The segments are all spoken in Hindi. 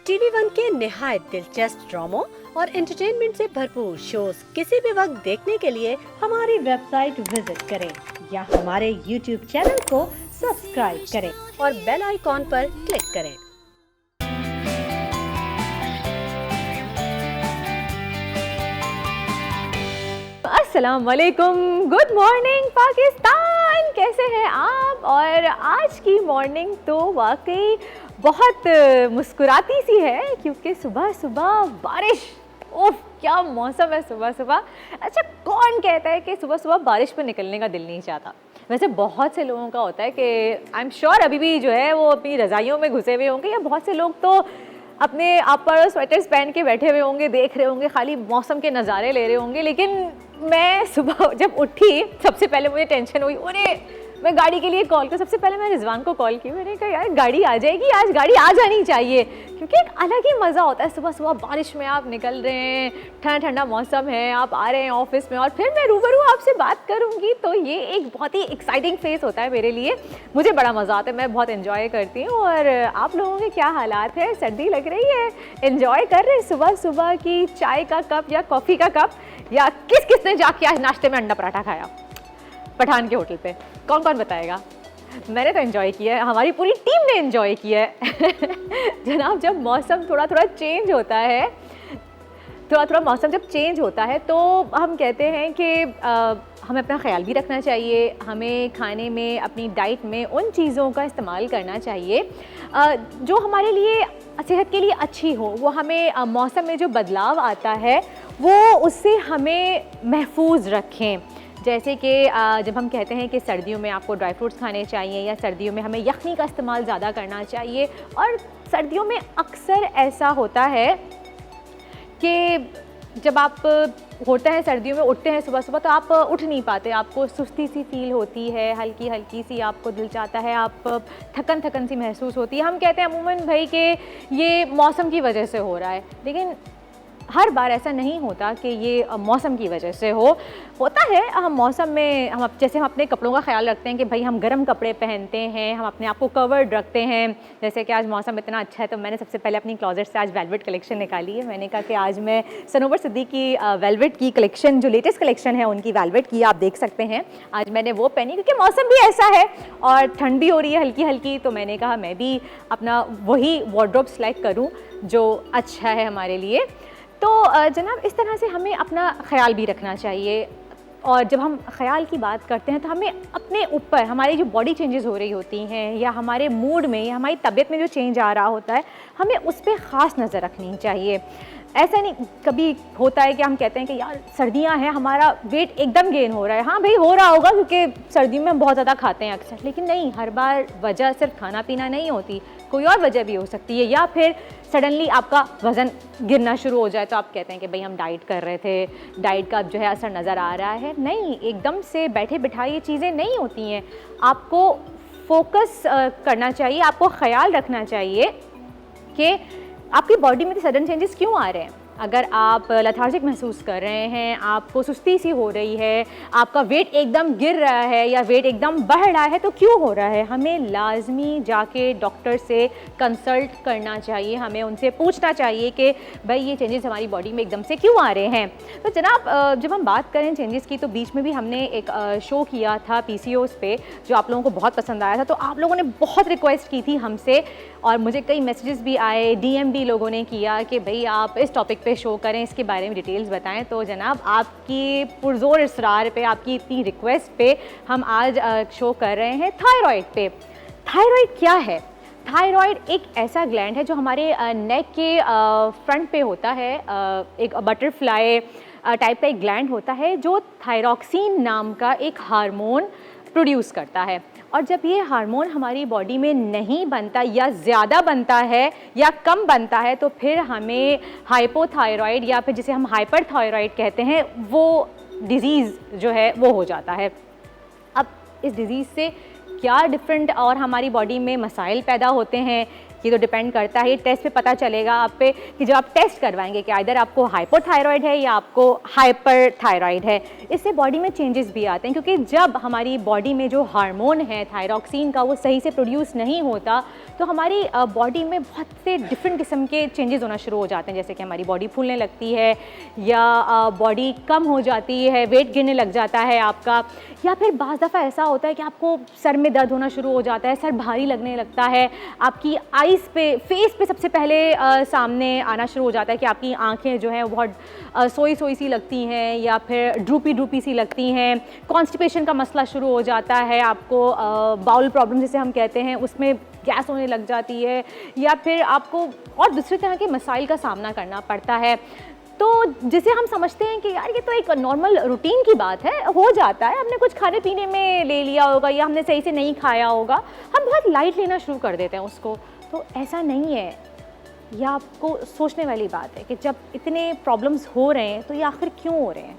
टीवी वन के निहायत दिलचस्प ड्रामों और एंटरटेनमेंट से भरपूर शोज किसी भी वक्त देखने के लिए हमारी वेबसाइट विजिट करें या हमारे यूट्यूब चैनल को सब्सक्राइब करें और बेल आइकॉन पर क्लिक करें। अस्सलाम वालेकुम, गुड मॉर्निंग पाकिस्तान, कैसे हैं आप। और आज की मॉर्निंग तो वाकई बहुत मुस्कुराती सी है क्योंकि सुबह सुबह बारिश, ओफ क्या मौसम है सुबह सुबह। अच्छा, कौन कहता है कि सुबह सुबह बारिश में निकलने का दिल नहीं चाहता। वैसे बहुत से लोगों का होता है कि आई एम श्योर अभी भी जो है वो अपनी रज़ाइयों में घुसे हुए होंगे, या बहुत से लोग तो अपने आप पर स्वेटर्स पहन के बैठे हुए होंगे, देख रहे होंगे, खाली मौसम के नज़ारे ले रहे होंगे। लेकिन मैं सुबह जब उठी सबसे पहले मुझे टेंशन हुई, अरे मैं गाड़ी के लिए कॉल कर, सबसे पहले मैं रिजवान को कॉल की। मैंने कहा यार गाड़ी आ जाएगी, आज गाड़ी आ जानी चाहिए, क्योंकि एक अलग ही मज़ा होता है सुबह सुबह बारिश में आप निकल रहे हैं, ठंडा ठंडा मौसम है, आप आ रहे हैं ऑफिस में और फिर मैं रूबरू आपसे बात करूँगी। तो ये एक बहुत ही एक्साइटिंग फेस होता है मेरे लिए, मुझे बड़ा मज़ा आता है, मैं बहुत इन्जॉय करती हूँ। और आप लोगों के क्या हालात है, सर्दी लग रही है, इन्जॉय कर रहे हैं सुबह सुबह की चाय का कप या कॉफ़ी का कप, या किस किस ने जाके आज नाश्ते में अंडा पराठा खाया पठान के होटल पे, कौन कौन बताएगा। मैंने तो एंजॉय किया है, हमारी पूरी टीम ने एंजॉय किया है। जनाब, जब मौसम थोड़ा थोड़ा चेंज होता है, मौसम जब चेंज होता है तो हम कहते हैं कि हमें अपना ख्याल भी रखना चाहिए, हमें खाने में, अपनी डाइट में उन चीज़ों का इस्तेमाल करना चाहिए जो हमारे लिए सेहत के लिए अच्छी हो। वो हमें मौसम में जो बदलाव आता है वो उससे हमें महफूज रखें। जैसे कि जब हम कहते हैं कि सर्दियों में आपको ड्राई फ्रूट्स खाने चाहिए, या सर्दियों में हमें यखनी का इस्तेमाल ज़्यादा करना चाहिए। और सर्दियों में अक्सर ऐसा होता है कि जब आप होता है सर्दियों में उठते हैं सुबह सुबह तो आप उठ नहीं पाते, आपको सुस्ती सी फील होती है, हल्की हल्की सी आपको दिल चाहता है, आप थकन थकन सी महसूस होती है। हम कहते हैं अमूमन भाई कि ये मौसम की वजह से हो रहा है, लेकिन हर बार ऐसा नहीं होता कि ये मौसम की वजह से होता है। हम मौसम में हम अपने कपड़ों का ख्याल रखते हैं कि भाई हम गर्म कपड़े पहनते हैं, हम अपने आप को कवर्ड रखते हैं। जैसे कि आज मौसम इतना अच्छा है तो मैंने सबसे पहले अपनी क्लोजेट से आज वेलवेट कलेक्शन निकाली है। मैंने कहा कि आज मैं सनोवर सिद्दीकी की वेलवेट की कलेक्शन, जो लेटेस्ट कलेक्शन है उनकी वेलवेट की, आप देख सकते हैं, आज मैंने वो पहनी क्योंकि मौसम भी ऐसा है और ठंड भी हो रही है हल्की हल्की। तो मैंने कहा मैं भी अपना वही वार्डरोब सेलेक्ट करूँ जो अच्छा है हमारे लिए। तो जनाब, इस तरह से हमें अपना ख्याल भी रखना चाहिए। और जब हम ख्याल की बात करते हैं तो हमें अपने ऊपर, हमारी जो बॉडी चेंजेस हो रही होती हैं या हमारे मूड में या हमारी तबीयत में जो चेंज आ रहा होता है, हमें उस पर ख़ास नज़र रखनी चाहिए। ऐसा नहीं, कभी होता है कि हम कहते हैं कि यार सर्दियां हैं, हमारा वेट एकदम गेन हो रहा है। हाँ भाई, हो रहा होगा क्योंकि सर्दियों में हम बहुत ज़्यादा खाते हैं अक्सर, लेकिन नहीं, हर बार वजह सिर्फ खाना पीना नहीं होती, कोई और वजह भी हो सकती है। या फिर सडनली आपका वज़न गिरना शुरू हो जाए तो आप कहते हैं कि भाई हम डाइट कर रहे थे, डाइट का जो है असर नज़र आ रहा है। नहीं, एकदम से बैठे बिठाए ये चीज़ें नहीं होती हैं। आपको फोकस करना चाहिए, आपको ख्याल रखना चाहिए कि आपकी बॉडी में सडन चेंजेस क्यों आ रहे हैं। अगर आप लेथार्जिक महसूस कर रहे हैं, आपको सुस्ती सी हो रही है, आपका वेट एकदम गिर रहा है या वेट एकदम बढ़ रहा है, तो क्यों हो रहा है, हमें लाजमी जाके डॉक्टर से कंसल्ट करना चाहिए। हमें उनसे पूछना चाहिए कि भाई ये चेंजेस हमारी बॉडी में एकदम से क्यों आ रहे हैं। तो जनाब, जब हम बात करें चेंजेस की, तो बीच में भी हमने एक शो किया था PCOS पे, जो आप लोगों को बहुत पसंद आया था। तो आप लोगों ने बहुत रिक्वेस्ट की थी हमसे और मुझे कई मैसेजेस भी आए, DM भी लोगों ने किया कि भाई आप इस टॉपिक पे शो करें, इसके बारे में डिटेल्स बताएं। तो जनाब, आपकी पुरजोर इसरार पे, आपकी इतनी रिक्वेस्ट पे हम आज शो कर रहे हैं थायराइड पे। थायराइड क्या है? थायराइड एक ऐसा ग्लैंड है जो हमारे नेक के फ्रंट पे होता है, एक बटरफ्लाई टाइप का एक ग्लैंड होता है जो थायरॉक्सिन नाम का एक हार्मोन प्रोड्यूस करता है। और जब ये हार्मोन हमारी बॉडी में नहीं बनता, या ज़्यादा बनता है या कम बनता है, तो फिर हमें हाइपोथायराइड या फिर जिसे हम हाइपर थायराइड कहते हैं, वो डिज़ीज़ जो है वो हो जाता है। अब इस डिज़ीज़ से क्या डिफरेंट और हमारी बॉडी में मसाइल पैदा होते हैं, ये तो डिपेंड करता है, ये टेस्ट पे पता चलेगा आप पे कि जब आप टेस्ट करवाएंगे कि इधर आपको हाइपोथायरॉयड है या आपको हाइपर थायराइड है। इससे बॉडी में चेंजेस भी आते हैं, क्योंकि जब हमारी बॉडी में जो हार्मोन है थायरॉक्सिन का वो सही से प्रोड्यूस नहीं होता तो हमारी बॉडी में बहुत से डिफरेंट किस्म के चेंजेस होना शुरू हो जाते हैं, जैसे कि हमारी बॉडी फूलने लगती है या बॉडी कम हो जाती है, वेट गिरने लग जाता है आपका, या फिर बाज़ दफ़ा ऐसा होता है कि आपको सर में दर्द होना शुरू हो जाता है, सर भारी लगने लगता है, आपकी आइज़ पे, फेस पे सबसे पहले सामने आना शुरू हो जाता है कि आपकी आंखें जो हैं वो बहुत सोई सोई सी लगती हैं या फिर ड्रूपी ड्रूपी सी लगती हैं, कॉन्स्टिपेशन का मसला शुरू हो जाता है, आपको बाउल प्रॉब्लम जिसे हम कहते हैं उसमें गैस होने लग जाती है, या फिर आपको और दूसरे तरह के मसाइल का सामना करना पड़ता है। तो जिसे हम समझते हैं कि यार ये तो एक नॉर्मल रूटीन की बात है, हो जाता है, हमने कुछ खाने पीने में ले लिया होगा या हमने सही से नहीं खाया होगा, हम बहुत लाइट लेना शुरू कर देते हैं उसको। तो ऐसा नहीं है, यह आपको सोचने वाली बात है कि जब इतने प्रॉब्लम्स हो रहे हैं तो ये आखिर क्यों हो रहे हैं,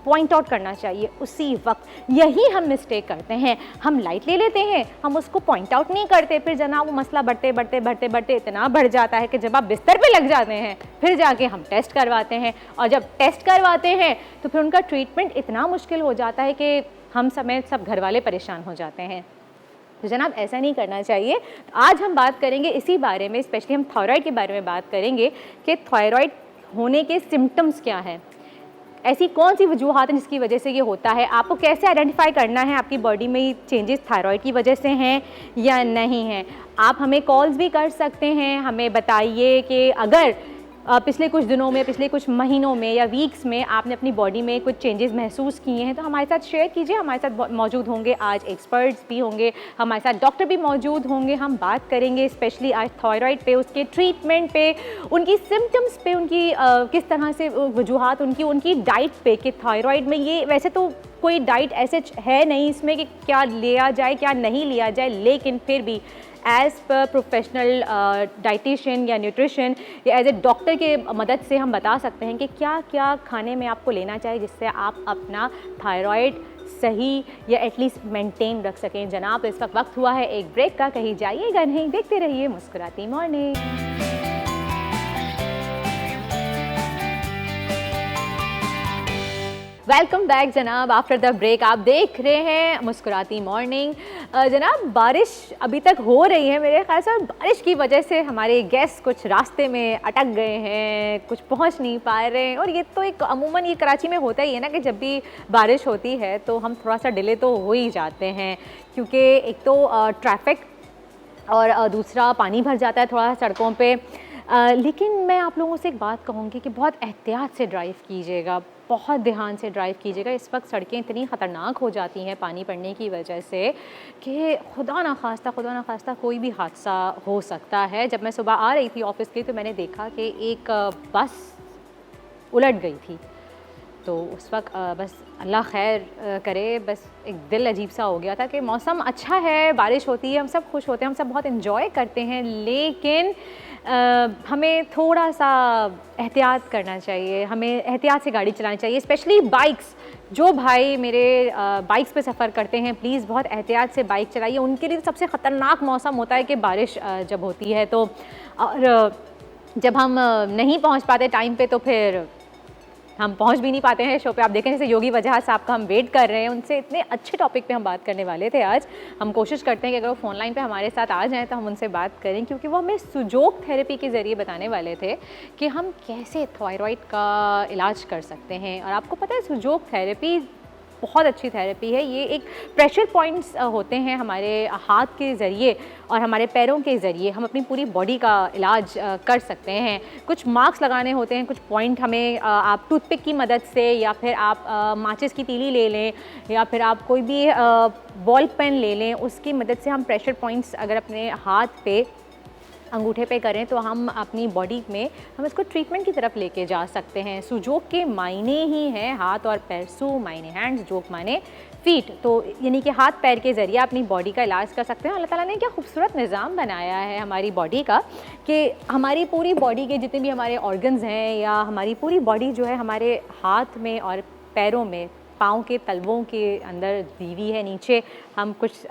पॉइंट आउट करना चाहिए उसी वक्त। यही हम मिस्टेक करते हैं, हम लाइट ले लेते हैं, हम उसको पॉइंट आउट नहीं करते, फिर जना वो मसला बढ़ते बढ़ते बढ़ते बढ़ते इतना बढ़ जाता है कि जब आप बिस्तर पे लग जाते हैं फिर जाके हम टेस्ट करवाते हैं, और जब टेस्ट करवाते हैं तो फिर उनका ट्रीटमेंट इतना मुश्किल हो जाता है कि हम समेत सब घर वाले परेशान हो जाते हैं। तो जनाब ऐसा नहीं करना चाहिए। आज हम बात करेंगे इसी बारे में, स्पेशली हम थायराइड के बारे में बात करेंगे कि थायराइड होने के सिम्टम्स क्या हैं, ऐसी कौन सी वजूहात हैं जिसकी वजह से ये होता है, आपको कैसे आइडेंटिफाई करना है आपकी बॉडी में ये चेंजेस थायराइड की वजह से हैं या नहीं हैं। आप हमें कॉल्स भी कर सकते हैं, हमें बताइए कि अगर पिछले कुछ दिनों में, पिछले कुछ महीनों में या वीक्स में आपने अपनी बॉडी में कुछ चेंजेस महसूस किए हैं तो हमारे साथ शेयर कीजिए। हमारे साथ मौजूद होंगे आज एक्सपर्ट्स भी होंगे, हमारे साथ डॉक्टर भी मौजूद होंगे। हम बात करेंगे स्पेशली आज थायराइड पे, उसके ट्रीटमेंट पे, उनकी सिम्टम्स पे, उनकी किस तरह से वजूहात, उनकी डाइट पे कि थायराइड में ये वैसे तो कोई डाइट ऐसे है नहीं इसमें कि क्या लिया जाए क्या नहीं लिया जाए, लेकिन फिर भी एज़ पर प्रोफेशनल डाइटिशियन या न्यूट्रिशन या एज ए डॉक्टर के मदद से हम बता सकते हैं कि क्या क्या खाने में आपको लेना चाहिए जिससे आप अपना थायराइड सही या एटलीस्ट मेंटेन रख सकें। जनाब इस वक्त हुआ है एक ब्रेक का, कहीं जाइएगा नहीं, देखते रहिए मुस्कुराती मॉर्निंग। वेलकम बैक जनाब, आफ्टर द ब्रेक आप देख रहे हैं मुस्कुराती मॉर्निंग। जनाब बारिश अभी तक हो रही है, मेरे ख्याल से बारिश की वजह से हमारे गेस्ट कुछ रास्ते में अटक गए हैं, कुछ पहुंच नहीं पा रहे हैं, और ये तो एक अमूमन ये कराची में होता ही है ना कि जब भी बारिश होती है तो हम थोड़ा सा डिले तो हो ही जाते हैं, क्योंकि एक तो ट्रैफिक और दूसरा पानी भर जाता है थोड़ा सड़कों पे। लेकिन मैं आप लोगों से एक बात कहूँगी कि बहुत एहतियात से ड्राइव कीजिएगा, बहुत ध्यान से ड्राइव कीजिएगा। इस वक्त सड़कें इतनी ख़तरनाक हो जाती हैं पानी पड़ने की वजह से कि खुदा ना खास्ता कोई भी हादसा हो सकता है। जब मैं सुबह आ रही थी ऑफिस के तो मैंने देखा कि एक बस उलट गई थी, तो उस वक्त बस अल्लाह खैर करे, बस एक दिल अजीब सा हो गया था कि मौसम अच्छा है, बारिश होती है, हम सब खुश होते हैं, हम सब बहुत इन्जॉय करते हैं, लेकिन हमें थोड़ा सा एहतियात करना चाहिए, हमें एहतियात से गाड़ी चलानी चाहिए, स्पेशली बाइक्स। जो भाई मेरे बाइक्स पे सफ़र करते हैं प्लीज़ बहुत एहतियात से बाइक चलाइए, उनके लिए सबसे ख़तरनाक मौसम होता है कि बारिश जब होती है तो, और जब हम नहीं पहुंच पाते टाइम पे तो फिर हम पहुंच भी नहीं पाते हैं शो पे। आप देखें जैसे योगी वजह साहब का हम वेट कर रहे हैं, उनसे इतने अच्छे टॉपिक पे हम बात करने वाले थे आज। हम कोशिश करते हैं कि अगर वो फ़ोन लाइन पे हमारे साथ आ जाएं तो हम उनसे बात करें, क्योंकि वो हमें सुजोग थेरेपी के ज़रिए बताने वाले थे कि हम कैसे थायराइड का इलाज कर सकते हैं। और आपको पता है सुजोग थेरेपी बहुत अच्छी थेरेपी है। ये एक प्रेशर पॉइंट्स होते हैं हमारे हाथ के ज़रिए और हमारे पैरों के ज़रिए हम अपनी पूरी बॉडी का इलाज कर सकते हैं। कुछ मार्क्स लगाने होते हैं, कुछ पॉइंट हमें आप टूथपिक की मदद से या फिर आप माचिस की तीली ले लें या फिर आप कोई भी बॉल पेन ले लें, उसकी मदद से हम प्रेशर पॉइंट्स अगर अपने हाथ पे अंगूठे पे करें तो हम अपनी बॉडी में हम इसको ट्रीटमेंट की तरफ लेके जा सकते हैं। सुजोग के मायने ही हैं हाथ और पैर, सु मायने हैंड्स, जोग माने फीट, तो यानी कि हाथ पैर के ज़रिए अपनी बॉडी का इलाज कर सकते हैं। अल्लाह ताला ने क्या खूबसूरत निज़ाम बनाया है हमारी बॉडी का कि हमारी पूरी बॉडी के जितने भी हमारे ऑर्गन्स हैं या हमारी पूरी बॉडी जो है हमारे हाथ में और पैरों में, पाँव के तलवों के अंदर दी हुई है। नीचे हम कुछ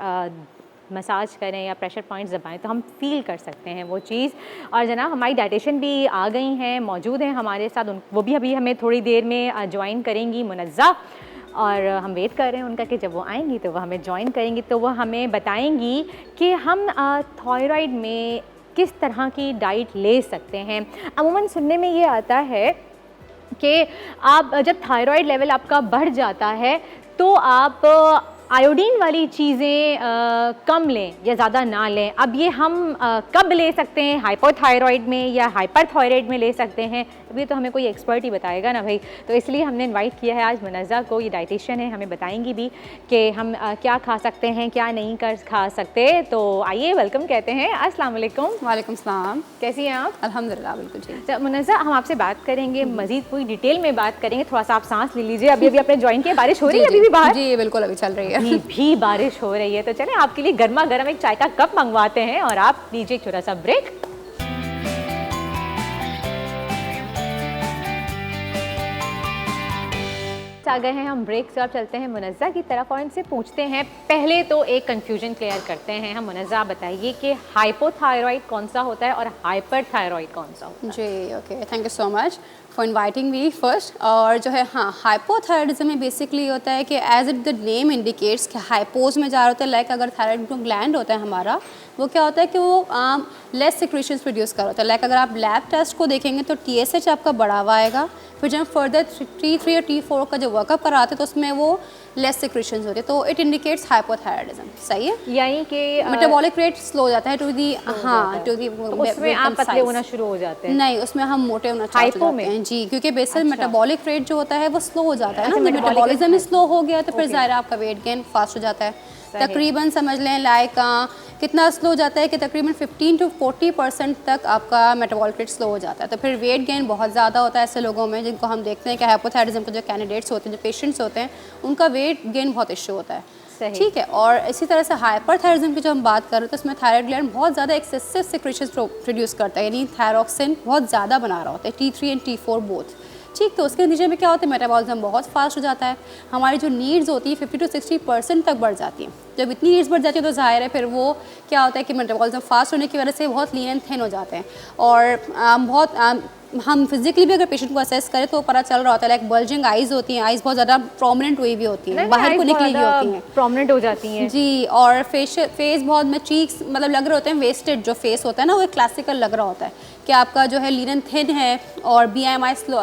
मसाज करें या प्रेशर पॉइंट्स दबाएं तो हम फील कर सकते हैं वो चीज़। और जनाब हमारी डाइटिशियन भी आ गई हैं, मौजूद हैं हमारे साथ, वो भी अभी हमें थोड़ी देर में ज्वाइन करेंगी, मुनज़्ज़ा। और हम वेट कर रहे हैं उनका कि जब वो आएंगी तो वो हमें ज्वाइन करेंगी, तो वो हमें बताएंगी कि हम थायराइड में किस तरह की डाइट ले सकते हैं। अमूमन सुनने में ये आता है कि आप जब थायराइड लेवल आपका बढ़ जाता है तो आप आयोडीन वाली चीज़ें कम लें या ज़्यादा ना लें। अब ये हम कब ले सकते हैं, हाइपोथायराइड में या हाइपरथायराइड में ले सकते हैं, अभी तो हमें कोई एक्सपर्ट ही बताएगा ना भाई। तो इसलिए हमने इनवाइट किया है आज मुनज़्ज़ा को, ये डाइटिशियन है, हमें बताएंगी भी कि हम क्या खा सकते हैं क्या नहीं खा सकते। तो आइए वेलकम कहते हैं। अस्सलाम वालेकुम। वालेकुम सलाम। कैसी हैं आप? अल्हम्दुलिल्लाह बिल्कुल ठीक। तो मुनज़्ज़ा हम आपसे बात करेंगे, मज़ीद पूरी डिटेल में बात करेंगे, थोड़ा सा आप सांस ले लीजिए। अभी आपने ज्वाइन किया, बारिश हो रही है अभी भी बाहर? जी बिल्कुल अभी चल रही है। अभी भी बारिश हो रही है, तो चलें आपके लिए गर्मा गर्म एक चाय का कप मंगवाते हैं और आप लीजिए छोटा सा ब्रेक। आ गए हैं हम ब्रेक से, अब चलते हैं मुनज़्ज़ा की तरफ और इनसे पूछते हैं। पहले तो एक कंफ्यूजन क्लियर करते हैं हम। मुनज़्ज़ा बताइए कि हाइपोथायराइड कौन सा होता है और हाइपरथायराइड कौन सा होता है? जी okay, thank you so much for inviting me first. और जो है हाँ, हाइपोथायराइडिज्म में बेसिकली होता है कि as it the name indicates कि हाइपोज में जा रहा होता है, लाइक अगर थायराइड ग्लैंड होता है हमारा, वो क्या होता है कि वो लेस सिक्रीशंस प्रोड्यूस कर होता है। लाइक अगर आप लैब टेस्ट को देखेंगे तो TSH आपका बढ़ा हुआ आएगा, फिर जब फर्दर T3 और T4 का जो वर्कअप कराते हैं तो उसमें वो लेस सिक्रीशंस होते हैं, तो इट इंडिकेट्स हाइपोथायराइडिज्म। सही है, यानी कि मेटाबॉलिक रेट स्लो हो जाता है टू दी, हाँ टू दी, तो उसमें आप पतले होना शुरू हो जाते हैं? नहीं, उसमें हम मोटे होना चालू हो जाते हैं जी, क्योंकि बेसिकली मेटाबॉलिक रेट जो होता है वो स्लो हो जाता है ना, जब मेटाबॉलिज्म ही स्लो हो गया तो फिर ज़ाहिर आपका वेट गेन फास्ट हो जाता है। तकरीबन समझ लें लाइक कितना स्लो हो जाता है कि तकरीबन 15 to 40% तक आपका मेटाबॉलिक रेट स्लो हो जाता है, तो फिर वेट गेन बहुत ज़्यादा होता है ऐसे लोगों में जिनको हम देखते हैं कि हाइपोथायराइडिज्म के जो कैंडिडेट्स होते हैं, जो पेशेंट्स होते हैं, उनका वेट गेन बहुत इशू होता है। ठीक है, और इसी तरह से हाइपरथायराइडिज्म की जो हम बात कर रहे हैं तो उसमें थायराइड ग्लैंड बहुत ज़्यादा एक्सेसिव सिक्रीशंस प्रोड्यूस करता है, यानी थायरॉक्सिन बहुत ज़्यादा बना रहा होता है, T3 एंड T4 बोथ। ठीक, तो उसके नतीजे में क्या होता है, मेटाबॉलिज्म बहुत फास्ट हो जाता है, हमारी जो नीड्स होती है 50 to 60% तक बढ़ जाती हैं। जब इतनी नीड्स बढ़ जाती है तो जाहिर है फिर वो क्या होता है कि मेटाबॉलिज्म फास्ट होने की वजह से बहुत लीन एंड थिन हो जाते हैं। और हम फिजिकली भी अगर पेशेंट को असेस करें तो पता चल रहा होता है, लाइक बल्जिंग आइज़ होती हैं, आइज़ बहुत ज़्यादा प्रोमिनेंट हुई भी होती हैं, बाहर को निकली हुई होती हैं, प्रोमिनेंट हो जाती हैं जी। और फेस बहुत में चीक्स मतलब लग रहे होते हैं, वेस्टेड जो फेस होता है ना वो एक क्लासिकल लग रहा होता है कि आपका जो है लीन एंड थिन है और BMI स्लो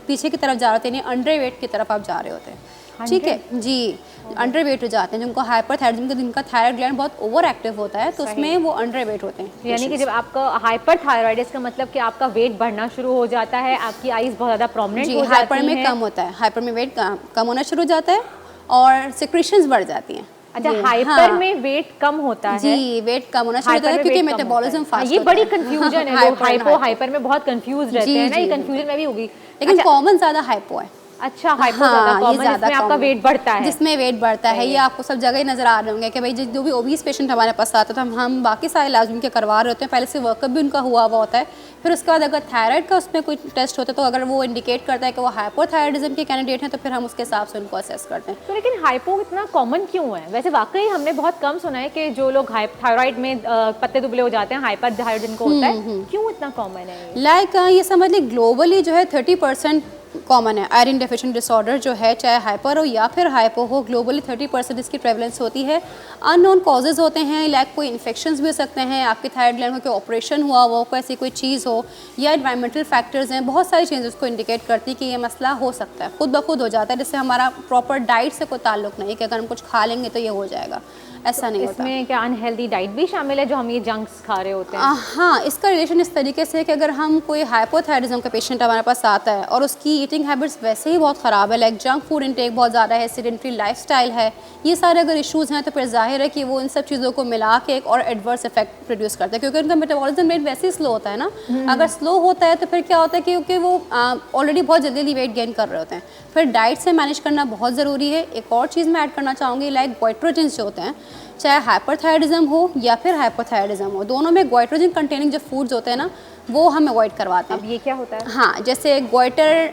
पीछे की तरफ जा रहे होते हैं, अंडर वेट की तरफ आप जा रहे होते हैं। ठीक है जी, अंडर वेट हो जाते हैं जिनको हाइपरथायराइडिज्म, जिनका थायराइड ग्लैंड बहुत ओवर एक्टिव होता है तो उसमें वो अंडर वेट होते हैं। यानी कि जब आपका हाइपरथायराइडिस का मतलब कि आपका वेट बढ़ना शुरू हो जाता है, आपकी आईज बहुत ज़्यादा प्रोमिनेंट हो जाती हैं, हाइपर में कम होता है, हाइपर में वेट कम होना शुरू हो जाता है और सिक्रीशंस बढ़ जाती हैं। अच्छा, हाइपर में वेट कम होता है? जी, वेट कम होना शुरू होता है क्योंकि मेटाबॉलिज्म फास्ट। ये बड़ी कंफ्यूजन है, लोग हाइपर में बहुत कंफ्यूज रहते हैं ना, ये कंफ्यूजन में भी होगी। लेकिन कॉमन ज़्यादा हाइपो है। अच्छा, हाइपो ज़्यादा कॉमन, जिसमें आपका वेट बढ़ता है, जिसमें वेट बढ़ता है, ये आपको सब जगह ही नजर आ रहे होंगे कि भाई जो भी ओबीस पेशेंट हमारे पास आते हैं तो हम बाकी सारे इलाज उनके करवा रहे होते हैं, पहले से वर्कअप भी उनका हुआ होता है, फिर उसके बाद अगर थायराइड का उसमें कोई टेस्ट होता है तो अगर वो इंडिकेट करता है कि वो हाइपोथायराइडिज्म के कैंडिडेट हैं तो फिर हम उसके हिसाब से उनको असेस करते हैं। तो लेकिन हाइपो इतना कॉमन क्यों है? वैसे वाकई हमने बहुत कम सुना है कि जो लोग थायराइड में पत्ते दुबले हो जाते हैं, हाइपरथायराइड जिनको होता है, क्यों इतना कॉमन है? लाइक ये समझ लें ग्लोबली जो है 30% कॉमन है। आयरन डेफिशिएंट डिसऑर्डर जो है, चाहे हाइपर हो या फिर हाइपो हो, ग्लोबली 30% इसकी प्रेवलेंस होती है। अननोन कॉजेज़ होते हैं, लाइक कोई इन्फेक्शंस भी हो सकते हैं, आपके थायराइड ग्लैंड में कोई ऑपरेशन हुआ हो, कोई ऐसी कोई चीज़ हो, या एनवायरमेंटल फैक्टर्स हैं, बहुत सारी चीज़ें उसको इंडिकेट करती है कि ये मसला हो सकता है, खुद ब खुद हो जाता है, जिससे हमारा प्रॉपर डाइट से कोई ताल्लुक नहीं कि अगर हम कुछ खा लेंगे तो ये हो जाएगा, ऐसा नहीं होता। इसमें क्या अनहेल्दी डाइट भी शामिल है जो हम ये जंक्स खा रहे होते हैं? हाँ, इसका रिलेशन इस तरीके से है कि अगर हम कोई हाइपोथायराइडिज्म का पेशेंट हमारे पास आता है और उसकी ईटिंग हैबिट्स वैसे ही बहुत ख़राब है, लाइक जंक फूड इंटेक बहुत ज़्यादा है, सेडेंटरी लाइफस्टाइल है, ये सारे अगर इश्यूज़ हैं तो फिर जाहिर है कि वो इन सब चीज़ों को मिला के एक और एडवर्स इफेक्ट प्रोड्यूस करता है, क्योंकि उनका मेटाबॉलिज्म रेट वैसे ही स्लो होता है ना। अगर स्लो होता है तो फिर क्या होता है क्योंकि वो ऑलरेडी बहुत जल्दी वेट गेन कर रहे होते हैं, फिर डाइट से मैनेज करना बहुत ज़रूरी है। एक और चीज़ मैं ऐड करना चाहूँगी, लाइक गोइट्रोजेंस जो होते हैं, चाहे हाइपरथायराइडिज्म हो या फिर हाइपोथायराइडिज्म हो, दोनों में गोइट्रोजन कंटेनिंग जो फूड्स होते हैं ना वो हम अवॉइड करवाते हैं। अब ये क्या होता है? हाँ, जैसे गोइटर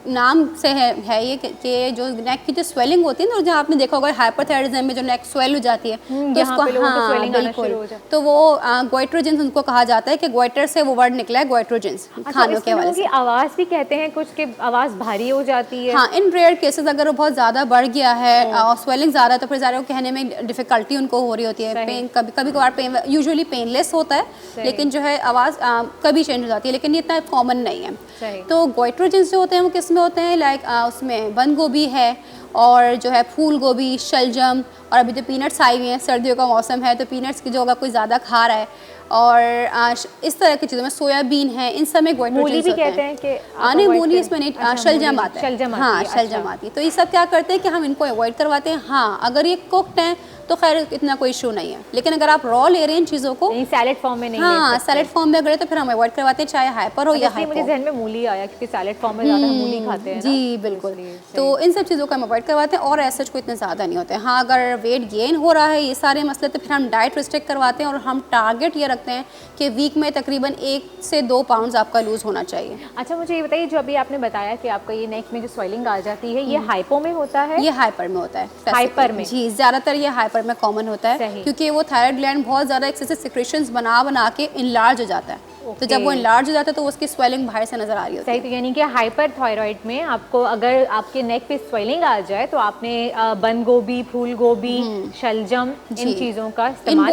नाम से है ये कि जो नेक की जो स्वेलिंग होती है ना, जहाँ आपने देखा होगा हाइपरथायराइडिज्म में जो नेक स्वेल हो जाती है तो उसको, हाँ बिल्कुल, तो वो गोइट्रोजेंस उनको कहा जाता है कि गोइटर से वो वर्ड निकला है गोइट्रोजेंस, खानों के हवाले से। आवाज़ भी कहते हैं कुछ कि आवाज़ भारी हो जाती है। हाँ, इन रेयर केसेस अगर वो बहुत ज़्यादा बढ़ गया है और स्वेलिंग ज़्यादा, तो फिर ज़्यादा वो कहने में डिफ़िकल्टी उनको हो रही होती है। पेन कभी कभार पेन यूजुअली पेनलेस होता है, लेकिन जो है आवाज़ कभी चेंज हो जाती है, लेकिन ये इतना कॉमन नहीं है। तो गोइट्रोजेंस जो होते हैं वो किस में होते हैं, लाइक उसमें बंद गोभी है और जो है फूल गोभी, शलजम, और अभी तो पीनट्स आई हुई हैं, सर्दियों का मौसम है तो पीनट्स की जो अगर कोई ज़्यादा खा रहा है, और इस तरह की चीज़ों में सोयाबीन है, इन सब में गोइट्रोजेंस होते हैं। नहीं, मूली इसमें नहीं, शलजम आता है। हाँ, शलजम आती है। तो ये सब क्या करते हैं कि हम इनको अवॉइड करवाते हैं। हाँ, अगर ये कुक्ड हैं तो खैर इतना कोई इशू नहीं है, लेकिन अगर आप रॉ ले रहे हैं इन चीज़ों को, सैलेड फॉर्म में नहीं, हाँ सैलेड फॉर्म में अगर तो फिर हम अवॉइड करवाते हैं, चाहे हाइपर हो या हाइपो। मुझे ज़हन में मूली आया क्योंकि सैलेड फॉर्म में ज़्यादा मूली खाते हैं। जी बिल्कुल, तो इन सब चीज़ों को हम अवॉइड करवाते हैं और ऐसा कोई इतना ज़्यादा नहीं होता है। हाँ, अगर वेट गेन हो रहा है, ये सारे मसले, तो फिर हम डाइट रिस्ट्रिक्ट करवाते हैं और हम टारगेट ये रखते हैं कि वीक में तकरीबन 1 से 2 पाउंड आपका लूज़ होना चाहिए। अच्छा, मुझे ये बताइए, जो अभी आपने बताया कि आपका ये नेक में जो स्वेलिंग आ जाती है, ये हाइपो में होता है? ये हाइपर में होता है। हाइपर में? जी, ज़्यादातर ये हाइपर में कॉमन होता है, क्योंकि वो थायराइड ग्लैंड बहुत ज़्यादा एक्सेसिव सिक्रेशंस बना के इनलार्ज हो जाता है। तो जब वो इनलार्ज हो जाता है तो उसकी स्वेलिंग बाहर से नजर आ रही होती है। सही, तो यानी कि हाइपर थायराइड में आपको अगर आपके नेक पे स्वेलिंग आ जाए तो आपने बंद गोभी, फूल गोभी, शलजम, इन चीज़ों का इस्तेमाल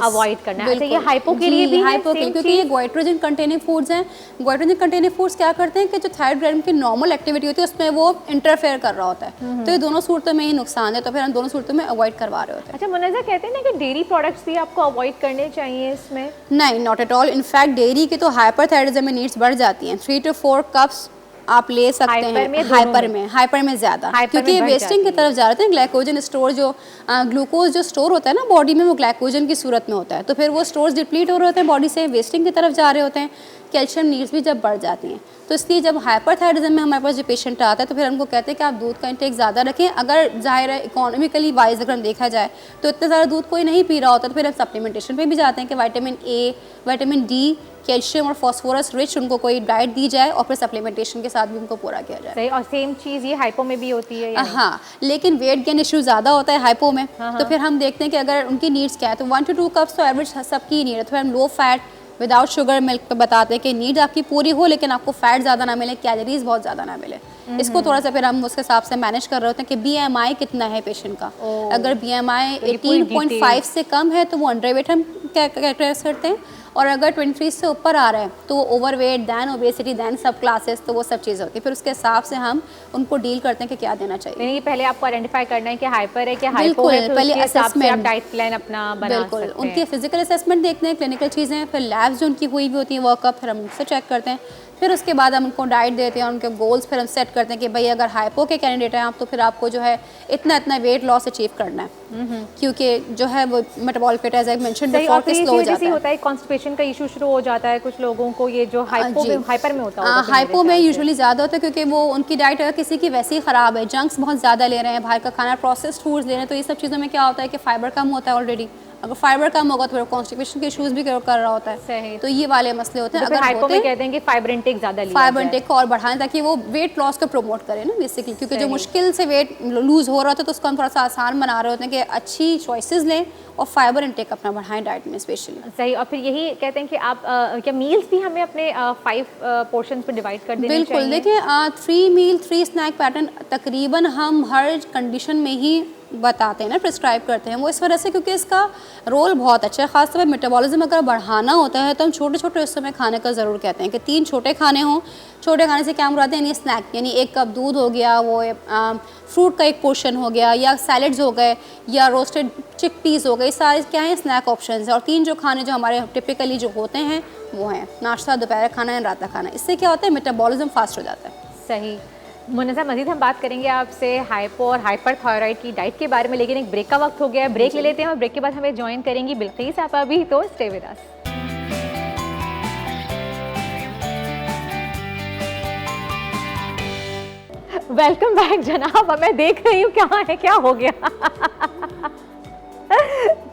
अवॉइड करना है। अच्छा, ये हाइपो के लिए भी हाइपो के, क्योंकि ये गोइट्रोजन कंटेनिंग फूड्स हैं। गोइट्रोजन कंटेनिंग फूड्स क्या करते हैं कि जो थायराइड ग्लैंड की नॉर्मल एक्टिविटी होती है उसमें वो इंटरफेयर कर रहा होता है, तो ये दोनों सूरतों में ही नुकसान है, तो फिर हम दोनों सूरतों में अवॉइड करवा रहे होते हैं। अच्छा, मुनज़्ज़ा कहते हैं ना कि डेयरी प्रोडक्ट्स भी आपको अवॉइड करने चाहिए इसमें? नहीं, not at all. In fact dairy की तो हाइपरथायराइडिज्म में नीड्स बढ़ जाती हैं। 3 to 4 कप्स आप ले सकते हैं हाइपर में ज़्यादा, क्योंकि वेस्टिंग की तरफ जा रहे हैं। ग्लाइकोजन स्टोर जो ग्लूकोज जो स्टोर होता है ना बॉडी में, वो ग्लाइकोजन की सूरत में होता है, तो फिर वो स्टोर्स डिप्लीट हो रहे होते हैं बॉडी से, वेस्टिंग की तरफ जा रहे होते हैं। कैल्शियम नीड्स भी जब बढ़ जाती हैं, तो इसलिए जब हाइपरथायराइडिज्म में हमारे पास जो पेशेंट आता है तो फिर हमको कहते हैं कि आप दूध का इंटेक ज़्यादा रखें। अगर जाहिर है इकोनॉमिकली वाइज अगर हम देखा जाए तो इतना ज़्यादा दूध कोई नहीं पी रहा होता, तो फिर हम सप्लीमेंटेशन पे भी जाते हैं कि vitamin A, vitamin D, calcium और फास्फोरस रिच उनको कोई डाइट दी जाए और फिर सप्लीमेंटेशन के साथ भी उनको पूरा किया जाए। सही, और सेम चीज़ ये हाइपो में भी होती है? हाँ, लेकिन वेट गेन इशू ज़्यादा होता है हाइपो में। तो फिर हम देखते हैं कि अगर उनकी नीड्स क्या है, तो 1 to 2 कप्स तो एवरेज सबकी नीड है। तो फिर हम low fat without sugar milk पे बताते हैं कि नीड आपकी पूरी हो, लेकिन आपको फैट ज़्यादा ना मिले, कैलोरीज बहुत ज़्यादा ना मिले। इसको थोड़ा सा फिर हम उसके हिसाब से मैनेज कर रहे होते हैं कि BMI कितना है पेशेंट का। अगर BMI 18.5 से कम है तो वो अंडरवेट हम कैटेगराइज करते हैं, और अगर 23 से ऊपर आ रहा है तो ओवरवेट, दैन ओबेसिटी, दैन सब क्लासेस, तो वो सब चीज़ होती है। फिर उसके हिसाब से हम उनको डील करते हैं कि क्या देना चाहिए। नहीं, पहले आपको आइडेंटिफाई करना है कि हाइपर है कि हाइपो है, तो पहले असेसमेंट, आप डाइट प्लान अपना बना सकते हैं। उनकी फिजिकल असेसमेंट देखते हैं, क्लिनिकल चीज़ें, फिर लैब्स जो उनकी हुई भी होती हैं वर्कअप, फिर हम उनसे चेक करते हैं। फिर उसके बाद हम उनको डाइट देते हैं और उनके गोल्स फिर हम सेट करते हैं कि भाई अगर हाइपो के कैंडिडेट हैं आप, तो फिर आपको जो है इतना इतना वेट लॉस अचीव करना है, क्योंकि जो है वो metabolic rate as I mention before के स्लो हो जाता है। कॉन्स्टिपेशन का इशू शुरू हो जाता है कुछ लोगों को, ये जो हाइपर में होता है। हाइपो में यूजुअली ज़्यादा होता है क्योंकि वो उनकी डाइट अगर किसी की वैसे ही ख़राब है, जंक्स बहुत ज़्यादा ले रहे हैं, बाहर का खाना, प्रोसेस्ड फूड्स ले रहे हैं, तो ये सब चीज़ों में क्या होता है कि फाइबर कम होता है ऑलरेडी। अगर फाइबर कम होगा तो फिर कॉन्स्टिपेशन के इश्यूज भी कर रहा होता है। सही, तो ये वाले मसले होते हैं। अगर हाइपो में कहते हैं कि फाइबर इंटेक ज़्यादा लिया फाइबर इंटेक को और बढ़ाएं ताकि वो वेट लॉस को प्रमोट करें ना बेसिकली, क्योंकि जो मुश्किल से वेट लूज हो रहा था तो उसको हम थोड़ा सा आसान बना रहे होते हैं कि अच्छी चॉइसेस लें और फाइबर इंटेक अपना बढ़ाएं डाइट में स्पेशली। सही, और फिर यही कहते हैं कि आप क्या मील्स भी हमें अपने 5 पोर्शंस पे डिवाइड कर देने चाहिए? बिल्कुल, देखिए 3 मील 3 स्नैक पैटर्न तकरीबन हम हर कंडीशन में ही बताते हैं ना, प्रिस्क्राइब करते हैं। वो इस वजह से क्योंकि इसका रोल बहुत अच्छा है, खासतौर पर मेटाबॉलिज्म अगर बढ़ाना होता है तो हम छोटे छोटे हिस्सों में खाने का ज़रूर कहते हैं कि 3 छोटे खाने हों। छोटे खाने से क्या मुराद है, यानी स्नैक, यानी 1 कप दूध हो गया, वो फ्रूट का 1 पोर्शन हो गया, या सैलड्स हो गए, या रोस्टेड चिकपीस हो गए, सारे क्या है स्नैक ऑप्शंस है। और 3 जो खाने जो हमारे टिपिकली जो होते हैं वो हैं नाश्ता, दोपहर खाना या रात का खाना। इससे क्या होता है, मेटाबॉलिज्म फास्ट हो जाता है। सही, मुनज़्ज़ा मज़ीद हम बात करेंगे आपसे हाइपो और हाइपर थायराइड की डाइट के बारे में, लेकिन एक ब्रेक का वक्त हो गया है, ब्रेक ले लेते हैं और ब्रेक के बाद हमें ज्वाइन करेंगी बिल्कीस आप अभी, तो stay with us. Welcome back जनाब। अब मैं देख रही हूँ क्या हो गया।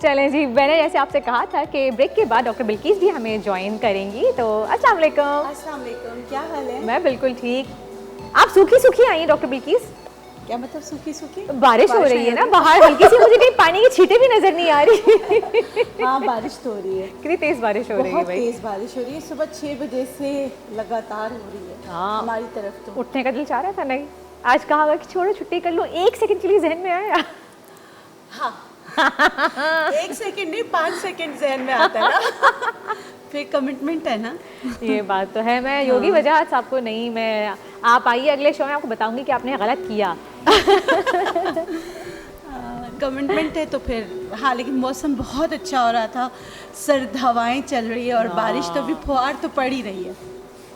चलें जी, मैंने जैसे आपसे कहा था कि ब्रेक के बाद डॉक्टर बिल्कीस भी हमें ज्वाइन करेंगी, तो अस्सलाम वालेकुम। अस्सलाम वालेकुम, क्या हाल है? मैं बिल्कुल ठीक। आप सूखी सूखी आई हैं डॉक्टर बिल्किस। क्या मतलब सूखी सूखी? बारिश हो रही है ना बाहर, हल्की सी, मुझे कहीं पानी की छींटे भी नजर नहीं आ रही। हाँ बारिश तो हो रही है, कितनी तेज बारिश हो रही है बहुत भाई। तेज बारिश हो रही है, सुबह 6 बजे से लगातार हो रही है हाँ। हमारी तरफ तो। उठने का दिल चाह रहा था नहीं, आज कहा होगा कि छोड़ो छुट्टी कर लो, 1 सेकंड के लिए जहन में आया। हाँ 1 सेकंड नहीं 5 सेकंड जहन में आता है ना। फिर कमिटमेंट है ना। ये बात तो है। मैं योगी वजाहत साहब को नहीं, मैं आप आइए अगले शो में, आपको बताऊंगी कि आपने गलत किया। कमिटमेंट है तो फिर हाँ, लेकिन मौसम बहुत अच्छा हो रहा था, सर्द हवाएं चल रही है और बारिश तो भी फुहार तो पड़ ही रही है।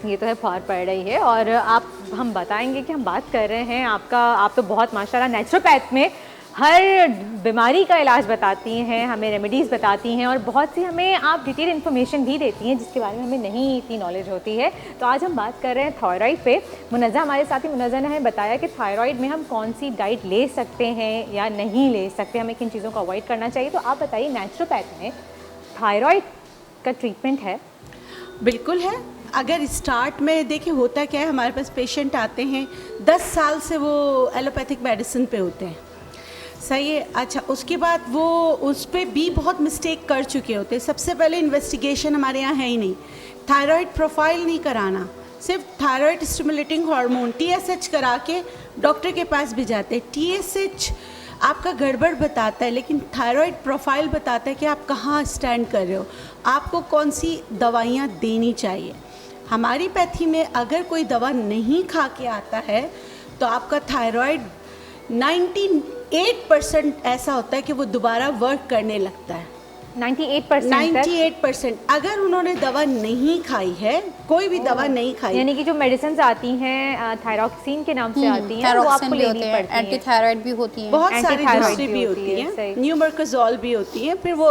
ये तो है, फुहार पड़ रही है। और आप, हम बताएंगे कि हम बात कर रहे हैं आपका, आप तो बहुत माशाल्लाह नेचुरोपैथ में हर बीमारी का इलाज बताती हैं, हमें रेमेडीज़ बताती हैं और बहुत सी हमें आप डिटेल इन्फॉर्मेशन भी देती हैं जिसके बारे में हमें नहीं इतनी नॉलेज होती है। तो आज हम बात कर रहे हैं थायराइड पे। मुनज़्ज़ा हमारे साथ ही, मुनज़्ज़ा ने हमें बताया कि थायराइड में हम कौन सी डाइट ले सकते हैं या नहीं ले सकते, हमें किन चीज़ों को अवॉइड करना चाहिए। तो आप बताइए, नेचुरोपैथ में थायराइड का ट्रीटमेंट है? बिल्कुल है। अगर स्टार्ट में देखिए होता क्या है, हमारे पास पेशेंट आते हैं 10 साल से वो एलोपैथिक मेडिसिन पे होते हैं, सही है। अच्छा, उसके बाद वो उस पर भी बहुत मिस्टेक कर चुके होते हैं। सबसे पहले इन्वेस्टिगेशन हमारे यहाँ है ही नहीं, थायराइड प्रोफाइल नहीं कराना, सिर्फ थायराइड स्टिमुलेटिंग हार्मोन TSH करा के डॉक्टर के पास भी जाते हैं। TSH आपका गड़बड़ बताता है, लेकिन थायराइड प्रोफाइल बताता है कि आप कहाँ स्टैंड कर रहे हो, आपको कौन सी दवाइयाँ देनी चाहिए। हमारी पैथी में अगर कोई दवा नहीं खा के आता है तो आपका थायराइड 98% ऐसा होता है कि वो दोबारा वर्क करने लगता है। 98% अगर उन्होंने दवा नहीं खाई है, कोई भी दवा नहीं खाई, यानी कि जो मेडिसिन आती हैं थायरॉक्सिन के नाम से आती हैं, वो आपको लेनी पड़ती हैं, एंटी थायराइड भी होती हैं, बहुत सारी दूसरी भी होती हैं, न्यूमर्कोजॉल भी होती है। फिर वो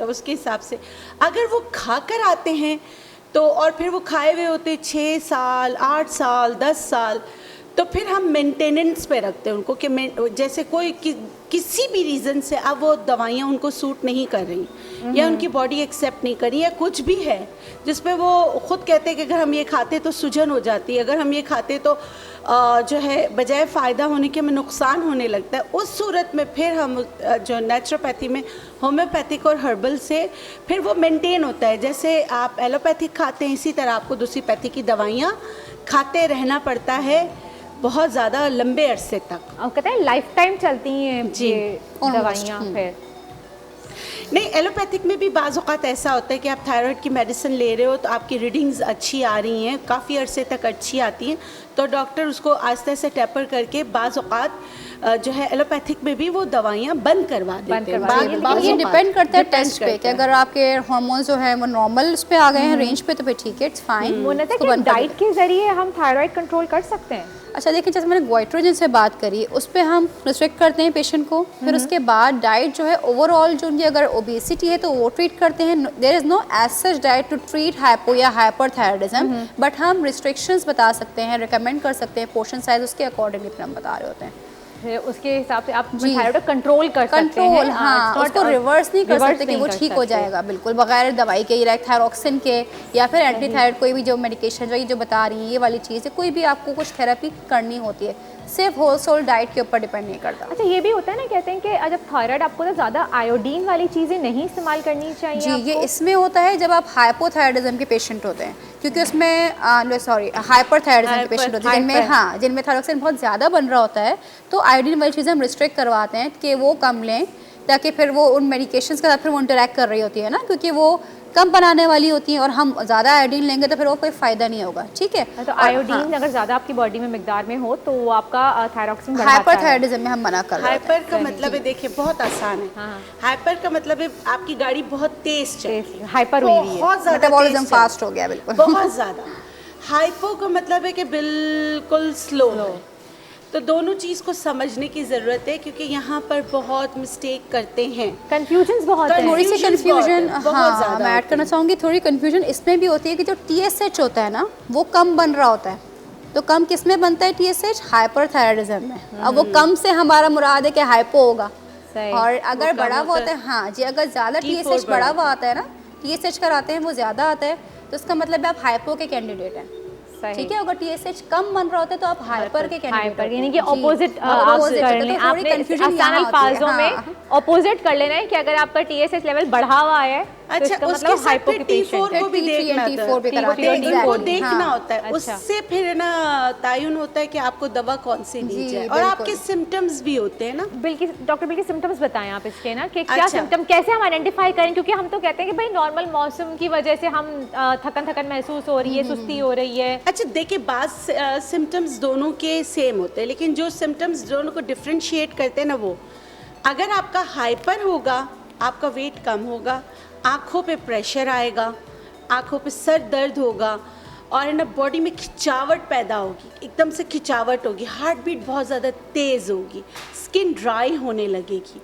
उसके हिसाब से अगर वो खाकर आते हैं तो, और फिर वो खाए हुए होते 6 साल 8 साल 10 साल, तो फिर हम मेंटेनेंस पे रखते हैं उनको कि जैसे कोई किसी भी रीज़न से अब वो दवाइयाँ उनको सूट नहीं कर रही या उनकी बॉडी एक्सेप्ट नहीं कर रही, या कुछ भी है जिस पे वो खुद कहते हैं कि अगर हम ये खाते तो सूजन हो जाती है, अगर हम ये खाते तो जो है बजाय फ़ायदा होने के हमें नुकसान होने लगता है। उस सूरत में फिर हम जो नेचुरोपैथी में होम्योपैथिक और हर्बल से फिर वो मेंटेन होता है। जैसे आप एलोपैथिक खाते हैं, इसी तरह आपको दूसरी पैथी की दवाइयाँ खाते रहना पड़ता है बहुत ज़्यादा लंबे अरसे तक। और कहते हैं लाइफ टाइम चलती हैं जी दवाइयाँ। फिर नहीं, एलोपैथिक में भी बाज़ औक़ात ऐसा होता है कि आप थायराइड की मेडिसिन ले रहे हो तो आपकी रीडिंग्स अच्छी आ रही हैं, काफ़ी अरसे तक अच्छी आती हैं, तो डॉक्टर उसको आस्ते से टेपर करके बाज़ औक़ात जो है एलोपैथिक में भी वो दवाइयाँ बंद करवा देते हैं। ये डिपेंड करता है टेस्ट पे कि अगर आपके हार्मोन्स जो है वो नॉर्मल उस पे आ गए हैं रेंज पे तो फिर ठीक है, इट्स फाइन। मुनज़्ज़ा, डाइट के जरिए हम थायराइड कंट्रोल कर सकते हैं? अच्छा देखिए, जैसे मैंने गोइट्रोजन से बात करी, उस पर हम रिस्ट्रिक्ट करते हैं पेशेंट को, फिर उसके बाद डाइट जो है ओवरऑल जो उनकी अगर ओबेसिटी है तो वो ट्रीट करते हैं। There is no as such diet to treat hypo या हाइपरथायराइडिज्म, बट हम रिस्ट्रिक्शंस बता सकते हैं, रिकमेंड कर सकते हैं, पोर्शन साइज उसके अकॉर्डिंगली फिर हम बता रहे होते हैं। उसके हिसाब से आप थायराइड कंट्रोल कर सकते हैं। हाँ, उसको रिवर्स नहीं कर सकते कि वो ठीक हो जाएगा बिल्कुल बगैर दवाई के, लाइक थायरॉक्सिन के या फिर एंटी थायराइड कोई भी जो मेडिकेशन जो ये जो बता रही है ये वाली चीज़ है, कोई भी आपको कुछ थेरेपी करनी होती है, सिर्फ होल डाइट के ऊपर डिपेंड नहीं करता। अच्छा, ये भी होता है ना, कहते हैं कि जब थायराइड आपको तो ज़्यादा आयोडीन वाली चीज़ें नहीं इस्तेमाल करनी चाहिए जी आपको? ये इसमें होता है जब आप हाइपोथायराइडिज्म के पेशेंट होते हैं, क्योंकि उसमें सॉरी हाइपरथायराइडिज्म के पेशेंट होते हैं जिनमें थायरॉक्सिन बहुत ज़्यादा बन रहा होता है, तो आयोडीन वाली चीज़ें हम रिस्ट्रिक्ट करवाते हैं कि वो कम लें, ताकि फिर वो उन मेडिकेशंस के साथ फिर वो इंटरेक्ट कर रही होती है ना, क्योंकि वो कम बनाने वाली होती हैं और हम ज़्यादा आयोडीन लेंगे तो फिर वो कोई फ़ायदा नहीं होगा। ठीक है, तो आयोडीन अगर ज़्यादा आपकी बॉडी में मिकदार में हो तो वो आपका थायरॉक्सिन हाइपरथायराइडिज्म में हम मना कर रहे हैं। हाइपर का मतलब है, देखिए बहुत आसान है। हाइपर का मतलब है आपकी गाड़ी बहुत तेज चल, हाइपर हुई है, बहुत ज़्यादा मेटाबॉलिज्म फास्ट हो गया बिल्कुल बहुत ज़्यादा। हाइपो का मतलब है कि बिल्कुल स्लो है। तो दोनों चीज़ को समझने की ज़रूरत है, क्योंकि यहाँ पर बहुत मिस्टेक करते हैं, कंफ्यूजन बहुत है, थोड़ी सी कंफ्यूजन। हाँ, मैं ऐड करना चाहूँगी, थोड़ी कंफ्यूजन इसमें भी होती है कि जो TSH होता है ना वो कम बन रहा होता है, तो कम किस में बनता है TSH? हाइपरथायराइडिज्म में। अब वो कम से हमारा मुराद है कि हाइपो होगा, और अगर बड़ा हुआ होता है, हाँ जी, अगर ज़्यादा TSH बड़ा हुआ आता है ना, TSH कराते हैं वो ज़्यादा आता है, तो इसका मतलब आप हाइपो के कैंडिडेट हैं। ठीक है। अगर TSH कम बन रहा होता है तो आप हाइपर के हाइपर यानी कि ऑपोजिट आप कर लें, आपने आसान अल्फाजों में ऑपोजिट कर लेना है कि अगर आपका TSH लेवल बढ़ा हुआ है तो अच्छा, इसका उसके मतलब साथ हाइपो फिर के पेशेंट T4 को भी देखना वो देखना होता है। अच्छा। उससे फिर ना तयन होता है कि आपको दवा कौन सी दी जी, जाए, और बिल्कुल। आपके सिम्टम्स भी होते हैं ना। डॉक्टर बिल्कुल सिम्टम्स बताएं आप इसके ना कि क्या अच्छा। सिम्टम, कैसे हम आइडेंटिफाई करें, क्योंकि हम तो कहते हैं कि भाई नॉर्मल मौसम की वजह से हम थकन थकन महसूस हो रही है, सुस्ती हो रही है। अच्छा देखिए, बात सिम्टम्स दोनों के सेम होते हैं, लेकिन जो सिम्टम्स दोनों को डिफ्रेंशिएट करते हैं ना, वो अगर आपका हाइपर होगा, आपका वेट कम होगा, आँखों पे प्रेशर आएगा, आँखों पे सर दर्द होगा, और ना बॉडी में खिंचावट पैदा होगी, एकदम से खिंचावट होगी, हार्ट बीट बहुत ज़्यादा तेज़ होगी, स्किन ड्राई होने लगेगी,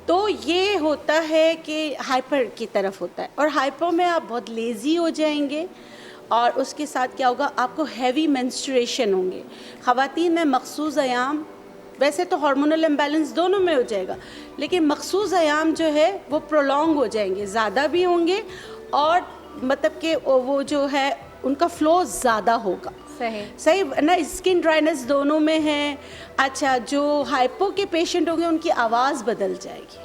तो ये होता है कि हाइपर की तरफ होता है। और हाइपर में आप बहुत लेज़ी हो जाएंगे, और उसके साथ क्या होगा, आपको हैवी मेंस्ट्रुएशन होंगे। ख़वातीन में मखसूस अयाम, वैसे तो हार्मोनल इम्बैलेंस दोनों में हो जाएगा, लेकिन मखसूस अयाम जो है वो प्रोलॉन्ग हो जाएंगे, ज़्यादा भी होंगे, और मतलब कि वो जो है उनका फ्लो ज़्यादा होगा। सही ना, स्किन ड्राइनेस दोनों में है। अच्छा, जो हाइपो के पेशेंट होंगे उनकी आवाज़ बदल जाएगी,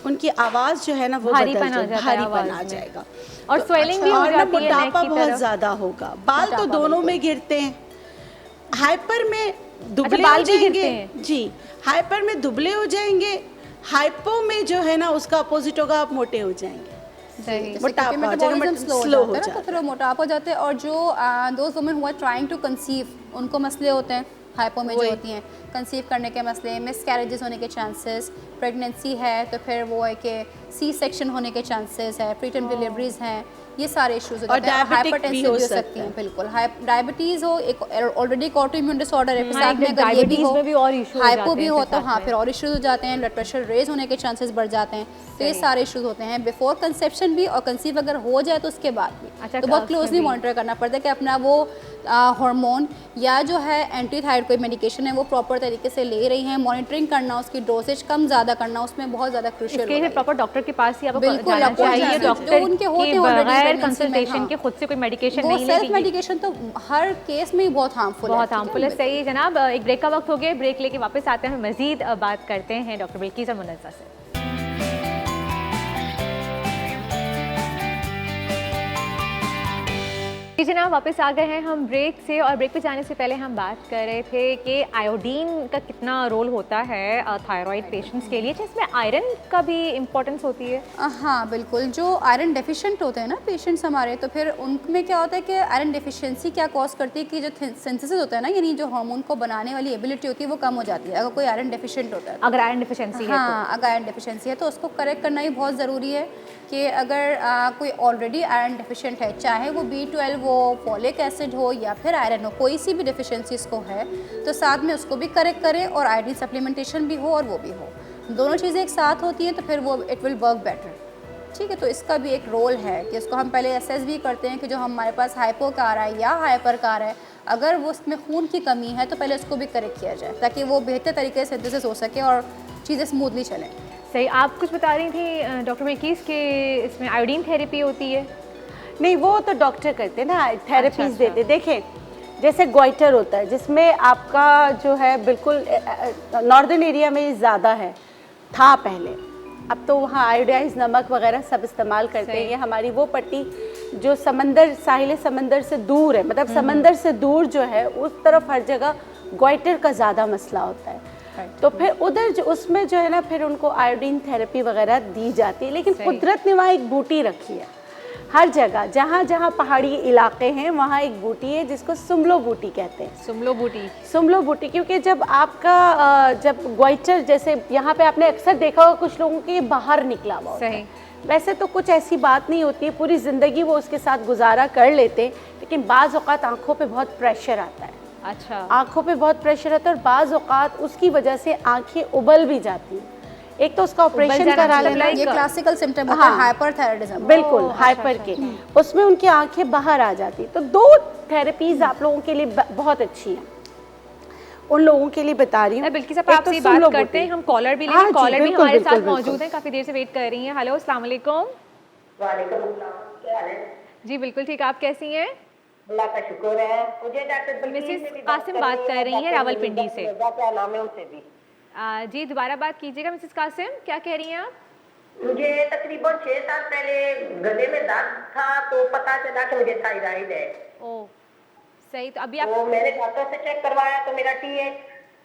उनकी आवाज़ जो है ना वो भारीपन आ जाएगा, और स्वेलिंग भी हो जाती है, मोटापा बहुत ज़्यादा होगा, बाल तो दोनों में गिरते हैं। हाइपर में दुबले हो जाएंगे जी, हाइपर में दुबले हो जाएंगे, हाइपो में जो है ना उसका अपोजिट होगा, आप मोटे हो जाएंगे, मोटापा स्लो हो जाता है, तो फिर वो मोटापा हो जाते हैं। और जो दोस्त वुमेन हुआ ट्राइंग टू कंसीव, उनको मसले होते हैं हाइपो में जो होती हैं, कंसीव करने के मसले, मिसकैरेजेस होने के चांसेस, प्रेगनेंसी है तो फिर वो है कि सी सेक्शन होने के चांसेस है, प्रीटर्म डिलीवरीज हैं, ये सारे इश्यूज होते हैं। हाइपरटेंसिव भी हो सकती हैं, बिल्कुल। डायबिटीज़ हो, एक ऑलरेडी ऑटोइम्यून डिसऑर्डर है, साथ में अगर ये भी हो, हाइपो भी हो तो हाँ फिर और इश्यूज हो जाते हैं, ब्लड प्रेशर रेज होने के चांसेस बढ़ जाते हैं, तो ये सारे इश्यूज होते हैं बिफोर कंसेप्शन भी, और कंसीव अगर हो जाए तो उसके बाद भी। तो बहुत क्लोजली मॉनिटर करना पड़ता है कि अपना वो हार्मोन या जो है एंटी थायराइड कोई मेडिकेशन है वो प्रॉपर तरीके से ले रही हैं, मॉनिटरिंग करना, उसकी डोसेज कम ज़्यादा करना, उसमें बहुत ज़्यादा क्रूशियल है। प्रॉपर डॉक्टर के पास ही आपको बिल्कुल जाना चाहिए, डॉक्टर उनके होते हैं बगैर कंसल्टेशन के खुद से कोई मेडिकेशन नहीं लेगी। सेल्फ मेडिकेशन तो हर केस में बहुत हार्मफुल है। सही है जनाब, एक ब्रेक का वक्त हो गया, ब्रेक लेके वापस आते हैं, मजीद बात करते हैं डॉक्टर बिल्किस मुनज़्ज़ा से। जी जनाब, वापस आ गए हैं हम ब्रेक से, और ब्रेक पे जाने से पहले हम बात कर रहे थे कि आयोडीन का कितना रोल होता है थायराइड पेशेंट्स के लिए, जिसमें आयरन का भी इम्पोर्टेंस होती है। हाँ बिल्कुल, जो आयरन डेफिशिएंट होते हैं ना पेशेंट्स हमारे, तो फिर उनमें क्या होता है कि आयरन डेफिशिएंसी क्या कॉज करती है कि जो सिंथेसिस होता है ना, यानी जो हार्मोन को बनाने वाली एबिलिटी होती है वो कम हो जाती है अगर कोई आयरन डेफिशिएंट होता है। अगर आयरन डेफिशिएंसी है, हाँ, अगर आयरन डेफिशिएंसी है तो उसको करेक्ट करना भी बहुत ज़रूरी है कि अगर कोई ऑलरेडी आयरन डेफिशिएंट है, चाहे वो B12 हो, फॉलिक एसिड हो या फिर आयरन हो, कोई सी भी डेफिशिएंसी इसको है तो साथ में उसको भी करेक्ट करें, और आयोडीन सप्लीमेंटेशन भी हो और वो भी हो, दोनों चीज़ें एक साथ होती हैं तो फिर वो इट विल वर्क बेटर। ठीक है, तो इसका भी एक रोल है कि उसको हम पहले असेस भी करते हैं कि जो हमारे पास हाइपो का आ रहा है या हाइपर का आ रहा है, अगर वो उसमें खून की कमी है तो पहले उसको भी करेक्ट किया जाए ताकि वो बेहतर तरीके से सिंथेसिस हो सके और चीज़ें स्मूथली चलें। सही, आप कुछ बता रही थी डॉक्टर बिल्किस कि इसमें आयोडीन थेरेपी होती है। नहीं, वो तो डॉक्टर करते हैं ना, थेरेपीज देते। देखें, जैसे गोइटर होता है जिसमें आपका जो है बिल्कुल नॉर्दर्न एरिया में ज़्यादा है, था पहले, अब तो वहाँ आयोडाइज नमक वगैरह सब इस्तेमाल करते हैं। ये हमारी वो पट्टी जो समंदर, साहिल समंदर से दूर है, मतलब समंदर से दूर जो है उस तरफ हर जगह गोइटर का ज़्यादा मसला होता है, तो फिर उधर जो उसमें जो है ना फिर उनको आयोडीन थेरेपी वगैरह दी जाती है। लेकिन कुदरत ने वहाँ एक बूटी रखी है, हर जगह जहाँ जहाँ पहाड़ी इलाके हैं वहाँ एक बूटी है जिसको सुमलो बूटी कहते हैं। सुमलो बूटी क्योंकि जब आपका जब गोइटर, जैसे यहाँ पे आपने अक्सर देखा होगा कुछ लोगों के बाहर निकला हुआ होता है, वैसे तो कुछ ऐसी बात नहीं होती है, पूरी ज़िंदगी वो उसके साथ गुजारा कर लेते हैं, लेकिन बाज़ औक़ात आँखों पे बहुत प्रेशर आता है। अच्छा, आँखों पे बहुत प्रेशर आता है और बाज़ औक़ात उसकी वजह से आँखें उबल भी जाती हैं। एक तो उसका ऑपरेशन करा लेना, ये क्लासिकल सिम्टम होता है हाइपरथायराइडिज्म, बिल्कुल हाइपर के, उसमें उनकी आंखें बाहर आ जाती। तो दो थेरेपीज आप लोगों के लिए बहुत अच्छी हैं, उन लोगों के लिए बता रही हूँ। बिल्कुल साहब, आपसे बात करते हैं, हम कॉलर भी लेंगे, कॉलर भी हमारे साथ मौजूद हैं, काफ़ी देर से वेट कर रही हैं। हेलो, अस्सलाम वालेकुम। वालेकुम अस्सलाम, क्या हाल है? जी बिल्कुल ठीक, आप कैसी हैं? अल्लाह का शुक्र है। मुझे डॉक्टर मिसेस कासिम बात कर रही हैं रावलपिंडी से। क्या नाम है उनसे भी? जी दोबारा बात कीजिएगा मिसेस कासिम, क्या कह रही हैं आप? मुझे तकरीबन 6 साल पहले गले में दर्द था तो पता चला कि मुझे थायराइड है। ओह सही, तो अभी आप तो मैंने डॉक्टर से चेक करवाया तो मेरा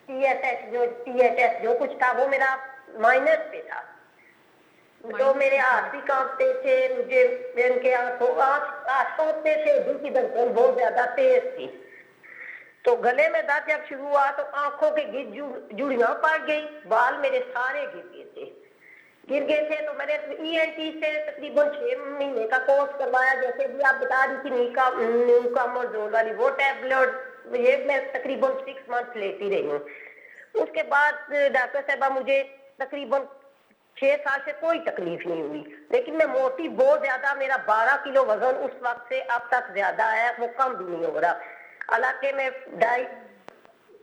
THS जो कुछ था वो मेरा माइनस पे था। तो मेरे हाथ भी कांपते थे, मुझे इनके आंसू थे, दिल की धड़कन बहुत ज्यादा तेज थी। तो गले में दर्द जब शुरू हुआ तो आंखों के जुड़ियां पड़ गई, बाल मेरे सारे गिर गए थे। तो मैंने ENT से तकरीबन 6 महीने का कोर्स करवाया, जैसे भी आप बता रही थी न्यूकामोजोल वाली वो टैबलेट, ये मैं तकरीबन 6 मंथ लेती रही हूँ। उसके बाद डॉक्टर साहबा मुझे तकरीबन 6 साल से कोई तकलीफ नहीं हुई, लेकिन मैं मोटी बहुत ज्यादा, मेरा 12 किलो वजन उस वक्त से अब तक ज्यादा है, वो कम भी नहीं हो रहा। हालांकि मैं डाइट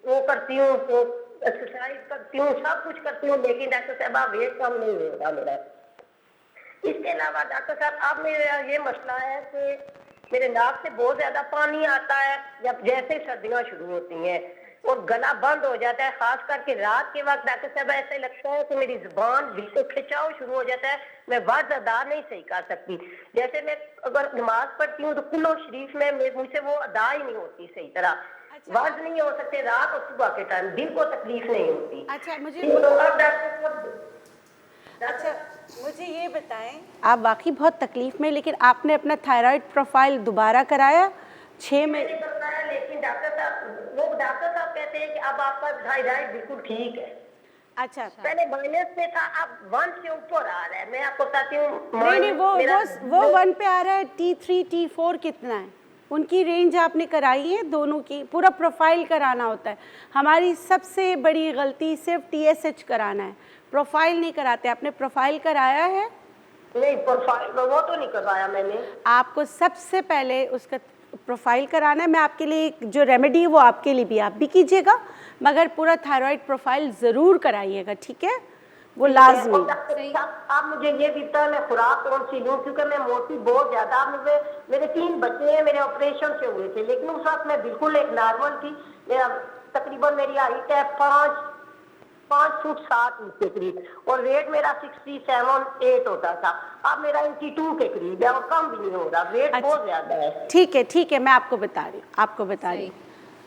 वो करती हूँ, तो एक्सरसाइज करती हूँ, सब कुछ करती हूँ, लेकिन डॉक्टर साहब वेट कम नहीं हो रहा मेरा। इसके अलावा डॉक्टर साहब अब मेरा ये मसला है कि मेरे नाक से बहुत ज्यादा पानी आता है जब जैसे सर्दियाँ शुरू होती हैं, और गला बंद हो जाता है, खास करके रात के वक्त। डॉक्टर साहब ऐसे लगता है कि मेरी जुबान बिल्कुल खिंचाव शुरू हो जाता है, मैं वर्द अदा नहीं सही कर सकती। जैसे मैं अगर नमाज पढ़ती हूँ तो कुल्लो शरीफ में मुझसे वो अदा ही नहीं होती सही तरह। वर्द नहीं हो सकते रात और सुबह के टाइम, दिल को तकलीफ नहीं होती। अच्छा मुझे मुझे ये बताएं, आप वाकई बहुत तकलीफ में, लेकिन आपने अपना थायराइड प्रोफाइल दोबारा कराया 6 में? लेकिन डॉक्टर साहब कहते हैं कि अब आपका थायराइड बिल्कुल ठीक है। अच्छा, पहले माइनस पे था, अब 1 से ऊपर आ रहा है। मैं आपको बताती हूँ। नहीं, वो 1 पे आ रहा है। T3 T4 कितना है? उनकी रेंज आपने कराई है, दोनों की पूरा प्रोफाइल कराना होता है। हमारी सबसे बड़ी गलती सिर्फ TSH कराना है, प्रोफाइल नहीं कराते। आपने प्रोफाइल कराया है? नहीं, प्रोफाइल वो तो नहीं करवाया मैंने। आपको सबसे पहले उसका प्रोफाइल कराना है। मैं आपके लिए एक जो रेमेडी है वो आपके लिए भी आप भी कीजिएगा, मगर पूरा थायराइड प्रोफाइल ज़रूर कराइएगा, ठीक है? वो लाजमी। आप मुझे ये भी बताएं मैं खुराक कौन सी लूं, क्योंकि मैं मोटी बहुत ज्यादा। मेरे 3 बच्चे हैं, मेरे ऑपरेशन से हुए थे, लेकिन उस वक्त मैं बिल्कुल एक नॉर्मल थी। तकरीबन मेरी हाइट है 5 फुट 7 इंच के करीब, और वेट मेरा 67-8 होता था। अब मेरा 82 के करीब है और कम भी नहीं हो रहा, वेट बहुत ज्यादा है। ठीक है, मैं आपको बता रही हूँ।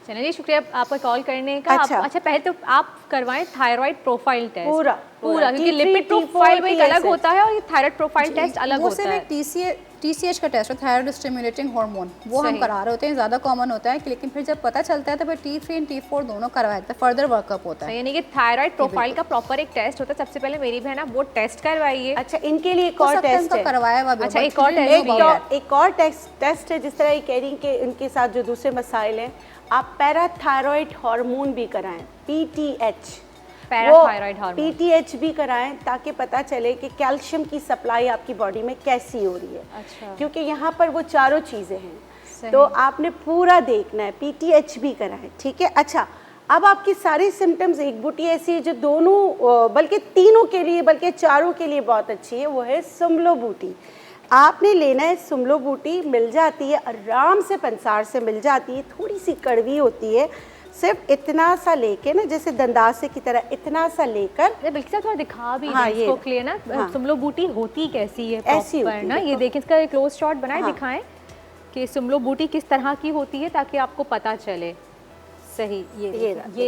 चलिए शुक्रिया आपका कॉल करने का। अच्छा पहले तो आप करवाएं थायराइड प्रोफाइल टेस्ट पूरा, क्योंकि लिपिड प्रोफाइल वो एक अलग होता है और ये थायराइड प्रोफाइल टेस्ट अलग होता है। वो सिर्फ TCH का टेस्ट है, थायराइड स्टिमुलेटिंग हार्मोन, वो हम करा रहे होते हैं, ज़्यादा कॉमन होता है। लेकिन फिर जब पता चलता है तो फिर T3 और T4 दोनों करवाए थे, फर्दर वर्कअप होता है। यानी कि थायराइड प्रोफाइल का प्रॉपर एक टेस्ट होता है। सबसे पहले मेरी बहन आप वो टेस्ट करवाइए। अच्छा, इनके लिए एक और टेस्ट है करवाया हुआ। अच्छा, एक और टेस्ट है, जिस तरह ये कह रही कि उनके साथ जो दूसरे मसाइल हैं, आप पैराथायरॉइड हार्मोन भी कराएं, PTH भी कराएं, ताकि पता चले कि कैल्शियम की सप्लाई आपकी बॉडी में कैसी हो रही है। अच्छा। क्योंकि यहाँ पर वो चारों चीज़ें हैं, तो आपने पूरा देखना है। PTH भी कराएं, ठीक है? अच्छा, अब आपकी सारी सिम्टम्स एक बूटी ऐसी है जो दोनों, बल्कि तीनों के लिए, बल्कि चारों के लिए बहुत अच्छी है, वो है सुमलो बूटी। आपने लेना है सुमलो बूटी, मिल जाती है आराम से, पंसार से मिल जाती है, थोड़ी सी कड़वी होती है। सिर्फ इतना सा लेके ना, जैसे दंदासे की तरह इतना सा लेकर, बल्कि थोड़ा दिखा भी इसको क्लियर ना, सुमलो बूटी होती कैसी है ऐसी ना, ये देखिए इसका क्लोज शॉट बनाए दिखाएं कि सुमलो बूटी किस तरह की होती है, ताकि आपको पता चले। सही, ये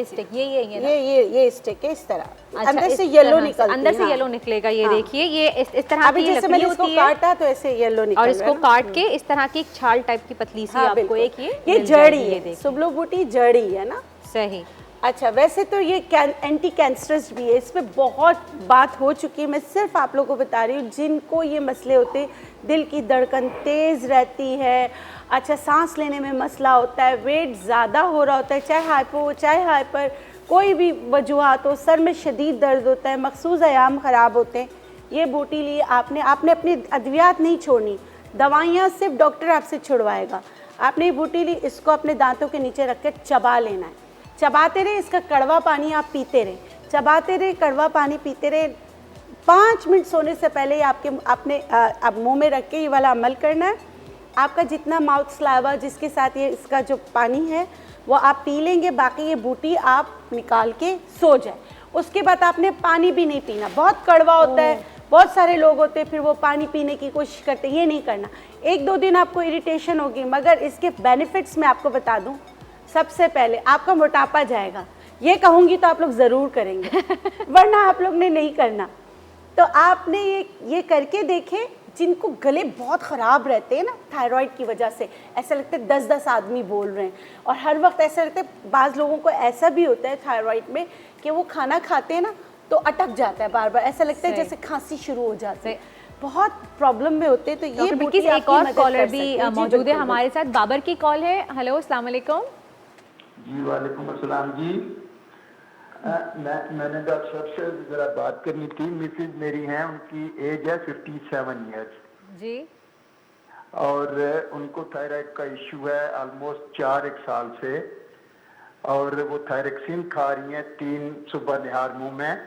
स्टिक, ये स्टिक है इस तरह। अच्छा, अंदर से येलो निकलता है, अंदर से येलो निकलेगा। ये देखिए, ये इस तरह की जैसे मैंने इसको काटा तो ऐसे येलो निकल, और इसको काट के इस तरह की छाल टाइप की पतली सी आपको एक ये जड़ी है, सुमलो बूटी जड़ी है ना। सही। अच्छा, वैसे तो ये एंटी कैंसरस भी है, इस पर बहुत बात हो चुकी है। मैं सिर्फ आप लोगों को बता रही हूँ जिनको ये मसले होते, दिल की धड़कन तेज़ रहती है, अच्छा सांस लेने में मसला होता है, वेट ज़्यादा हो रहा होता है, चाहे हाइपो हो चाहे हाइपर, कोई भी वजूहात हो, सर में शदीद दर्द होता है, मखसूस अयाम ख़राब होते हैं, ये बूटी लिए आपने अपनी अद्वियात नहीं छोड़नी, दवाइयाँ सिर्फ डॉक्टर आपसे छुड़वाएगा। आपने ये बूटी ली, इसको अपने दांतों के नीचे रख कर चबा लेना है, चबाते रहे, इसका कड़वा पानी आप पीते रहे, चबाते रहे, कड़वा पानी पीते रहे। 5 मिनट सोने से पहले आपने अब मुंह में रख के ये वाला अमल करना है, आपका जितना माउथ स्लावा जिसके साथ ये इसका जो पानी है वो आप पी लेंगे, बाकी ये बूटी आप निकाल के सो जाए। उसके बाद आपने पानी भी नहीं पीना, बहुत कड़वा होता है, बहुत सारे लोग होते हैं फिर वो पानी पीने की कोशिश करते हैं, ये नहीं करना। 1-2 दिन आपको इरिटेशन होगी, मगर इसके बेनिफिट्स मैं आपको बता दूं। सबसे पहले आपका मोटापा जाएगा, ये कहूँगी तो आप लोग ज़रूर करेंगे वरना आप लोग ने नहीं करना। तो आपने ये करके देखें। जिनको गले बहुत ख़राब रहते हैं ना थायराइड की वजह से, ऐसा लगता है 10-10 आदमी बोल रहे हैं, और हर वक्त ऐसा लगता है, बाज़ लोगों को ऐसा भी होता है थायराइड में कि वो खाना खाते हैं ना तो अटक जाता है, बार बार ऐसा लगता है जैसे खांसी शुरू हो जाती है, बहुत प्रॉब्लम में होते हैं। तो ये बूटी एक और कॉलर भी मौजूद है हमारे साथ, बाबर की कॉल है। हेलो, अस्सलाम वालेकुम। जी वालेकुम अस्सलाम जी। मैंने डॉक्टर साहब से ज़रा बात करनी थी। मिसेज मेरी हैं, उनकी एज है 57 ईयर्स जी, और उनको थायराइड का इशू है ऑलमोस्ट 4 साल से, और वो थायरेक्सिन खा रही हैं 3 सुबह निहार मुंह में,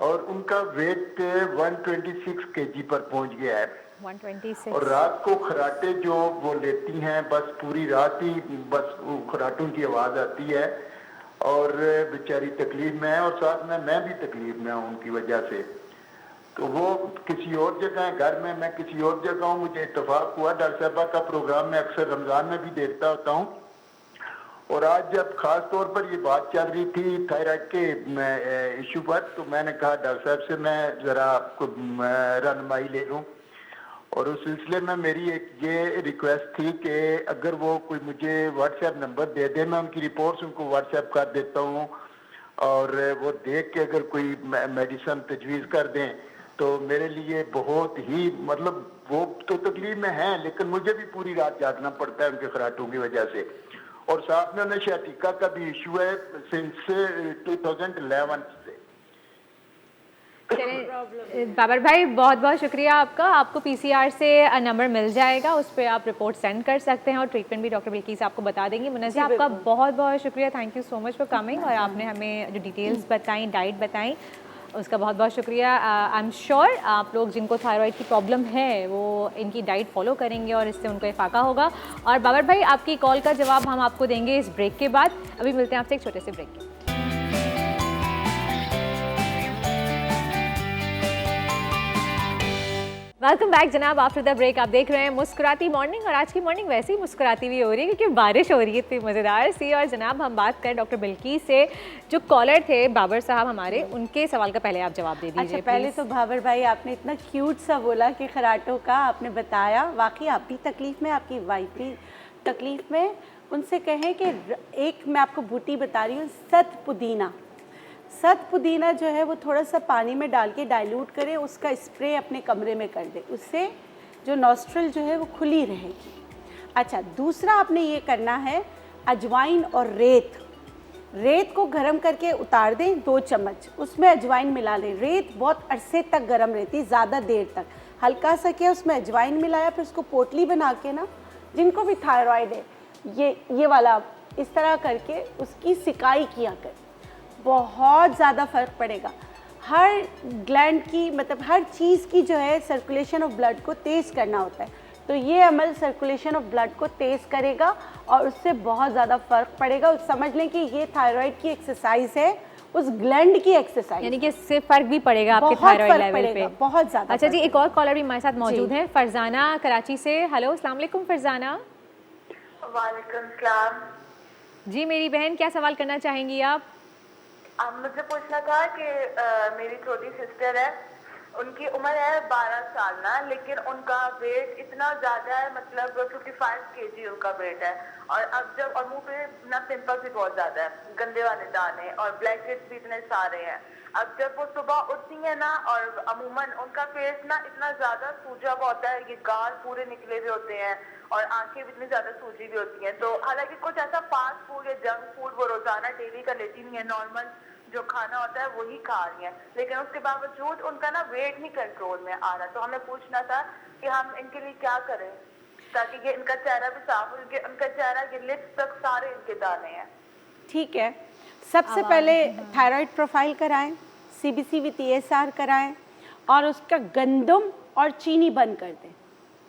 और उनका वेट 126 kg पर पहुंच गया है। 126। और रात को खराटे जो वो लेती हैं, बस पूरी रात ही बस खराटों की आवाज़ आती है, और बेचारी तकलीफ में है, और साथ में मैं भी तकलीफ में हूँ उनकी वजह से। तो वो किसी और जगह है, घर में मैं किसी और जगह हूँ। मुझे इत्तेफाक हुआ डॉक्टर साहबा का प्रोग्राम मैं अक्सर रमज़ान में भी देखता होता हूँ, और आज जब खास तौर पर ये बात चल रही थी थायराइड के इशू पर, तो मैंने कहा डॉक्टर साहब से मैं ज़रा आपको रहनुमाई ले लूँ। और उस सिलसिले में मेरी एक ये रिक्वेस्ट थी कि अगर वो कोई मुझे व्हाट्सएप नंबर दे दे, मैं उनकी रिपोर्ट्स उनको व्हाट्सएप कर देता हूँ, और वो देख के अगर कोई मेडिसिन तजवीज़ कर दें तो मेरे लिए बहुत ही, मतलब वो तो तकलीफ में हैं, लेकिन मुझे भी पूरी रात जागना पड़ता है उनके खराटों की वजह से। और साथ में उन्हें शैटिका का भी इशू है सिंस 2011 से। बाबर भाई, बहुत बहुत शुक्रिया आपका। आपको पीसीआर से नंबर मिल जाएगा, उस पर आप रिपोर्ट सेंड कर सकते हैं, और ट्रीटमेंट भी डॉक्टर बिल्किस आपको बता देंगी। मुनज़्ज़ आपका बहुत बहुत शुक्रिया, thank you so much for coming, और आपने हमें जो डिटेल्स बताई, डाइट बताई, उसका बहुत बहुत शुक्रिया। आई एम श्योर आप लोग जिनको थायराइड की प्रॉब्लम है वो इनकी डाइट फॉलो करेंगे और इससे उनको इफाका होगा। और बाबर भाई, आपकी कॉल का जवाब हम आपको देंगे इस ब्रेक के बाद। अभी मिलते हैं आपसे एक छोटे से ब्रेक के। वेलकम बैक जनाब, आफ्टर द ब्रेक आप देख रहे हैं मुस्कुराती मॉर्निंग, और आज की मॉर्निंग वैसे ही मुस्कुराती हुई हो रही है क्योंकि बारिश हो रही है, इतनी मज़ेदार सी। और जनाब हम बात करें डॉक्टर बिल्किस से, जो कॉलर थे बाबर साहब हमारे, उनके सवाल का पहले आप जवाब दे दीजिए। अच्छा, पहले तो बाबर भाई आपने इतना क्यूट सा बोला कि खराटों का आपने बताया, वाकई आप भी तकलीफ़ में, आपकी वाइफ भी तकलीफ़ में। उनसे कहें कि एक मैं आपको बूटी बता रही हूँ, सत पुदीना। सत पुदीना जो है वो थोड़ा सा पानी में डाल के डाइल्यूट करें, उसका स्प्रे अपने कमरे में कर दें, उससे जो नॉस्ट्रल जो है वो खुली रहेगी। अच्छा, दूसरा आपने ये करना है, अजवाइन और रेत को गरम करके उतार दें 2 चम्मच, उसमें अजवाइन मिला लें। रेत बहुत अरसे तक गरम रहती है, ज़्यादा देर तक। हल्का सा किया, उसमें अजवाइन मिलाया, फिर उसको पोटली बना के ना, जिनको भी थायराइड है ये वाला इस तरह करके उसकी सिकाई किया कर, बहुत ज़्यादा फ़र्क पड़ेगा। हर ग्लैंड की, मतलब हर चीज़ की जो है सर्कुलेशन ऑफ ब्लड को तेज़ करना होता है, तो ये अमल सर्कुलेशन ऑफ ब्लड को तेज़ करेगा और उससे बहुत ज़्यादा फ़र्क पड़ेगा। समझ लें कि ये थायराइड की एक्सरसाइज है, उस ग्लैंड की एक्सरसाइज, यानी कि इससे फ़र्क भी पड़ेगा आपके थायराइड लेवल पे, बहुत ज़्यादा। अच्छा जी, एक और कॉलर भी हमारे साथ मौजूद है, फरजाना कराची से। हेलो, अस्सलाम वालेकुम फरजाना। वालेकुम सलाम जी मेरी बहन, क्या सवाल करना चाहेंगी आप? मुझे पूछना था कि मेरी छोटी सिस्टर है, उनकी उम्र है 12 साल ना, लेकिन उनका वेट इतना ज़्यादा है, मतलब 55 kg उनका वेट है, और अब जब और मुंह पे ना पिंपल्स भी बहुत ज़्यादा है, गंदे वाले दाने, और ब्लैक हेड्स भी इतने सारे हैं। अब जब वो सुबह उठती है ना, और अमूमन उनका फेस ना इतना ज़्यादा सूजा हुआ होता है, ये गाल पूरे निकले हुए होते हैं, और आंखें भी इतनी ज़्यादा सूजी भी होती हैं। तो हालांकि कुछ ऐसा फास्ट फूड या जंक फूड वो रोज़ाना डेली का लेती नहीं है, नॉर्मल जो खाना होता है वही खा रही हैं, लेकिन उसके बावजूद उनका ना वेट नहीं कंट्रोल में आ रहा। तो हमें पूछना था कि हम इनके लिए क्या करें ताकि ये इनका चेहरा भी साफ हो, उनका चेहरा के लिप्स तक सारे इनके दाने हैं। ठीक है, सबसे पहले थायराइड प्रोफाइल कराएं, CBC विथ ESR कराएं, और उसका गंदम और चीनी बंद कर दें।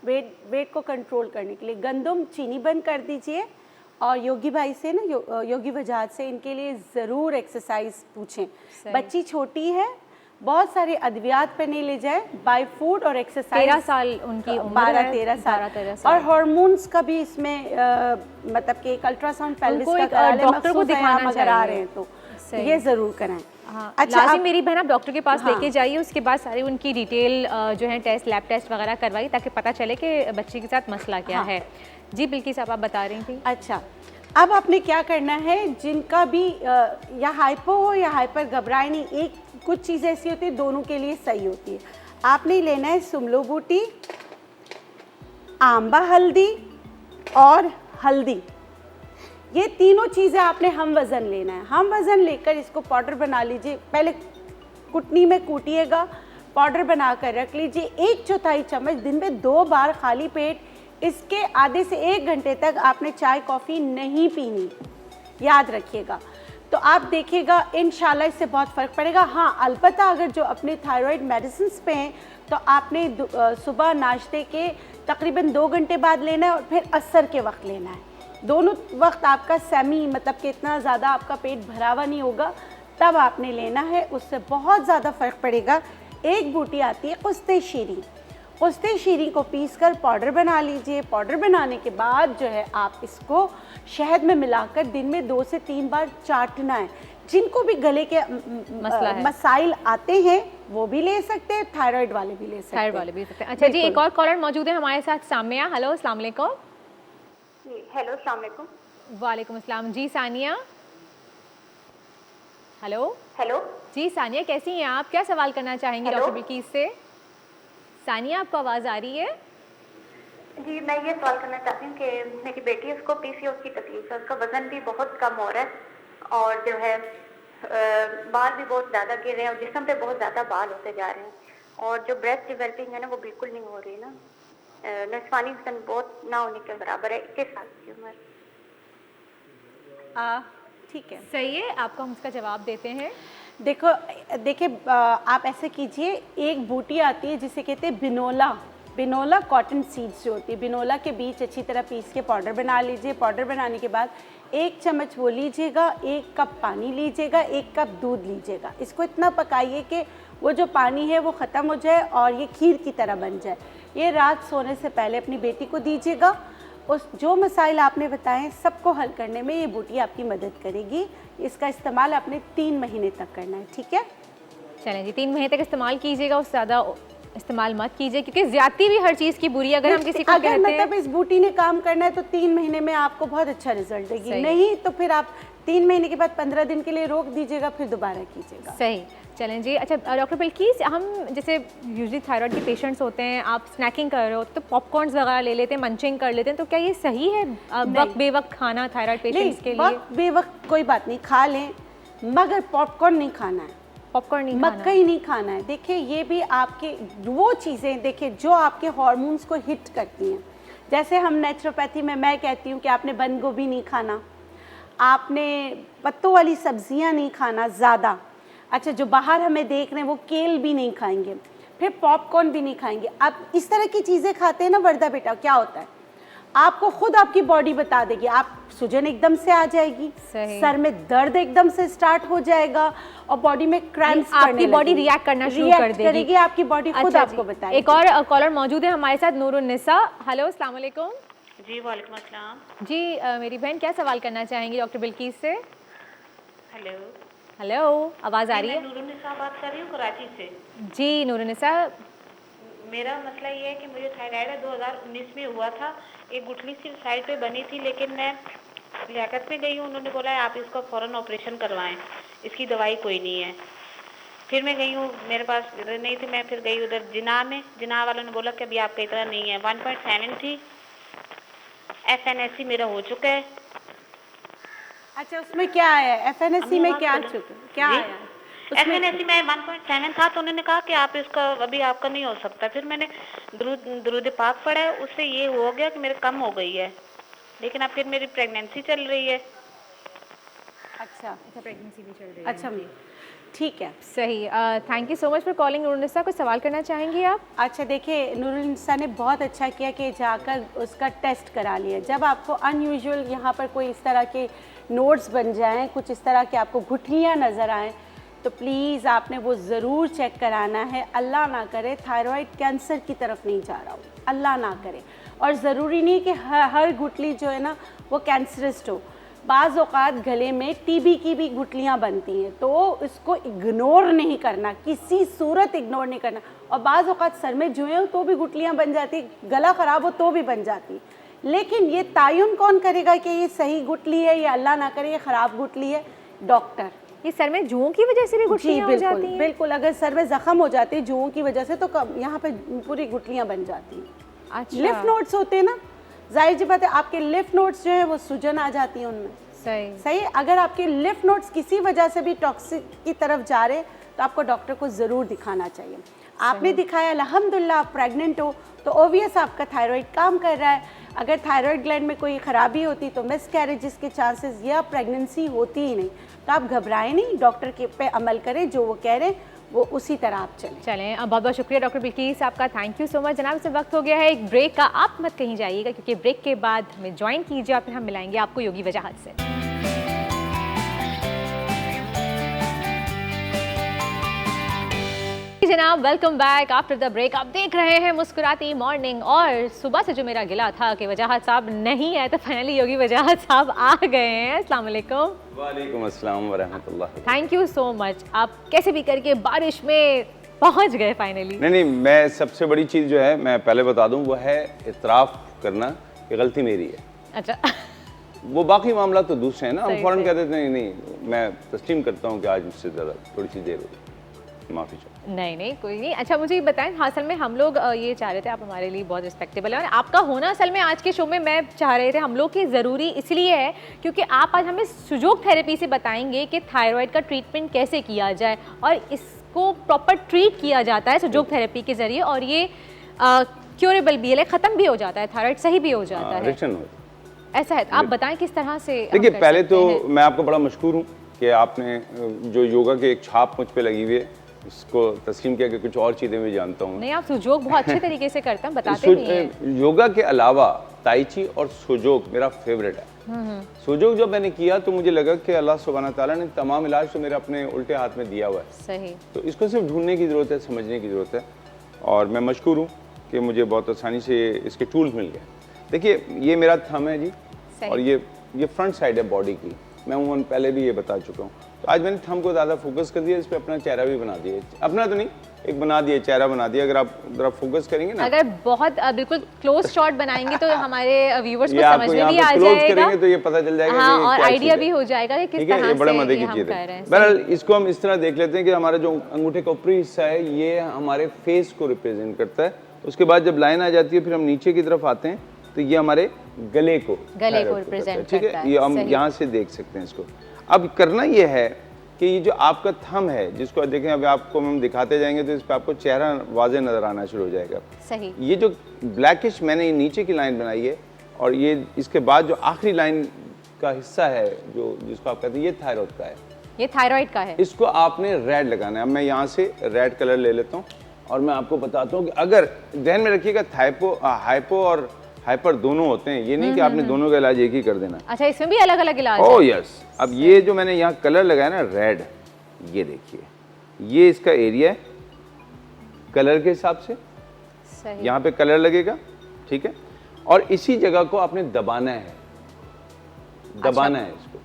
वेट को कंट्रोल करने के लिए। गंदम चीनी बंद कर दीजिए और योगी भाई से ना योगी वजाहत से इनके लिए ज़रूर एक्सरसाइज पूछें। बच्ची छोटी है, बहुत सारे अद्वियात पे नहीं ले जाए, बाय फूड और एक्सरसाइज। 13 साल उनकी उम्र है, 12-13 साल। और हार्मोन्स का भी इसमें मतलब कि एक अल्ट्रासाउंड पेल्विस का करा लें, डॉक्टर को दिखाना अगर आ रहे हैं तो ये ज़रूर कराएं। हाँ, अच्छा मेरी बहन आप डॉक्टर के पास लेके जाइए, उसके बाद सारी उनकी डिटेल जो है टेस्ट, लैब टेस्ट वगैरह करवाइए ताकि पता चले कि बच्चे के साथ मसला क्या है। जी बिल्किस आप बता रही थी। अच्छा, अब आपने क्या करना है, जिनका भी या हाइपो हो या हाइपर, घबराए नहीं। एक कुछ चीज़ें ऐसी होती है दोनों के लिए सही होती है। आपने लेना है सुमलो बूटी, आंबा हल्दी और हल्दी, ये तीनों चीज़ें आपने हम वज़न लेना है। हम वज़न लेकर इसको पाउडर बना लीजिए, पहले कुटनी में कूटिएगा, पाउडर बना कर रख लीजिए। 1/4 चम्मच दिन में 2 बार खाली पेट, इसके आधे से 1 घंटे तक आपने चाय कॉफ़ी नहीं पीनी, याद रखिएगा। तो आप देखिएगा इंशाल्लाह इससे बहुत फ़र्क पड़ेगा। हाँ, अलबत्ता अगर जो अपने थायराइड मेडिसिन पे हैं तो आपने सुबह नाश्ते के तकरीबन 2 घंटे बाद लेना है और फिर असर के वक्त लेना है। दोनों वक्त आपका सेमी मतलब कि इतना ज़्यादा आपका पेट भरा हुआ नहीं होगा, तब आपने लेना है, उससे बहुत ज़्यादा फ़र्क पड़ेगा। एक बूटी आती है कुश्ते शीरी, कुश्ते शीरी को पीसकर पाउडर बना लीजिए। पाउडर बनाने के बाद जो है आप इसको शहद में मिलाकर दिन में 2 से 3 बार चाटना है। जिनको भी गले के मसाइल आते हैं वो भी ले सकते हैं, थायराइड वाले भी ले सकते हैं। थायराइड वाले भी ले सकते हैं। अच्छा जी, एक और कॉलर मौजूद है हमारे साथ, सामिया। हेलो, अस्सलाम वालेकुम। हेलो, अस्सलाम वालेकुम। वालेकुम अस्सलाम। जी सानिया। हेलो हेलो जी सानिया, कैसी हैं आप? क्या सवाल करना चाहेंगी डॉक्टर बिल्किस से? सानिया, आपको आवाज़ आ रही है? जी, मैं ये सवाल करना चाहती हूँ कि मेरी बेटी है, उसको पीसीओएस की तकलीफ है, उसका वजन भी बहुत कम हो रहा है और जो है बाल भी बहुत ज़्यादा गिर रहे हैं और जिस्म पे बहुत ज़्यादा बाल होते जा रहे हैं और जो ब्रेस्ट डेवलपिंग है ना वो बिल्कुल नहीं हो रही ना। नस्वानी वजन बहुत ना होने के बराबर है, 21 साल की उम्र। ठीक है, सही है, आपको हम उसका जवाब देते हैं। देखिए आप ऐसे कीजिए, एक बूटी आती है जिसे कहते हैं बिनोला, बिनोला कॉटन सीड्स जो होती है, बिनोला के बीज अच्छी तरह पीस के पाउडर बना लीजिए। पाउडर बनाने के बाद 1 चम्मच वो लीजिएगा, 1 कप पानी लीजिएगा, 1 कप दूध लीजिएगा। इसको इतना पकाइए कि वो जो पानी है वो ख़त्म हो जाए और ये खीर की तरह बन जाए। ये रात सोने से पहले अपनी बेटी को दीजिएगा। उस जो मसाइल आपने बताएं सबको हल करने में ये बूटी आपकी मदद करेगी। इसका इस्तेमाल आपने 3 महीने तक करना है, ठीक है? चलें जी, 3 महीने तक इस्तेमाल कीजिएगा, उससे ज़्यादा इस्तेमाल मत कीजिए क्योंकि ज्यादती भी हर चीज़ की बुरी है। अगर हम किसी को अगर मतलब इस बूटी ने काम करना है तो 3 महीने में आपको बहुत अच्छा रिजल्ट देगी, नहीं तो फिर आप 3 महीने के बाद 15 दिन के लिए रोक दीजिएगा, फिर दोबारा कीजिएगा। सही, चलें जी। अच्छा डॉक्टर बिल्किस, हम जैसे यूजुअली थायराइड के पेशेंट्स होते हैं, आप स्नैकिंग कर रहे हो तो पॉपकॉर्न्स वगैरह ले लेते हैं, मंचिंग कर लेते हैं, तो क्या ये सही है वक्त बेवक्त खाना थायराइड पेशेंट्स के लिए? वक्त बेवक्त कोई बात नहीं, खा लें, मगर पॉपकॉर्न नहीं खाना है, पॉपकॉर्न नहीं, मक्खी नहीं खाना है। देखिए ये भी आपके वो चीज़ें देखिए जो आपके हार्मोन्स को हिट करती हैं। जैसे हम नेचुरोपैथी में मैं कहती हूँ कि आपने बंद गोभी नहीं खाना, आपने पत्तों वाली सब्जियाँ नहीं खाना ज़्यादा। अच्छा, जो बाहर हमें देख रहे हैं वो केल भी नहीं खाएंगे, फिर पॉपकॉर्न भी नहीं खाएंगे। आप इस तरह की चीज़ें खाते हैं ना वर्दा बेटा, क्या होता है आपको खुद आपकी बॉडी बता देगी, आप सूजन एकदम से आ जाएगी, सर में दर्द एकदम से स्टार्ट हो जाएगा और बॉडी में क्रैम्प्स आपकी बॉडी रिएक्ट करना शुरू कर देगी, आपकी बॉडी खुद आपको बताएगी। एक और कॉलर मौजूद है हमारे साथ, नूरुन्निसा। हेलो, अस्सलाम वालेकुम। जी वालेकुम अस्सलाम। जी मेरी बहन, क्या सवाल करना चाहेंगी डॉक्टर बिल्किस से? हेलो हेलो, आवाज़ आ रही है? मैं नूरुन्निसा बात कर रही हूँ कराची से। जी नूरुन्निसा, मेरा मसला ये है कि मुझे थायराइड 2019 में हुआ था, एक गुठली सी साइड पे बनी थी, लेकिन मैं लियाकत में गई हूँ, उन्होंने बोला है आप इसको फ़ौरन ऑपरेशन करवाएं, इसकी दवाई कोई नहीं है। फिर मैं गई हूँ, मेरे पास नहीं थी, मैं फिर गई उधर जिना में, जिना वालों ने बोला कि अभी आपका इतना नहीं है। 1.7 थी, FNSC मेरा हो चुका है। अच्छा, उसमें क्या आया? FNSC में क्या आया? FNSC में 1.7 था, तो उन्होंने कहा कि आप इसका अभी आपका नहीं हो सकता। फिर मैंने दुरूद पाक पढ़ा है, उससे ये हो गया कि मेरे कम हो गई है, लेकिन अब फिर मेरी प्रेगनेंसी चल रही है। अच्छा, प्रेगनेंसी भी चल रही है। अच्छा, ठीक है। सही। Thank you so much for calling. Noorunnisa, कुछ सवाल करना चाहेंगी आप? अच्छा देखिए, नूरुन्निसा ने बहुत अच्छा किया कि जाकर उसका टेस्ट करा लिया। जब आपको अनयूजुअल यहाँ पर कोई इस तरह के नोट्स बन जाएं, कुछ इस तरह के आपको गुठलियाँ नज़र आएँ, तो प्लीज़ आपने वो ज़रूर चेक कराना है। अल्लाह ना करे थायराइड कैंसर की तरफ नहीं जा रहा हो, अल्लाह ना करे। और ज़रूरी नहीं कि हर गुठली जो है ना वो कैंसरस्ट हो। बाज़ औक़ात गले में टीबी की भी गुठलियाँ बनती हैं, तो इसको इग्नोर नहीं करना, किसी सूरत इग्नोर नहीं करना। और बाज़ औक़ात सर में जुएँ हो तो भी गुठलियाँ बन जाती, गला ख़राब हो तो भी बन जाती। लेकिन ये तयन कौन करेगा कि ये सही गुठली है या अल्लाह ना करे ये ख़राब गुठली है? डॉक्टर। ये सर में जुओं की वजह से भी गुठलियाँ हो जाती हैं? बिल्कुल, अगर सर में ज़ख़म हो जाती है जुओं की वजह से तो यहाँ पे पूरी गुठलियाँ बन जाती हैं। अच्छा। लिफ नोड्स होते हैं ना, जाहिर सी बात है आपके लिफ नोड्स जो है वो सूजन आ जाती है उनमें। सही। अगर आपके लिफ नोड्स किसी वजह से भी टॉक्सिक की तरफ जा रहे तो आपको डॉक्टर को ज़रूर दिखाना चाहिए। आपने दिखाया, अल्हम्दुलिल्लाह आप प्रेग्नेंट हो, तो ओबियस आपका थायराइड काम कर रहा है। अगर थायराइड ग्लैंड में कोई ख़राबी होती तो मिसकैरेजेस के चांसेस या प्रेगनेंसी होती ही नहीं। तो आप घबराएं नहीं, डॉक्टर के पे अमल करें, जो वो कह रहे हैं वो उसी तरह आप चलें। बहुत बहुत शुक्रिया डॉक्टर बिल्किस आपका, थैंक यू सो मच। जनाब से वक्त हो गया है एक ब्रेक का, आप मत कहीं जाइएगा क्योंकि ब्रेक के बाद हमें ज्वाइन कीजिए और फिर हम मिलाएंगे आपको योगी वजाहत से। जनाब welcome back after the break. आप देख रहे हैं मुस्कुराती मॉर्निंग, और सुबह से जो मेरा गिला था कि वजाहत साहब नहीं है, तो फाइनली योगी वजाहत साहब आ गए हैं। अस्सलाम वालेकुम। वालेकुम अस्सलाम व रहमतुल्लाह। थैंक यू सो मच, आप कैसे भी करके बारिश में पहुंच गए फाइनली। नहीं, मैं सबसे बड़ी चीज़ जो है मैं पहले बता दूं वो है इतराफ़ करना कि गलती मेरी है। अच्छा। वो बाकी मामला तो दूसरे हैं ना, हम फ़ौरन कह देते हैं नहीं, मैं तस्लीम करता हूँ कि आज मुझसे ज़्यादा थोड़ी सी देर हो गई, माफ़ी चाहूँ। नहीं कोई नहीं। अच्छा मुझे ये बताएं, हाँ असल में हम लोग ये चाह रहे थे, आप हमारे लिए बहुत रिस्पेक्टेबल है और आपका होना असल में आज के शो में मैं चाह रहे थे हम लोग की ज़रूरी इसलिए है क्योंकि आप आज हमें सुजोग थेरेपी से बताएंगे कि थायराइड का ट्रीटमेंट कैसे किया जाए और इसको प्रॉपर ट्रीट किया जाता है सुजोग थेरेपी के ज़रिए, और ये क्योरेबल भी है, ख़त्म भी हो जाता है, थायराइड सही भी हो जाता है। ऐसा है, आप बताएं किस तरह से। देखिए पहले तो मैं आपको बड़ा मशकूर हूँ कि आपने जो योगा की एक छाप मुझ पर लगी हुई है उसको तस्लीम किया कि कुछ और चीज़ें मैं जानता हूँ। नहीं, आप सुजोग बहुत अच्छे तरीके से करते हैं, बताते भी हैं। योगा के अलावा ताई ची और सुजोग मेरा फेवरेट है। सुजोग जब मैंने किया तो मुझे लगा कि अल्लाह सुब्हाना ताला ने तमाम इलाज तो मेरे अपने उल्टे हाथ में दिया हुआ है। सही। तो इसको सिर्फ ढूंढने की ज़रूरत है, समझने की ज़रूरत है, और मैं मशकूर हूँ कि मुझे बहुत आसानी से इसके टूल्स मिल गए। देखिए ये मेरा थंब है जी, और ये फ्रंट साइड है बॉडी की, मैं उन पहले भी ये बता चुका हूँ। तो आज मैंने थंब को ज़्यादा फोकस कर दिया, इस पर अपना चेहरा भी बना दिया, अपना तो नहीं एक बना दिया, चेहरा बना दिया। अगर आप जरा फोकस करेंगे ना, अगर बहुत बिल्कुल क्लोज शॉट बनाएंगे तो हमारे व्यूअर्स को समझ में भी आ जाएगा, करेंगे तो ये पता चल जाएगा। हाँ, और आइडिया भी हो जाएगा कि किस तरह से बड़े मजे की चीज़ है। बहरहाल इसको हम इस तरह देख लेते हैं कि हमारा जो अंगूठे का ऊपरी हिस्सा है ये हमारे फेस को रिप्रेजेंट करता है। उसके बाद जब लाइन आ जाती है फिर हम नीचे की तरफ आते हैं तो ये हमारे गले को रिप्रेजेंट करता है। ठीक है, ये हम यहाँ से देख सकते हैं इसको। अब करना ये है कि ये जो आपका थंब है, जिसको देखें अभी आपको हम दिखाते जाएंगे तो इस पर आपको चेहरा वाज़े नज़र आना शुरू हो जाएगा। सही। ये जो ब्लैकिश मैंने नीचे की लाइन बनाई है और ये इसके बाद जो आखिरी लाइन का हिस्सा है जो जिसको आप कहते हैं, ये थायराइड का है, ये थायराइड का है। इसको आपने रेड लगाना है। अब मैं यहाँ से रेड कलर ले लेता हूँ और मैं आपको बताता हूँ कि अगर ध्यान में रखिएगा हाइपो और हाइपर दोनों होते हैं, ये नहीं कि आपने दोनों का इलाज एक ही कर देना। अच्छा, इसमें भी अलग अलग इलाज है? Oh yes. अब ये जो मैंने यहाँ कलर लगाया ना रेड, ये देखिए ये इसका एरिया है कलर के हिसाब से। सही। यहाँ पे कलर लगेगा, ठीक है, और इसी जगह को आपने दबाना है, दबाना है इसको।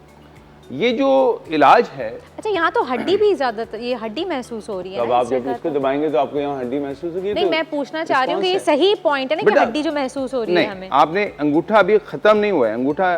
ये जो इलाज है, अच्छा यहाँ तो हड्डी भी ज्यादातर, ये हड्डी महसूस हो रही है। अब आप जब इसको दबाएंगे तो आपको यहाँ हड्डी महसूस होगी। नहीं, मैं पूछना चाह रही हूँ कि ये सही पॉइंट है ना कि हड्डी जो महसूस हो रही है हमें। आपने अंगूठा अभी खत्म नहीं हुआ है, अंगूठा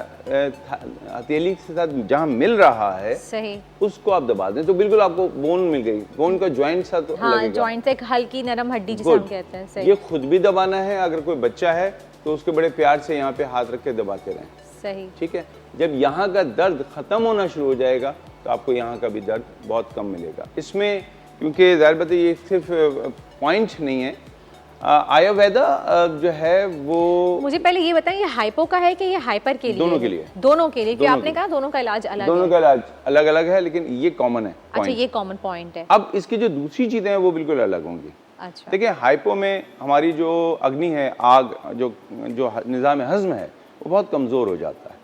हथेली के साथ जहाँ मिल रहा है सही, उसको आप दबा दें तो बिल्कुल आपको बोन मिल गई, बोन का जॉइंट सा तो हाँ, जॉइंट से एक हल्की नरम हड्डी जिसे हम कहते हैं। सही। ये खुद भी दबाना है, अगर कोई बच्चा है तो उसके बड़े प्यार से यहाँ पे हाथ रख के दबाते रहें। सही। ठीक है, जब यहाँ का दर्द खत्म होना शुरू हो जाएगा तो आपको यहाँ का भी दर्द बहुत कम मिलेगा। इसमें क्योंकि ज़ाहिर बात है ये सिर्फ पॉइंट नहीं है, आयुर्वेदा जो है वो, मुझे पहले ये बताएं, ये हाइपो का है कि ये हाइपर के लिए? दोनों के लिए। दोनों के लिए, क्योंकि आपने कहा दोनों का इलाज अलग है। दोनों का इलाज अलग अलग है, लेकिन ये कॉमन है। अच्छा, ये कॉमन पॉइंट है। अब इसकी जो दूसरी चीजें हैं वो बिल्कुल अलग होंगी। अच्छा, देखिए हाइपो में हमारी जो अग्नि है, आग, जो जो निज़ाम हज़्म है वो बहुत कमज़ोर हो जाता है।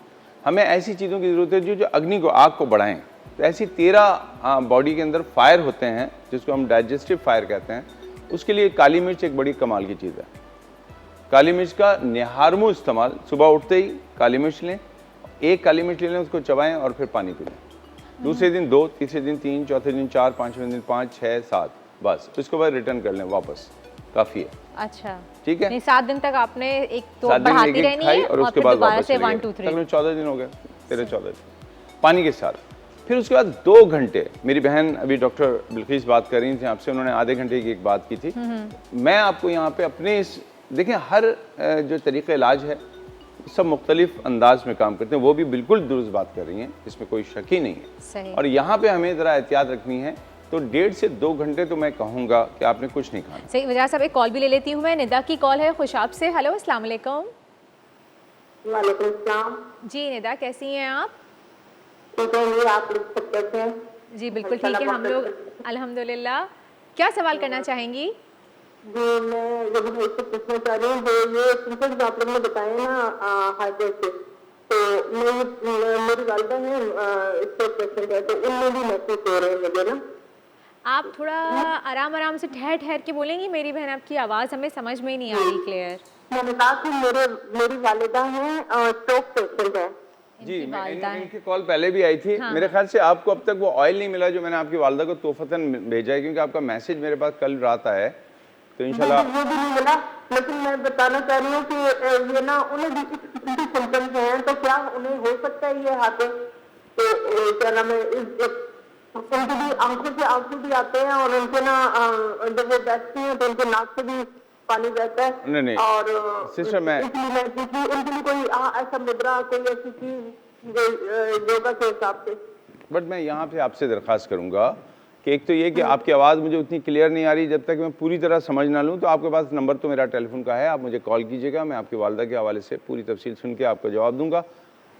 हमें ऐसी चीज़ों की ज़रूरत है जो जो अग्नि को, आग को बढ़ाएं। तो ऐसी 13 बॉडी के अंदर फायर होते हैं जिसको हम डाइजेस्टिव फायर कहते हैं। उसके लिए काली मिर्च एक बड़ी कमाल की चीज़ है। काली मिर्च का निहारमू इस्तेमाल, सुबह उठते ही काली मिर्च लें, एक काली मिर्च ले लें, उसको चबाएं और फिर पानी पी लें। दूसरे दिन 2, तीसरे दिन 3, चौथे दिन 4, पाँचवें दिन 5, 6, 7, बस उसके बाद रिटर्न कर लें वापस, काफ़ी है। अच्छा, ठीक है। नहीं, 7 दिन तक आपने एक तो 7 दिन बढ़ाती रहनी है और उसके बाद दोबारा वापस से 1, 2, 3 14 दिन हो गए, 13-14 दिन पानी के साथ। फिर उसके बाद 2 घंटे, मेरी बहन अभी डॉक्टर बिल्किस बात कर रही थी आपसे, उन्होंने आधे घंटे की एक बात की थी। मैं आपको यहाँ पे अपने इस, देखें हर जो तरीक़े इलाज है सब मुख्तलिफ अंदाज में काम करते हैं, वो भी बिल्कुल दुरुस्त बात कर रही हैं, इसमें कोई शक ही नहीं है। सही। और यहाँ पे हमें ज़रा एहतियात रखनी है। तो 1.5 से 2 घंटे तो मैं कहूँगा कि आपने कुछ नहीं खाना। सही। वजह साहब एक कॉल भी ले लेती हूँ मैं। निदा की कॉल है खुशाब से। हेलो, अस्सलाम वालेकुम। वालेकुम सलाम। जी निदा, कैसी हैं आप? ठीक है जी, आप लोग सब कैसे हैं? जी बिल्कुल ठीक है, हम लोग अल्हम्दुलिल्लाह। क्या सवाल करना चाहेंगी? जी मैं यही मुझसे पूछना चाह रही हूँ, जो ये सिम्टम्स आप लोगों ने बताए ना हार्ट से, तो मेरी वालिदा है स्ट्रोक पेशेंट है, तो उनमें भी महसूस हो रहे हैं मुझे ना। आप थोड़ा आराम आराम से ठहर ठहर के बोलेंगी मेरी बहन, आपकी आवाज़ हमें समझ में ही नहीं आ रही क्लियर। मैंने कहा कि मेरी वालिदा है स्ट्रोक पेशेंट है। जी, इनकी कॉल पहले भी आई थी। मेरे ख्याल से आपको अब तक वो ऑयल नहीं मिला जो मैंने आपकी वालिदा को तोहफतन भेजा है, क्योंकि आपका मैसेज मेरे पास कल रात आया है, तो इंशाल्लाह वो भी नहीं मिला। लेकिन मैं बताना चाह रही हूँ कि ये ना उन्हें भी सिम्टम्स हैं, तो क्या उन्हें हो सकता है ये हाथ, तो क्या नाम है, उनकी भी आंखों से आंसू भी आते हैं, और उनके ना जब वो बैठती हैं तो उनके नाक से भी पानी बहता है। नहीं और सिस्टर, मैं इसलिए मैं पूछी उनके लिए कोई ऐसा मुद्रा, कोई ऐसी चीज योगा के हिसाब से। बट मैं यहाँ पे आपसे दरख्वास्त करूँगा कि एक तो ये कि आपकी आवाज़ मुझे उतनी क्लियर नहीं आ रही, जब तक मैं पूरी तरह समझ ना लूँ, तो आपके पास नंबर तो मेरा टेलीफोन का है, आप मुझे कॉल कीजिएगा, मैं आपकी वालिदा के हवाले से पूरी तफसील सुन के आपको जवाब दूंगा।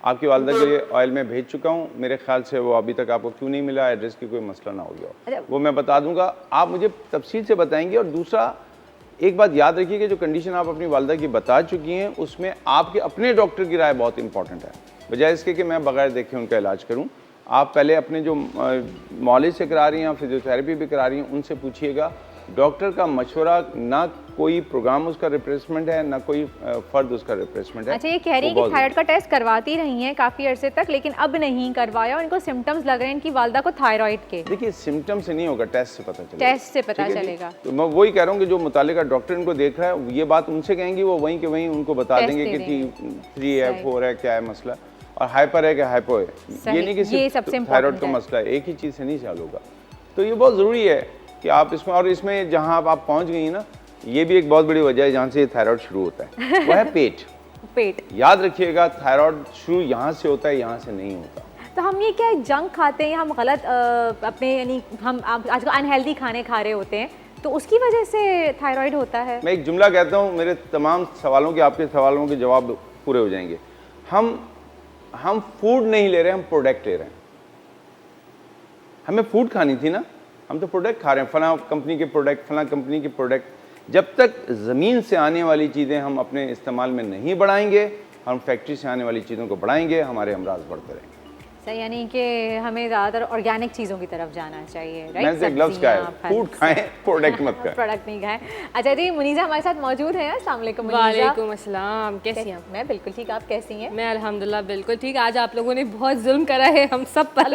आपकी वालिदा के लिए ऑयल मैं भेज चुका हूँ, मेरे ख्याल से वो अभी तक आपको क्यों नहीं मिला, एड्रेस की कोई मसला ना हो गया, वो मैं बता दूंगा, आप मुझे तफसील से बताएंगे। और दूसरा एक बात याद रखिए कि जो कंडीशन आप अपनी वालिदा की बता चुकी हैं उसमें आपके अपने डॉक्टर की राय बहुत इंपॉर्टेंट है, बजाय इसके कि मैं बगैर देखे उनका इलाज करूं। आप पहले अपने जो मौलिज से करा रही हैं, फिजियोथेरेपी भी करा रही हैं, उनसे पूछिएगा। डॉक्टर का मशवरा, ना कोई प्रोग्राम उसका रिप्लेसमेंट है, ना कोई फ़र्द उसका रिप्लेसमेंट है। अच्छा, ये कह रही हैं कि थायराइड का टेस्ट करवाती रही हैं काफ़ी अरसे तक, लेकिन अब नहीं करवाया और इनको सिम्टम्स लग रहे हैं इनकी वालिदा को थायराइड के। देखिए सिम्टम से नहीं होगा, टेस्ट से पता चलेगा। टेस्ट से पता चलेगा। तो मैं वही कह रहा हूँ कि जो मुतालिका डॉक्टर इनको देख रहा है, ये बात उनसे कहेंगी, वो वहीं के वहीं उनको बता देंगे कि 3 है, 4 है, क्या है मसला, और हाइपर है कि हाइपो है। ये नहीं कि सिर्फ थायराइड का मसला है, एक ही चीज़ से नहीं सॉल्व होगा। तो ये बहुत ज़रूरी है कि आप इसमें, और इसमें जहाँ आप पहुँच गई ना, ये भी एक बहुत बड़ी वजह है जहाँ से ये थायराइड शुरू होता है, वो है पेट। याद रखिएगा, थायराइड शुरू यहाँ से होता है, यहाँ से नहीं होता। तो हम ये क्या जंक खाते हैं, हम गलत अपने, यानी हम आजकल अनहेल्दी खाने खा रहे होते हैं, तो उसकी वजह से थायराइड होता है? मैं एक जुमला कहता हूँ, मेरे तमाम सवालों के, आपके सवालों के जवाब पूरे हो जाएंगे। हम फूड नहीं ले रहे, हम प्रोडक्ट ले रहे हैं। हमें फूड खानी थी ना, हम तो प्रोडक्ट खा रहे हैं, फलां कंपनी के प्रोडक्ट, फलां कंपनी के प्रोडक्ट। जब तक ज़मीन से आने वाली चीज़ें हम अपने इस्तेमाल में नहीं बढ़ाएंगे, हम फैक्ट्री से आने वाली चीज़ों को बढ़ाएंगे, हमारे अमराज बढ़ते रहेंगे। सही, यानी कि हमें ज़्यादातर ऑर्गेनिक चीज़ों की तरफ जाना चाहिए, राइट? ग्लव्स खाएं, फूड खाएं, प्रोडक्ट मत खाएं, प्रोडक्ट नहीं खाएं। अच्छा जी, मुनीज़ा हमारे साथ मौजूद हैं। अस्सलाम वालेकुम मुनीज़ा। वालेकुम अस्सलाम, कैसी हैं? मैं बिल्कुल ठीक, आप कैसी हैं? मैं अल्हम्दुलिल्लाह बिल्कुल ठीक। आज आप लोगों ने बहुत जुल्म करा है हम सब पर।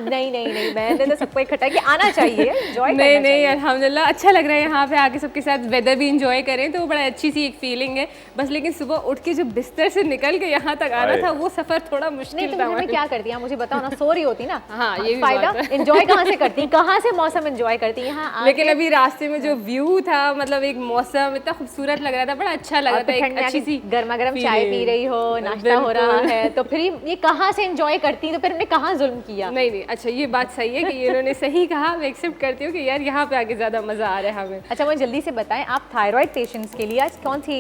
नहीं, मैंने तो सबको इकट्ठा किया, आना चाहिए, एंजॉय करना चाहिए। नहीं, अल्हम्दुलिल्लाह अच्छा लग रहा है यहाँ पे आके सबके साथ, वेदर भी इंजॉय करें, तो बड़ा अच्छी सी एक फीलिंग है बस। लेकिन सुबह उठ के जो बिस्तर से निकल के यहाँ तक आना था, वो सफ़र थोड़ा मुश्किल था। क्या करती हैं मुझे बताओ ना, सो रही होती ना। हाँ, ये भी फायदा बात है। एंजॉय कहाँ से करती हैं, कहाँ से मौसम एंजॉय करती हैं यहाँ? लेकिन अभी रास्ते में जो व्यू था, मतलब एक मौसम इतना खूबसूरत लग रहा था, बड़ा अच्छा लग रहा था, एक अच्छी सी गर्मा गर्म चाय पी रही हो, नाश्ता हो रहा है, तो फिर ये कहाँ से एंजॉय करती हैं? तो फिर हमने कहाँ जुल्म किया? नहीं नहीं, अच्छा ये बात सही है कि इन्होंने सही कहा, मैं एक्सेप्ट करती हूँ कि यार यहाँ पे आके ज़्यादा मज़ा आ रहा है हमें। अच्छा मुझे जल्दी से बताएं, आप थायराइड पेशेंट्स के लिए आज कौन सी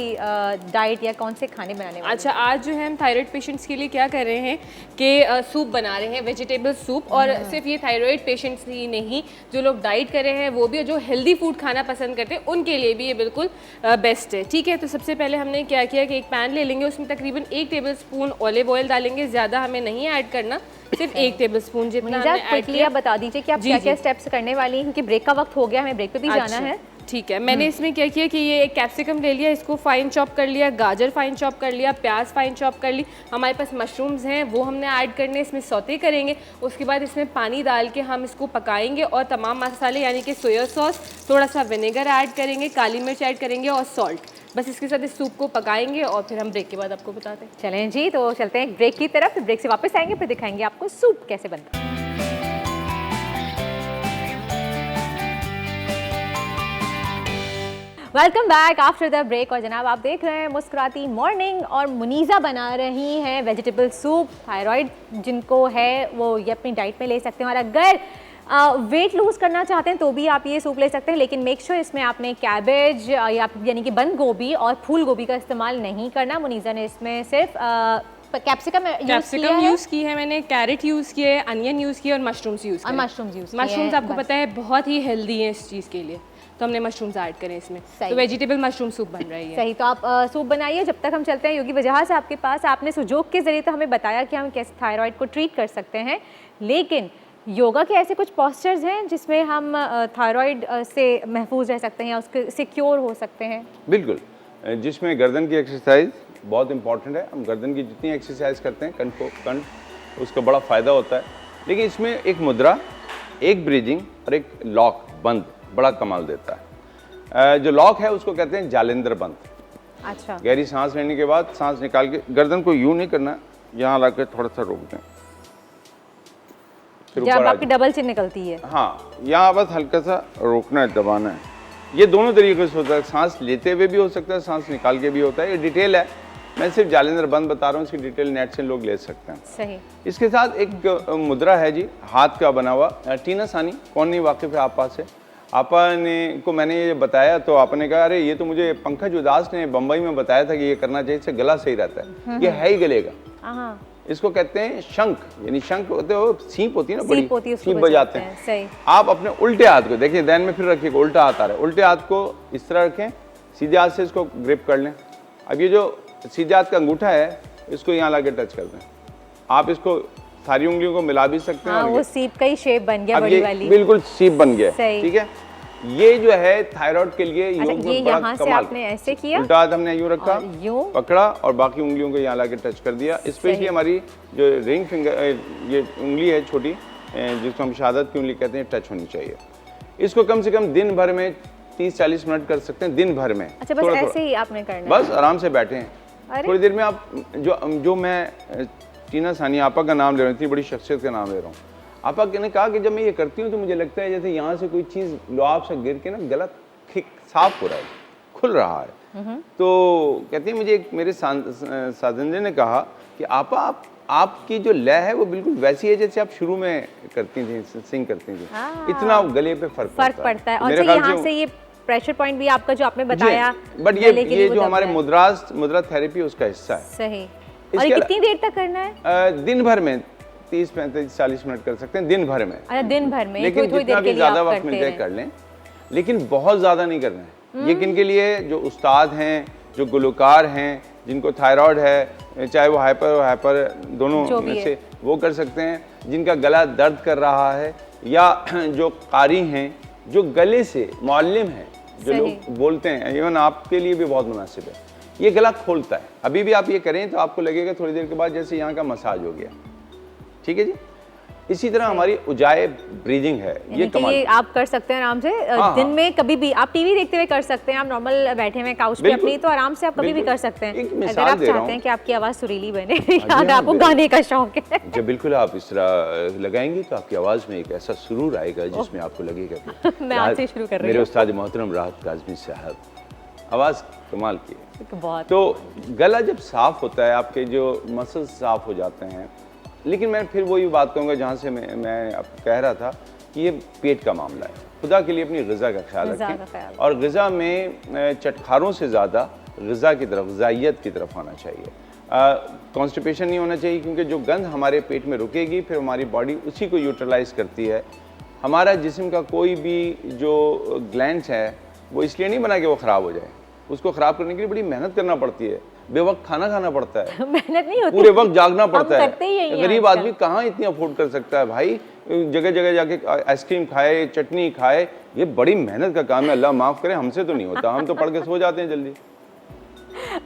डाइट या कौन से खाने बनाने वाले हैं? अच्छा, आज जो है हम थायराइड पेशेंट्स के लिए क्या कर रहे हैं कि सूप बना रहे हैं, वेजिटेबल सूप। और सिर्फ ये थायराइड पेशेंट्स ही नहीं, जो लोग डाइट कर रहे हैं वो भी, जो हेल्दी फूड खाना पसंद करते हैं उनके लिए भी ये बिल्कुल बेस्ट है। ठीक है, तो सबसे पहले हमने क्या किया कि एक पैन ले लेंगे, उसमें तकरीबन 1 टेबलस्पून ऑलिव ऑयल डालेंगे, ज़्यादा हमें नहीं ऐड करना, सिर्फ 1 टेबलस्पून जितना हमने ऐड किया। बता दीजिए कि आप क्या क्या स्टेप्स करने वाली हैं, क्योंकि ब्रेक का वक्त हो गया, हमें ब्रेक पे भी जाना है। ठीक है, मैंने इसमें क्या किया कि ये एक कैप्सिकम ले लिया, इसको फाइन चॉप कर लिया, गाजर फाइन चॉप कर लिया, प्याज फाइन चॉप कर ली, हमारे पास मशरूम्स हैं वो हमने ऐड करने, इसमें सौते करेंगे। उसके बाद इसमें पानी डाल के हम इसको पकाएंगे और तमाम मसाले यानी कि सोया सॉस, थोड़ा सा विनेगर ऐड करेंगे, काली मिर्च ऐड करेंगे और सॉल्ट, बस इसके साथ इस सूप को पकाएंगे और फिर हम ब्रेक के बाद आपको बताते हैं। चलें जी, तो चलते हैं ब्रेक की तरफ, ब्रेक से वापस आएंगे, फिर दिखाएंगे आपको सूप कैसे बनता है। Welcome back after the break. और जनाब आप देख रहे हैं मुस्कुराती मॉर्निंग, और मुनीज़ा बना रही हैं वेजिटेबल सूप। थायराइड जिनको है वो ये अपनी डाइट में ले सकते हैं, और अगर वेट लूज़ करना चाहते हैं तो भी आप ये सूप ले सकते हैं, लेकिन मेक श्योर इसमें आपने कैबेज या यानी कि बंद गोभी और फूल गोभी का इस्तेमाल नहीं करना। मुनीज़ा ने इसमें सिर्फ कैप्सिकम यूज़ की है, मैंने कैरेट यूज़ किए, अनियन यूज़ किए और मशरूम्स यूज़ किए। मशरूम्स आपको पता है बहुत ही हेल्दी है इस चीज़ के लिए, तो हमने मशरूम्स ऐड करें इसमें, तो वेजिटेबल मशरूम सूप बन रही है। सही, तो आप सूप बनाइए, जब तक हम चलते हैं योगी वजह से आपके पास। आपने सुजोग के ज़रिए तो हमें बताया कि हम कैसे थायराइड को ट्रीट कर सकते हैं, लेकिन योगा के ऐसे कुछ पोस्चर्स हैं जिसमें हम थायराइड से महफूज रह सकते हैं या उसके सिक्योर हो सकते हैं? बिल्कुल, जिसमें गर्दन की एक्सरसाइज बहुत इंपॉर्टेंट है। हम गर्दन की जितनी एक्सरसाइज करते हैं कंठ उसका बड़ा फ़ायदा होता है, लेकिन इसमें एक मुद्रा, एक ब्रीजिंग और एक लॉक बंद बड़ा कमाल देता है। जो लॉक है उसको कहते हैं जालिंदर बंद। अच्छा, गहरी सांस लेने के बाद सांस निकाल के गर्दन को यूं नहीं करना, यहाँ ला के थोड़ा सा रोक दें, फिर जब आपकी डबल चिन निकलती है, हाँ यहाँ बस हल्का सा रोकना है, दबाना है। ये दोनों तरीके से होता है, सांस लेते हुए भी हो सकता है, सांस निकाल के भी होता है। ये डिटेल है, मैं सिर्फ जालिंदर बंद बता रहा हूँ, इसकी डिटेल नेट से लोग ले सकते हैं। सही। इसके साथ एक मुद्रा है जी, हाथ का बना हुआ, टीना सानी, कौन नहीं वाकिफ है आपा से? आपा ने को मैंने ये बताया तो आपने कहा अरे ये तो मुझे पंकज उदास ने बम्बई में बताया था कि ये करना चाहिए, इससे गला सही रहता है। ये है ही गले का, इसको कहते हैं शंख, यानी शंख होते हो, सीप होती है ना बड़ी, सीप बजाते हैं। सही। आप अपने उल्टे हाथ को देखिए, ध्यान में फिर रखिएगा, उल्टा हाथ आ रहा है, उल्टे हाथ को इस तरह रखें, सीधे हाथ से इसको ग्रिप कर लें। अब ये जो सीधे हाथ का अंगूठा है इसको यहाँ लाके टच कर दें। आप इसको सारी उंगलियों को मिला भी सकते हैं। वो सीप का ही शेप बन गया, बड़ी वाली, बिल्कुल सीप बन गया। ठीक है, ये जो है थायराइड के लिए योग में बड़ा कमाल। आपने ऐसे किया, उल्टा हाथ हमने यूं रखा, पकड़ा और बाकी उंगलियों को यहाँ लाके टच कर दिया। स्पेशली हमारी जो रिंग फिंगर, ये उंगली है छोटी जिसको हम शहादत की उंगली कहते हैं, टच होनी चाहिए। इसको कम से कम दिन भर में 30-40 मिनट कर सकते हैं, दिन भर में। अच्छा, बस ऐसे ही आपने करना, बस आराम से बैठे हैं, थोड़ी देर में आप जो मैं टीना सानी आपा का नाम ले रहा हूँ, इतनी बड़ी शख्सियत का नाम ले रहा हूँ। आपा ने कहा कि जब मैं ये करती हूँ तो मुझे लगता है जैसे यहाँ से कोई चीज़ लुआब से गिर के ना गला साफ हो रहा है, खुल रहा है। तो कहती है मुझे एक मेरे साजन ने कहा कि आपा आपकी जो लय है वो बिल्कुल वैसी है जैसे आप शुरू में करती थी, सिंग करती थी। इतना गले पे फर्क पड़ता है। और यहाँ से ये प्रेशर पॉइंट भी आपका जो आपने बताया, बट ये जो हमारे मुद्रा थेरेपी उसका हिस्सा है। सही। और कितनी देर तक करना है? दिन भर में 30-35-40 मिनट कर सकते हैं, दिन भर में। अच्छा, दिन भर में, लेकिन जितना भी ज्यादा वक्त मिल जाए कर लें, लेकिन बहुत ज्यादा नहीं करना है। ये किन के लिए? जो उस्ताद हैं, जो गुलकार हैं, जिनको थायराइड है, चाहे वो हाइपर दोनों में से, वो कर सकते हैं। जिनका गला दर्द कर रहा है, या जो कारी हैं, जो गले से मुअल्लिम हैं, जो लोग बोलते हैं, इवन आपके लिए भी बहुत मुनासिब है। ये गला खोलता है। अभी भी आप ये करें तो आपको लगेगा थोड़ी देर के बाद जैसे यहाँ का मसाज हो गया। ठीक है जी। इसी तरह हमारी उजाए ब्रीदिंग है, ये कमाल। ये आप कर सकते हैं आराम से दिन में कभी भी, आप टीवी देखते हुए कर सकते हैं, आप नॉर्मल बैठे हुए काउच पे अपनी, तो आराम से आप कभी भी कर सकते हैं अगर आप चाहते हैं कि आपकी आवाज़ सुरीली बने या अगर आपको गाने का शौक है। जब बिल्कुल आप इस तरह लगाएंगे तो आपकी आवाज़ में एक ऐसा सुरूर आएगा जिसमें आपको लगेगा मैं आज से शुरू कर रही हूँ। मेरे उस्ताद मोहतरम राहत काज़मी साहब, आवाज़ कमाल की है। बहुत। तो गला जब साफ़ होता है, आपके जो मसल्स साफ़ हो जाते हैं, लेकिन मैं फिर वही बात कहूँगा जहाँ से मैं अब कह रहा था कि ये पेट का मामला है। खुदा के लिए अपनी ग़िज़ा का ख्याल रखें और ग़िज़ा में चटखारों से ज़्यादा ग़िज़ा की तरफ, ग़िज़ाइयत की तरफ आना चाहिए। कॉन्स्टिपेशन नहीं होना चाहिए, क्योंकि जो गंद हमारे पेट में रुकेगी फिर हमारी बॉडी उसी को यूटिलाइज़ करती है। हमारा जिस्म का कोई भी जो ग्लैंड्स है वो इसलिए नहीं बना कि वो ख़राब हो जाए, उसको ख़राब करने के लिए बड़ी मेहनत करना पड़ती है, बेवक्त खाना खाना पड़ता है, मेहनत नहीं होती, पूरे वक्त जागना पड़ता है। गरीब आजकल आदमी कहाँ इतनी अफोर्ड कर सकता है भाई, जगह जगह जाके आइसक्रीम खाए, चटनी खाए, ये बड़ी मेहनत का काम है। अल्लाह माफ़ करे, हमसे तो नहीं होता, हम तो पढ़ के सो जाते हैं जल्दी।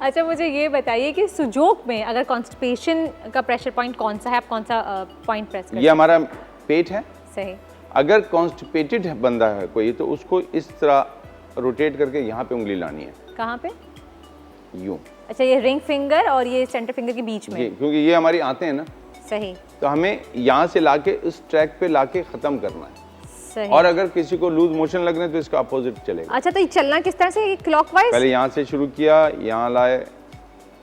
अच्छा, मुझे ये बताइए कि सुजोक में अगर कॉन्स्टिपेशन का प्रेशर पॉइंट कौन सा है, आप कौन सा पॉइंट प्रेस करते हैं? ये हमारा पेट है। सही। अगर कॉन्स्टिपेटेड बंदा है कोई, तो उसको इस तरह रोटेट करके यहाँ पे उंगली लानी है। कहाँ पे? यूं। अच्छा, ये रिंग फिंगर और ये सेंटर फिंगर के बीच में? क्योंकि ये हमारी आते हैं ना। सही। तो हमें यहाँ से लाके उस ट्रैक पे लाके ख़त्म करना है। सही। और अगर किसी को लूज मोशन लग रहे हैं तो इसका अपोजिट चलेगा। अच्छा, तो ये चलना किस तरह से, क्लॉकवाइज? पहले यहाँ से शुरू किया, यहाँ लाए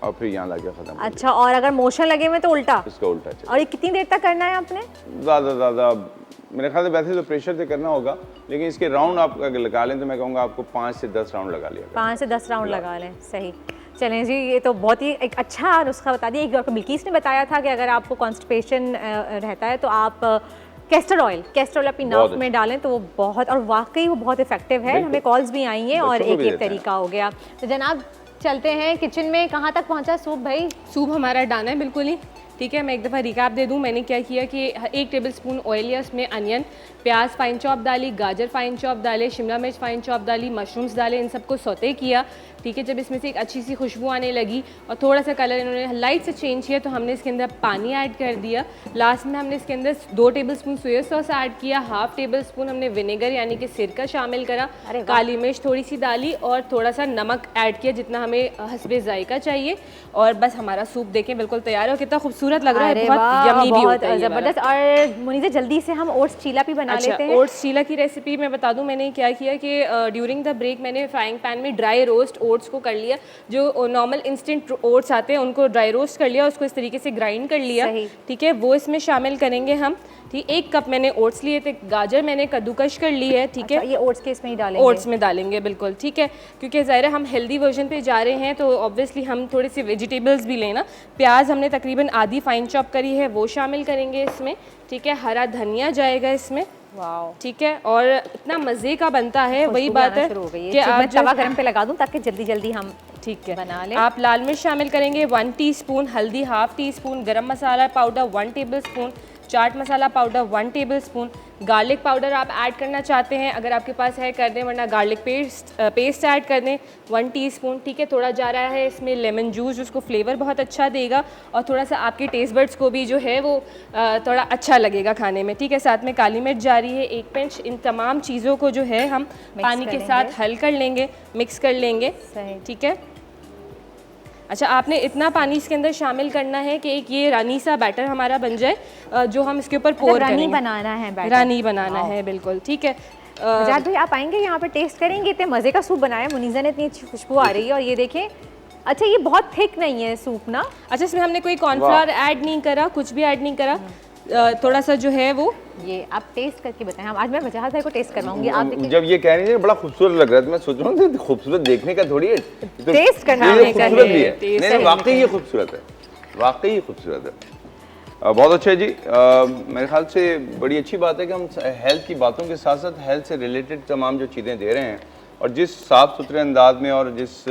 और फिर यहाँ लाके ख़त्म। अच्छा, और अगर मोशन लगे हुए तो उल्टा? इसका उल्टा चलेगा। और ये कितनी देर तक करना है आपने? ज़्यादा मेरे ख्याल से वैसे तो प्रेशर से करना होगा, लेकिन इसके राउंड आप अगर लगा लें तो मैं कहूँगा आपको 5 से 10 राउंड लगा लिया। 5 से 10 राउंड लगा लें। सही। चलें जी, ये तो बहुत ही एक अच्छा नुस्खा बता दिया। एक डॉक्टर बिल्किस ने बताया था कि अगर आपको कॉन्स्टिपेशन रहता है तो आप कैस्टर ऑयल अपनी नाक में डालें तो वो बहुत, और वाकई वो बहुत इफेक्टिव है। हमें कॉल्स भी आई हैं और एक तरीका हो गया। तो जनाब चलते हैं किचन में। कहाँ तक पहुँचा सूप भाई? सूप हमारा डाना है बिल्कुल ही, ठीक है। मैं एक दफ़ा रिकैप दे दूं, मैंने क्या किया कि 1 टेबलस्पून ऑयल लिया, उसमें अनियन, प्याज फाइन चॉप डाली, गाजर फाइन चॉप डाले, शिमला मिर्च फाइन चॉप डाली, मशरूम्स डाले, इन सबको सौते किया, ठीक है। जब इसमें से एक अच्छी सी खुशबू आने लगी और थोड़ा सा कलर इन्होंने लाइट से चेंज किया तो हमने इसके अंदर पानी ऐड कर दिया। लास्ट में हमने इसके अंदर 2 टेबलस्पून सोया सॉस ऐड किया, 1/2 टेबलस्पून हमने विनेगर यानी कि सिरका शामिल करा, काली मिर्च थोड़ी सी डाली और थोड़ा सा नमक ऐड किया जितना हमें हस्बे जायका चाहिए। और बस हमारा सूप देखें बिल्कुल तैयार है। कितना खूबसूरत लग रहा है, बहुत यम्मी भी होता है, ज़बरदस्त। और मुनीज़ा जल्दी से हम ओट्स चीला भी बना लेते हैं। ओट्स चीला की रेसिपी मैं बता दूं, मैंने क्या किया कि ड्यूरिंग द ब्रेक मैंने फ्राइंग पैन में ड्राई रोस्ट ओट्स को कर लिया। जो नॉर्मल इंस्टेंट ओट्स आते हैं उनको ड्राई रोस्ट कर लिया, उसको इस तरीके से ग्राइंड कर लिया, ठीक है। वो इसमें शामिल करेंगे हम, ठीक। 1 कप मैंने ओट्स लिए थे, गाजर मैंने कद्दूकश कर ली है, ठीक है। ये ओट्स के इसमें ही डालेंगे? ओट्स में डालेंगे बिल्कुल, ठीक है, क्योंकि ज़ाहिर है हम हेल्दी वर्जन पे जा रहे हैं तो ऑब्वियसली हम थोड़े से वेजिटेबल्स भी लेना। प्याज हमने तकरीबन आधी फाइन चॉप करी है, वो शामिल करेंगे इसमें, ठीक है। हरा धनिया जाएगा इसमें, वाओ, ठीक है। और इतना मज़े का बनता है, वही बात है कि आप तवा गरम पे लगा दूं ताकि जल्दी जल्दी हम, ठीक है, बना लें। आप लाल मिर्च शामिल करेंगे 1 टीस्पून, हल्दी 1/2 टीस्पून, गरम मसाला powder 1 tablespoon, chaat masala powder 1 tablespoon, garlic powder आप ऐड करना चाहते हैं अगर आपके पास है कर दें, वरना गार्लिक पेस्ट ऐड कर दें 1 टीस्पून, ठीक है। थोड़ा जा रहा है इसमें लेमन जूस, उसको फ्लेवर बहुत अच्छा देगा और थोड़ा सा आपके टेस्ट बड्स को भी जो है वो थोड़ा अच्छा लगेगा खाने में, ठीक है। साथ में काली मिर्च जा रही है 1 पिंच। इन तमाम चीज़ों को जो है हम पानी के साथ हल कर लेंगे, मिक्स कर लेंगे, ठीक है। अच्छा, आपने इतना पानी इसके अंदर शामिल करना है कि एक ये रानी सा बैटर हमारा बन जाए जो हम इसके ऊपर पोर करेंगे। रानी बनाना है बैटर? रानी बनाना है बिल्कुल, ठीक है। आजाद भाई आप आएंगे यहाँ पे, टेस्ट करेंगे? इतने मज़े का सूप बनाया मुनीज़ा ने, इतनी अच्छी खुशबू आ रही है। और ये देखें, अच्छा ये बहुत थिक नहीं है सूप ना? अच्छा, इसमें हमने कोई कॉर्नफ्लावर ऐड नहीं करा, कुछ भी ऐड नहीं करा, थोड़ा सा जो है वो, ये आप टेस्ट करके बताएं। हम आज मैं वजाहत भाई को टेस्ट करवाऊंगी। आप जब ये कह रही है बड़ा खूबसूरत लग रहा है तो मैं सोच रहा हूँ खूबसूरत देखने का थोड़ी है, तो टेस्ट करना है, खूबसूरत भी है। नहीं, वाकई ये खूबसूरत है, वाकई ये खूबसूरत है। बहुत अच्छा है जी। मेरे ख्याल से बड़ी अच्छी बात है कि हम हेल्थ की बातों के साथ साथ हेल्थ से रिलेटेड तमाम जो चीज़ें दे रहे हैं और जिस साफ़ सुथरे अंदाज में और जिस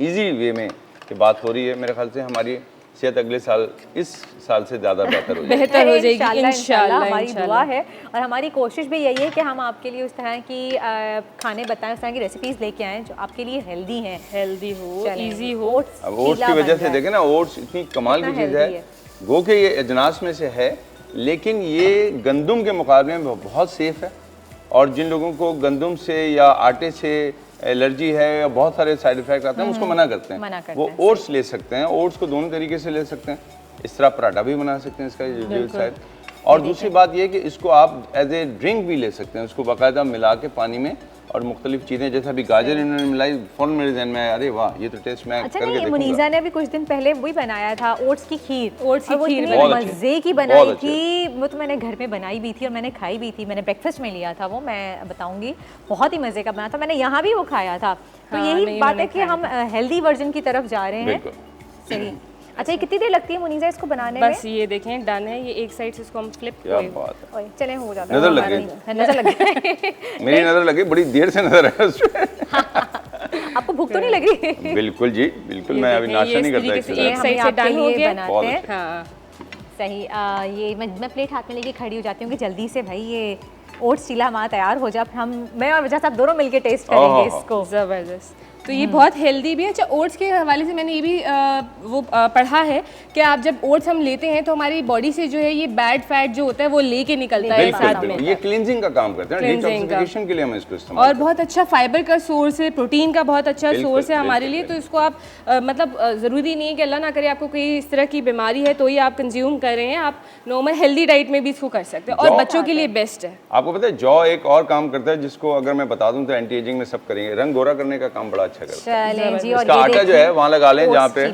ईजी वे में ये बात हो रही है, मेरे ख्याल से हमारी सेहत अगले साल इस साल से ज़्यादा बेहतर हो जाएगी इंशाल्लाह। हमारी दुआ है और हमारी कोशिश भी यही है कि हम आपके लिए उस तरह की खाने बताएं, उस तरह की रेसिपीज़ लेके आएँ जो आपके लिए हेल्दी हैं, हेल्दी हो, इजी हो। अब ओट्स की वजह से देखें ना, ओट्स इतनी कमाल की चीज़ है, गो के ये अजनास में से है लेकिन ये गंदम के मुकाबले में बहुत सेफ़ है। और जिन लोगों को गंदम से या आटे से एलर्जी है या बहुत सारे साइड इफेक्ट आते हैं उसको मना करते हैं। वो ओट्स ले सकते हैं, ओट्स को दोनों तरीके से ले सकते हैं। इस तरह पराठा भी बना सकते हैं इसका शायद। और दूसरी बात ये कि इसको आप एज ए ड्रिंक भी ले सकते हैं, उसको बाकायदा मिला के पानी में और मुख्तलिफ चीज़ें, जैसे अभी गाजर इन्होंने मिलाई, फ़ौरन मेरे जहन में आया, अरे वाह ये तो टेस्ट मैं करके देखूंगा। मुनीज़ा ने भी कुछ दिन पहले वही बनाया था, ओट्स की खीर। मज़े की बनाई थी वो, तो मैंने घर में बनाई भी थी और मैंने खाई भी थी। मैंने ब्रेकफास्ट में लिया था वो, मैं बताऊंगी, बहुत ही मज़े का बना था। मैंने यहाँ भी वो खाया था। तो यही बात है कि हम हेल्दी वर्जन की तरफ जा रहे हैं। सही। अच्छा, ये कितनी देर लगती है मुनीज़ा इसको बनाने में? बस ये देखें डन है, ये एक साइड से इसको हम फ्लिप चले हो जाता है। नजर लग गई, मेरी नजर लगी, बड़ी देर से नजर है उसमें। आपको भूख तो नहीं लग रही? बिल्कुल जी, बिल्कुल। मैं अभी नाश्ता नहीं करता। एक साइड से डन हो गया। बनाते हैं। हाँ सही। ये मैं प्लेट हाथ में लेके खड़ी हो जाती हूँ कि जल्दी से भाई ये ओट्स चीला हमारा तैयार हो जाए, मैं और वजह साहब दोनों मिलके टेस्ट करेंगे इसको। ज़बरदस्त। तो ये बहुत हेल्दी भी है। अच्छा, ओट्स के हवाले से मैंने ये भी पढ़ा है कि आप जब ओट्स हम लेते हैं तो हमारी बॉडी से जो है ये बैड फैट जो होता है वो लेके निकलता है साथ में। ये क्लिंजिंग का काम करता है, डिटॉक्सिफिकेशन के लिए हम इसको इस्तेमाल और बहुत अच्छा फाइबर का सोर्स है, प्रोटीन का बहुत अच्छा सोर्स है हमारे लिए। तो इसको आप मतलब ज़रूरी नहीं है कि अल्लाह ना करे आपको कोई इस तरह की बीमारी है तो ही आप कंज्यूम कर रहे हैं, आप नॉर्मल हेल्दी डाइट में भी इसको कर सकते हैं और बच्चों के लिए बेस्ट है। आपको पता है जौ एक और काम करता है जिसको अगर मैं बता दूं तो एंटी एजिंग में सब करेंगे, रंग गोरा करने का काम बड़ा अच्छा करता है। इसका आटा जो है वहाँ लगा लें जहाँ पे।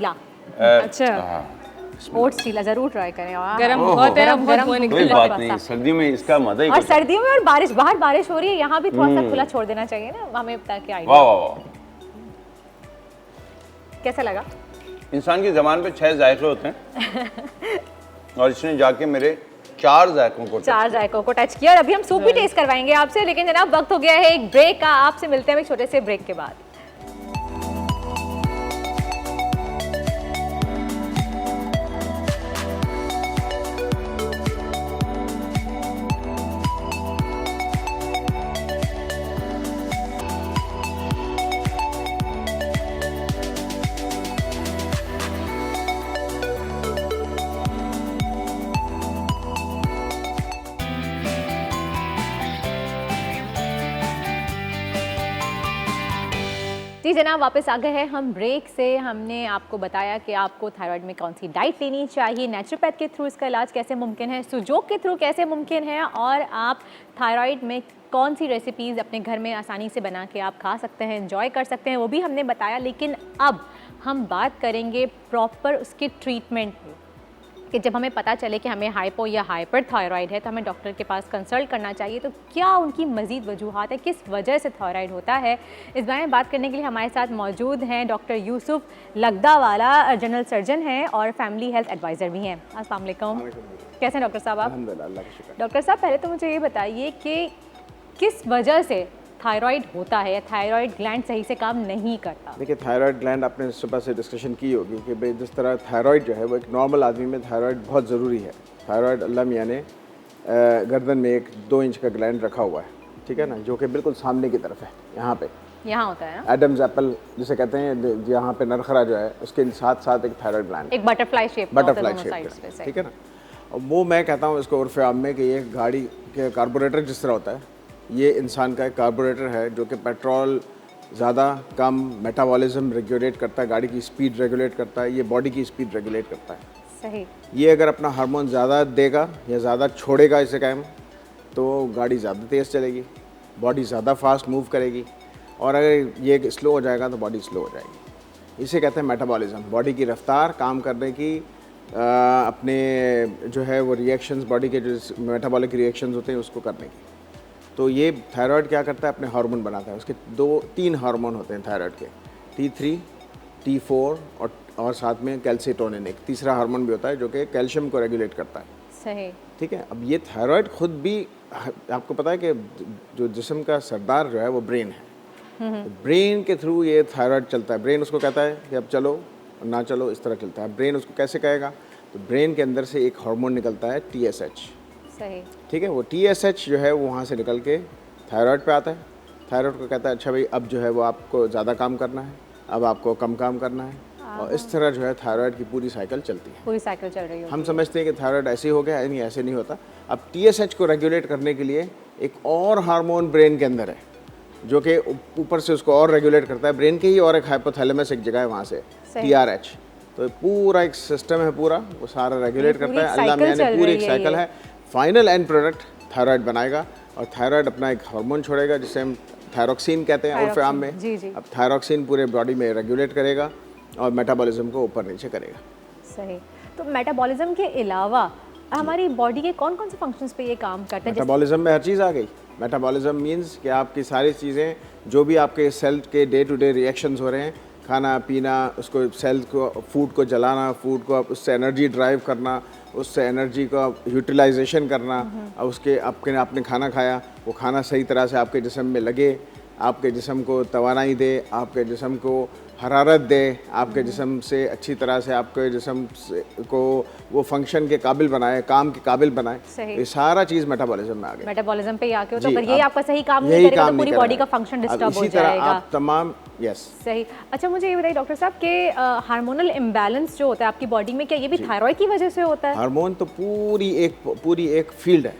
अच्छा, ओट्स चीला जरूर ट्राई करें। गरम बहुत है, कोई बात नहीं, सर्दियों में इसका मजा ही। और सर्दियों में और बारिश, बाहर बारिश हो रही है, यहाँ भी थोड़ा सा खुला छोड़ देना चाहिए ना हमें, ताकि आइडिया। वाह वाह वाह, कैसा लगा? इंसान की ज़बान पे 6 जायके होते हैं और इसने जाके मेरे 4 जायकों को टच किया। और अभी हम सूप भी टेस्ट करवाएंगे आपसे, लेकिन जनाब वक्त हो गया है एक ब्रेक का। आपसे मिलते हैं एक छोटे से ब्रेक के बाद। जी जनाब, वापस आ गए हैं हम ब्रेक से। हमने आपको बताया कि आपको थायराइड में कौन सी डाइट लेनी चाहिए, नेचुरोपैथ के थ्रू इसका इलाज कैसे मुमकिन है, सुजोग के थ्रू कैसे मुमकिन है, और आप थायराइड में कौन सी रेसिपीज़ अपने घर में आसानी से बना के आप खा सकते हैं, एंजॉय कर सकते हैं, वो भी हमने बताया। लेकिन अब हम बात करेंगे प्रॉपर उसके ट्रीटमेंट की, कि जब हमें पता चले कि हमें हाइपो या हाइपर थायराइड है तो हमें डॉक्टर के पास कंसल्ट करना चाहिए। तो क्या उनकी मज़ीद वजूहात है, किस वजह से थायराइड होता है, इस बारे में बात करने के लिए हमारे साथ मौजूद हैं डॉक्टर यूसुफ लगदावाला, जनरल सर्जन हैं और फैमिली हेल्थ एडवाइज़र भी हैं। अस्सलाम वालेकुम। कैसे हैं डॉक्टर साहब आप? अल्हम्दुलिल्लाह, अल्लाह का शुक्र। डॉक्टर साहब, पहले तो मुझे ये बताइए कि किस वजह से थायराइड होता है या थायराइड ग्लैंड सही से काम नहीं करता? देखिए, थायराइड ग्लैंड आपने सुबह से डिस्कशन की होगी कि भाई जिस तरह थायराइड जो है वो एक नॉर्मल आदमी में थायराइड बहुत ज़रूरी है। थायराइड अल्लाह मियाँ ने गर्दन में एक 2 इंच का ग्लैंड रखा हुआ है, ठीक है ना, जो कि बिल्कुल सामने की तरफ है, यहाँ होता है ना, एडम्स एप्पल जिसे कहते हैं, यहाँ पे नरखरा जो है उसके साथ साथ एक थायराइड ग्लैंड, एक बटरफ्लाई शेप, ठीक है ना। और वो मैं कहता हूँ इसको उर्फ़ आम में कि ये गाड़ी के कार्बोरेटर जिस तरह होता है, ये इंसान का एक कार्बोरेटर है जो कि पेट्रोल ज़्यादा कम मेटाबॉलिज्म रेगुलेट करता है, गाड़ी की स्पीड रेगुलेट करता है, ये बॉडी की स्पीड रेगुलेट करता है। सही। ये अगर अपना हार्मोन ज़्यादा देगा या ज़्यादा छोड़ेगा इसे कायम, तो गाड़ी ज़्यादा तेज़ चलेगी, बॉडी ज़्यादा फास्ट मूव करेगी, और अगर ये स्लो हो जाएगा तो बॉडी स्लो हो जाएगी। इसे कहते हैं मेटाबॉलिज्म, बॉडी की रफ्तार काम करने की, अपने जो है वो रिएक्शंस, बॉडी के जो मेटाबॉलिक रिएक्शंस होते हैं उसको करने की। तो ये थायराइड क्या करता है, अपने हार्मोन बनाता है। उसके 2-3 हार्मोन होते हैं थायराइड के, T3, T4 और साथ में कैल्सिटोनिन, एक तीसरा हार्मोन भी होता है जो कि कैल्शियम को रेगुलेट करता है। सही। ठीक है। अब ये थायराइड खुद भी, आपको पता है कि जो जिस्म का सरदार जो है वो ब्रेन है, तो ब्रेन के थ्रू ये थायराइड चलता है। ब्रेन उसको कहता है कि अब चलो ना चलो, इस तरह चलता है। ब्रेन उसको कैसे कहेगा, तो ब्रेन के अंदर से एक हार्मोन निकलता है TSH। सही। ठीक है। वो TSH जो है वो वहाँ से निकल के थायराइड पे आता है। थायराइड को कहता है अच्छा भाई अब जो है वो आपको ज़्यादा काम करना है, अब आपको कम काम करना है। और इस तरह जो है थायराइड की पूरी साइकिल चलती है, पूरी साइकिल चल रही है। हम समझते हैं कि थायराइड ऐसे ही हो गया, नहीं ऐसे नहीं होता। अब TSH को रेगुलेट करने के लिए एक और हार्मोन ब्रेन के अंदर है जो कि ऊपर से उसको और रेगुलेट करता है, ब्रेन के ही और एक हाइपोथैलेमस एक जगह है वहाँ से, TRH। तो पूरा एक सिस्टम है पूरा, वो सारा रेगुलेट करता है। अल्लाह मियां ने पूरी एक साइकिल है। फाइनल एंड प्रोडक्ट थायराइड बनाएगा और थायराइड अपना एक हार्मोन छोड़ेगा जिसे हम थायरोक्सिन कहते हैं उर्फ आम में। जी। अब थायरोक्सिन पूरे बॉडी में रेगुलेट करेगा और मेटाबॉलिज्म को ऊपर नीचे करेगा। सही। तो मेटाबॉलिज्म के अलावा हमारी बॉडी के कौन कौन से फंक्शंस पे ये काम करता है? मेटाबॉलिज्म में हर चीज़ आ गई। मेटाबॉलिज्म मींस कि आपकी सारी चीज़ें जो भी आपके सेल के डे टू डे रिएक्शंस हो रहे हैं, खाना पीना, उसको सेल को फूड को जलाना, फूड को उससे एनर्जी ड्राइव करना, उससे एनर्जी का यूटिलाइजेशन करना, और उसके आपने खाना खाया, वो खाना सही तरह से आपके जिस्म में लगे, आपके जिस्म को तवानाई दे, आपके जिस्म को हरारत दे, आपके जिस्म से अच्छी तरह से आपके जिस्म को वो फंक्शन के काबिल बनाए, काम के काबिल बनाए। ये सारा चीज़ मेटाबॉलिज्म में आ गया। मेटाबॉलिज्म पे आके तो अगर ये आपका सही काम नहीं करेगा तो पूरी बॉडी का फंक्शन डिस्टर्ब हो जाएगा। आप तमाम सही। अच्छा, मुझे ये बताइए डॉक्टर साहब कि हार्मोनल इम्बैलेंस जो होता है आपकी बॉडी में, क्या ये भी थायराइड की वजह से होता है? हार्मोन तो पूरी एक फील्ड है।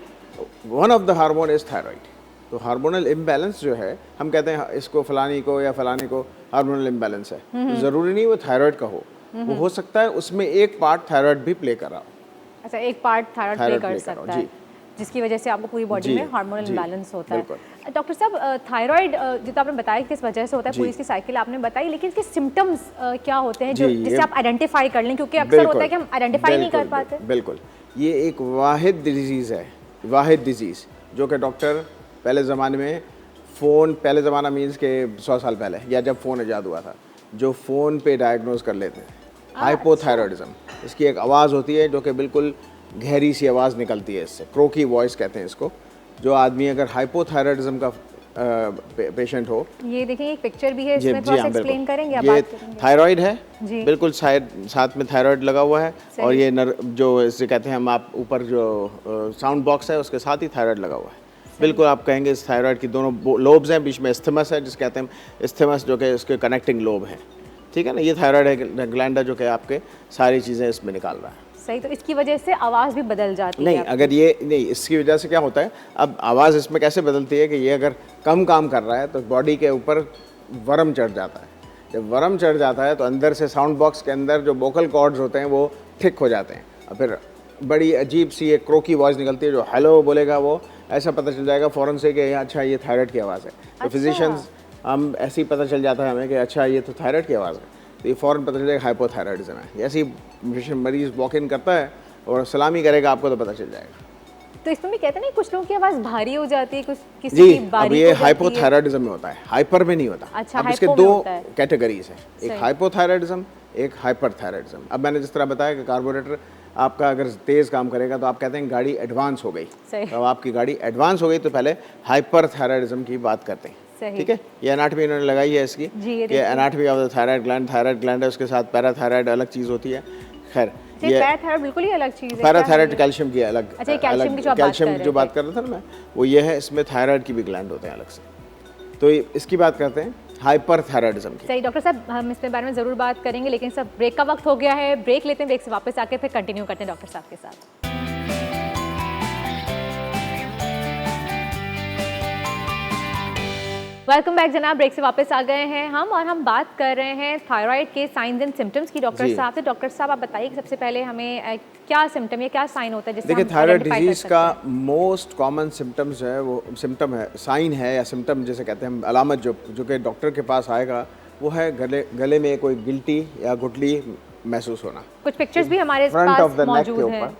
One of the hormone is thyroid. तो हार्मोनल इम्बैलेंस जो है, हम कहते हैं इसको फलानी को या फलानी को हार्मोनल इम्बैलेंस है, तो ज़रूरी नहीं वो थायराइड का हो, वो हो सकता है उसमें एक पार्ट थायराइड भी प्ले कर रहा हो। अच्छा, एक पार्ट थायराइड प्ले कर सकता है जिसकी वजह से आपको पूरी बॉडी में हार्मोनल इम्बैलेंस होता है। डॉक्टर साहब, थायराइड जो तो आपने बताया किस वजह से होता है, पूरी इसकी साइकिल आपने बताई, लेकिन इसके सिम्टम्स क्या होते हैं जो जिससे आप आइडेंटिफाई कर लें, क्योंकि अक्सर होता है कि हम आइडेंटिफाई नहीं कर पाते। बिल्कुल, ये एक वाहिद डिजीज़ है, वाहिद डिजीज़ जो कि डॉक्टर पहले ज़माने में पहले ज़माना मीन्स के 100 साल पहले या जब फ़ोन ईजाद हुआ था, जो फ़ोन पे डायग्नोज कर लेते हैं हाइपोथायरॉयडिज्म। इसकी एक आवाज़ होती है जो कि बिल्कुल गहरी सी आवाज़ निकलती है, इससे क्रोकी वॉइस कहते हैं इसको। जो आदमी अगर हाइपोथायरॉयडिज्म का पेशेंट हो, ये देखिए एक पिक्चर भी है, इसमें थोड़ा सा एक्सप्लेन करेंगे। ये थायराइड है, बिल्कुल साथ में थायराइड लगा हुआ है, और ये जो इसे कहते हैं हम, आप ऊपर जो साउंड बॉक्स है उसके साथ ही थायराइड लगा हुआ है। बिल्कुल आप कहेंगे इस थायराइड की दोनों लोब्स हैं, बीच में इस्थमस है जिसे कहते हैं इस्थमस, जो कि इसके कनेक्टिंग लोब है, ठीक है ना। ये थायराइड है ग्लैंड है जो कि आपके सारी चीज़ें इसमें निकाल रहा है। सही। तो इसकी वजह से आवाज़ भी बदल जाती है? नहीं, अगर ये नहीं, इसकी वजह से क्या होता है, अब आवाज़ इसमें कैसे बदलती है कि ये अगर कम काम कर रहा है तो बॉडी के ऊपर वर्म चढ़ जाता है। जब वर्म चढ़ जाता है तो अंदर से साउंड बॉक्स के अंदर जो वोकल कॉर्ड्स होते हैं वो थिक हो जाते हैं, और फिर बड़ी अजीब सी एक क्रोकी वॉइस निकलती है। जो हेलो बोलेगा वो ऐसा पता चल जाएगा फ़ौरन से कि अच्छा ये थायराइड की आवाज़ है। तो फिजिशियंस हम ऐसे ही पता चल जाता है हमें कि अच्छा ये तो थायराइड की आवाज़ है, तो ये फ़ौरन पता चल जाएगा हाइपोथायरॉयडिज्म है। ऐसे ही मरीज़ वॉक इन करता है और सलामी करेगा आपको तो पता चल जाएगा। तो इसमें भी कहते हैं कुछ लोगों की आवाज़ भारी हो जाती है, कुछ किसी जी, की बारीक अब ये हाइपोथायरॉयडिज्म में होता है, हाइपर में नहीं होता। अच्छा, अब इसके दो कैटेगरीज हैं, एक हाइपोथायरॉयडिज्म, एक हाइपरथायरॉयडिज्म। अब मैंने जिस तरह बताया कि कार्बोरेटर आपका अगर तेज़ काम करेगा तो आप कहते हैं गाड़ी एडवांस हो गई, तो आपकी गाड़ी एडवांस हो गई तो पहले हाइपरथायरॉयडिज्म की बात करते हैं, ठीक है। ये एनाटॉमी इन्होंने लगाई है इसकी, ये anatomy of the thyroid gland है, उसके साथ पैराथायराइड अलग चीज़ होती है। खैर, ये पैराथायराइड बिल्कुल ही अलग चीज़ है। पैराथायराइड कैल्शियम की अलग, अच्छा, कैल्शियम की जो बात कर रहा था ना मैं, वो ये है, इसमें थायराइड की भी ग्लैंड होते हैं अलग से। तो इसकी बात करते हैं हाइपरथायरॉयडिज्म की। सही डॉक्टर साहब, हम इसके बारे में ज़रूर बात करेंगे, लेकिन सब ब्रेक का वक्त हो गया है। ब्रेक लेते हैं, ब्रेक से वापस आके फिर कंटिन्यू करते हैं डॉक्टर साहब के साथ। वेलकम बैक जनाब, ब्रेक से वापस आ गए हैं हम, और हम बात कर रहे हैं थायराइड के साइंस एंड सिम्टम्स की डॉक्टर साहब से। डॉक्टर साहब, आप बताइए कि सबसे पहले हमें क्या सिम्टम या क्या साइन होता है जिससे देखिए, थायराइड डिजीज़ का मोस्ट कॉमन सिम्टम्स है, वो सिम्टम है, साइन है या सिम्टम जैसे कहते हैं हम, अलामत जो कि डॉक्टर के पास आएगा वो है गले में कोई गिल्टी या गुठली महसूस होना। कुछ पिक्चर्स भी हमारे पास मौजूद हैं।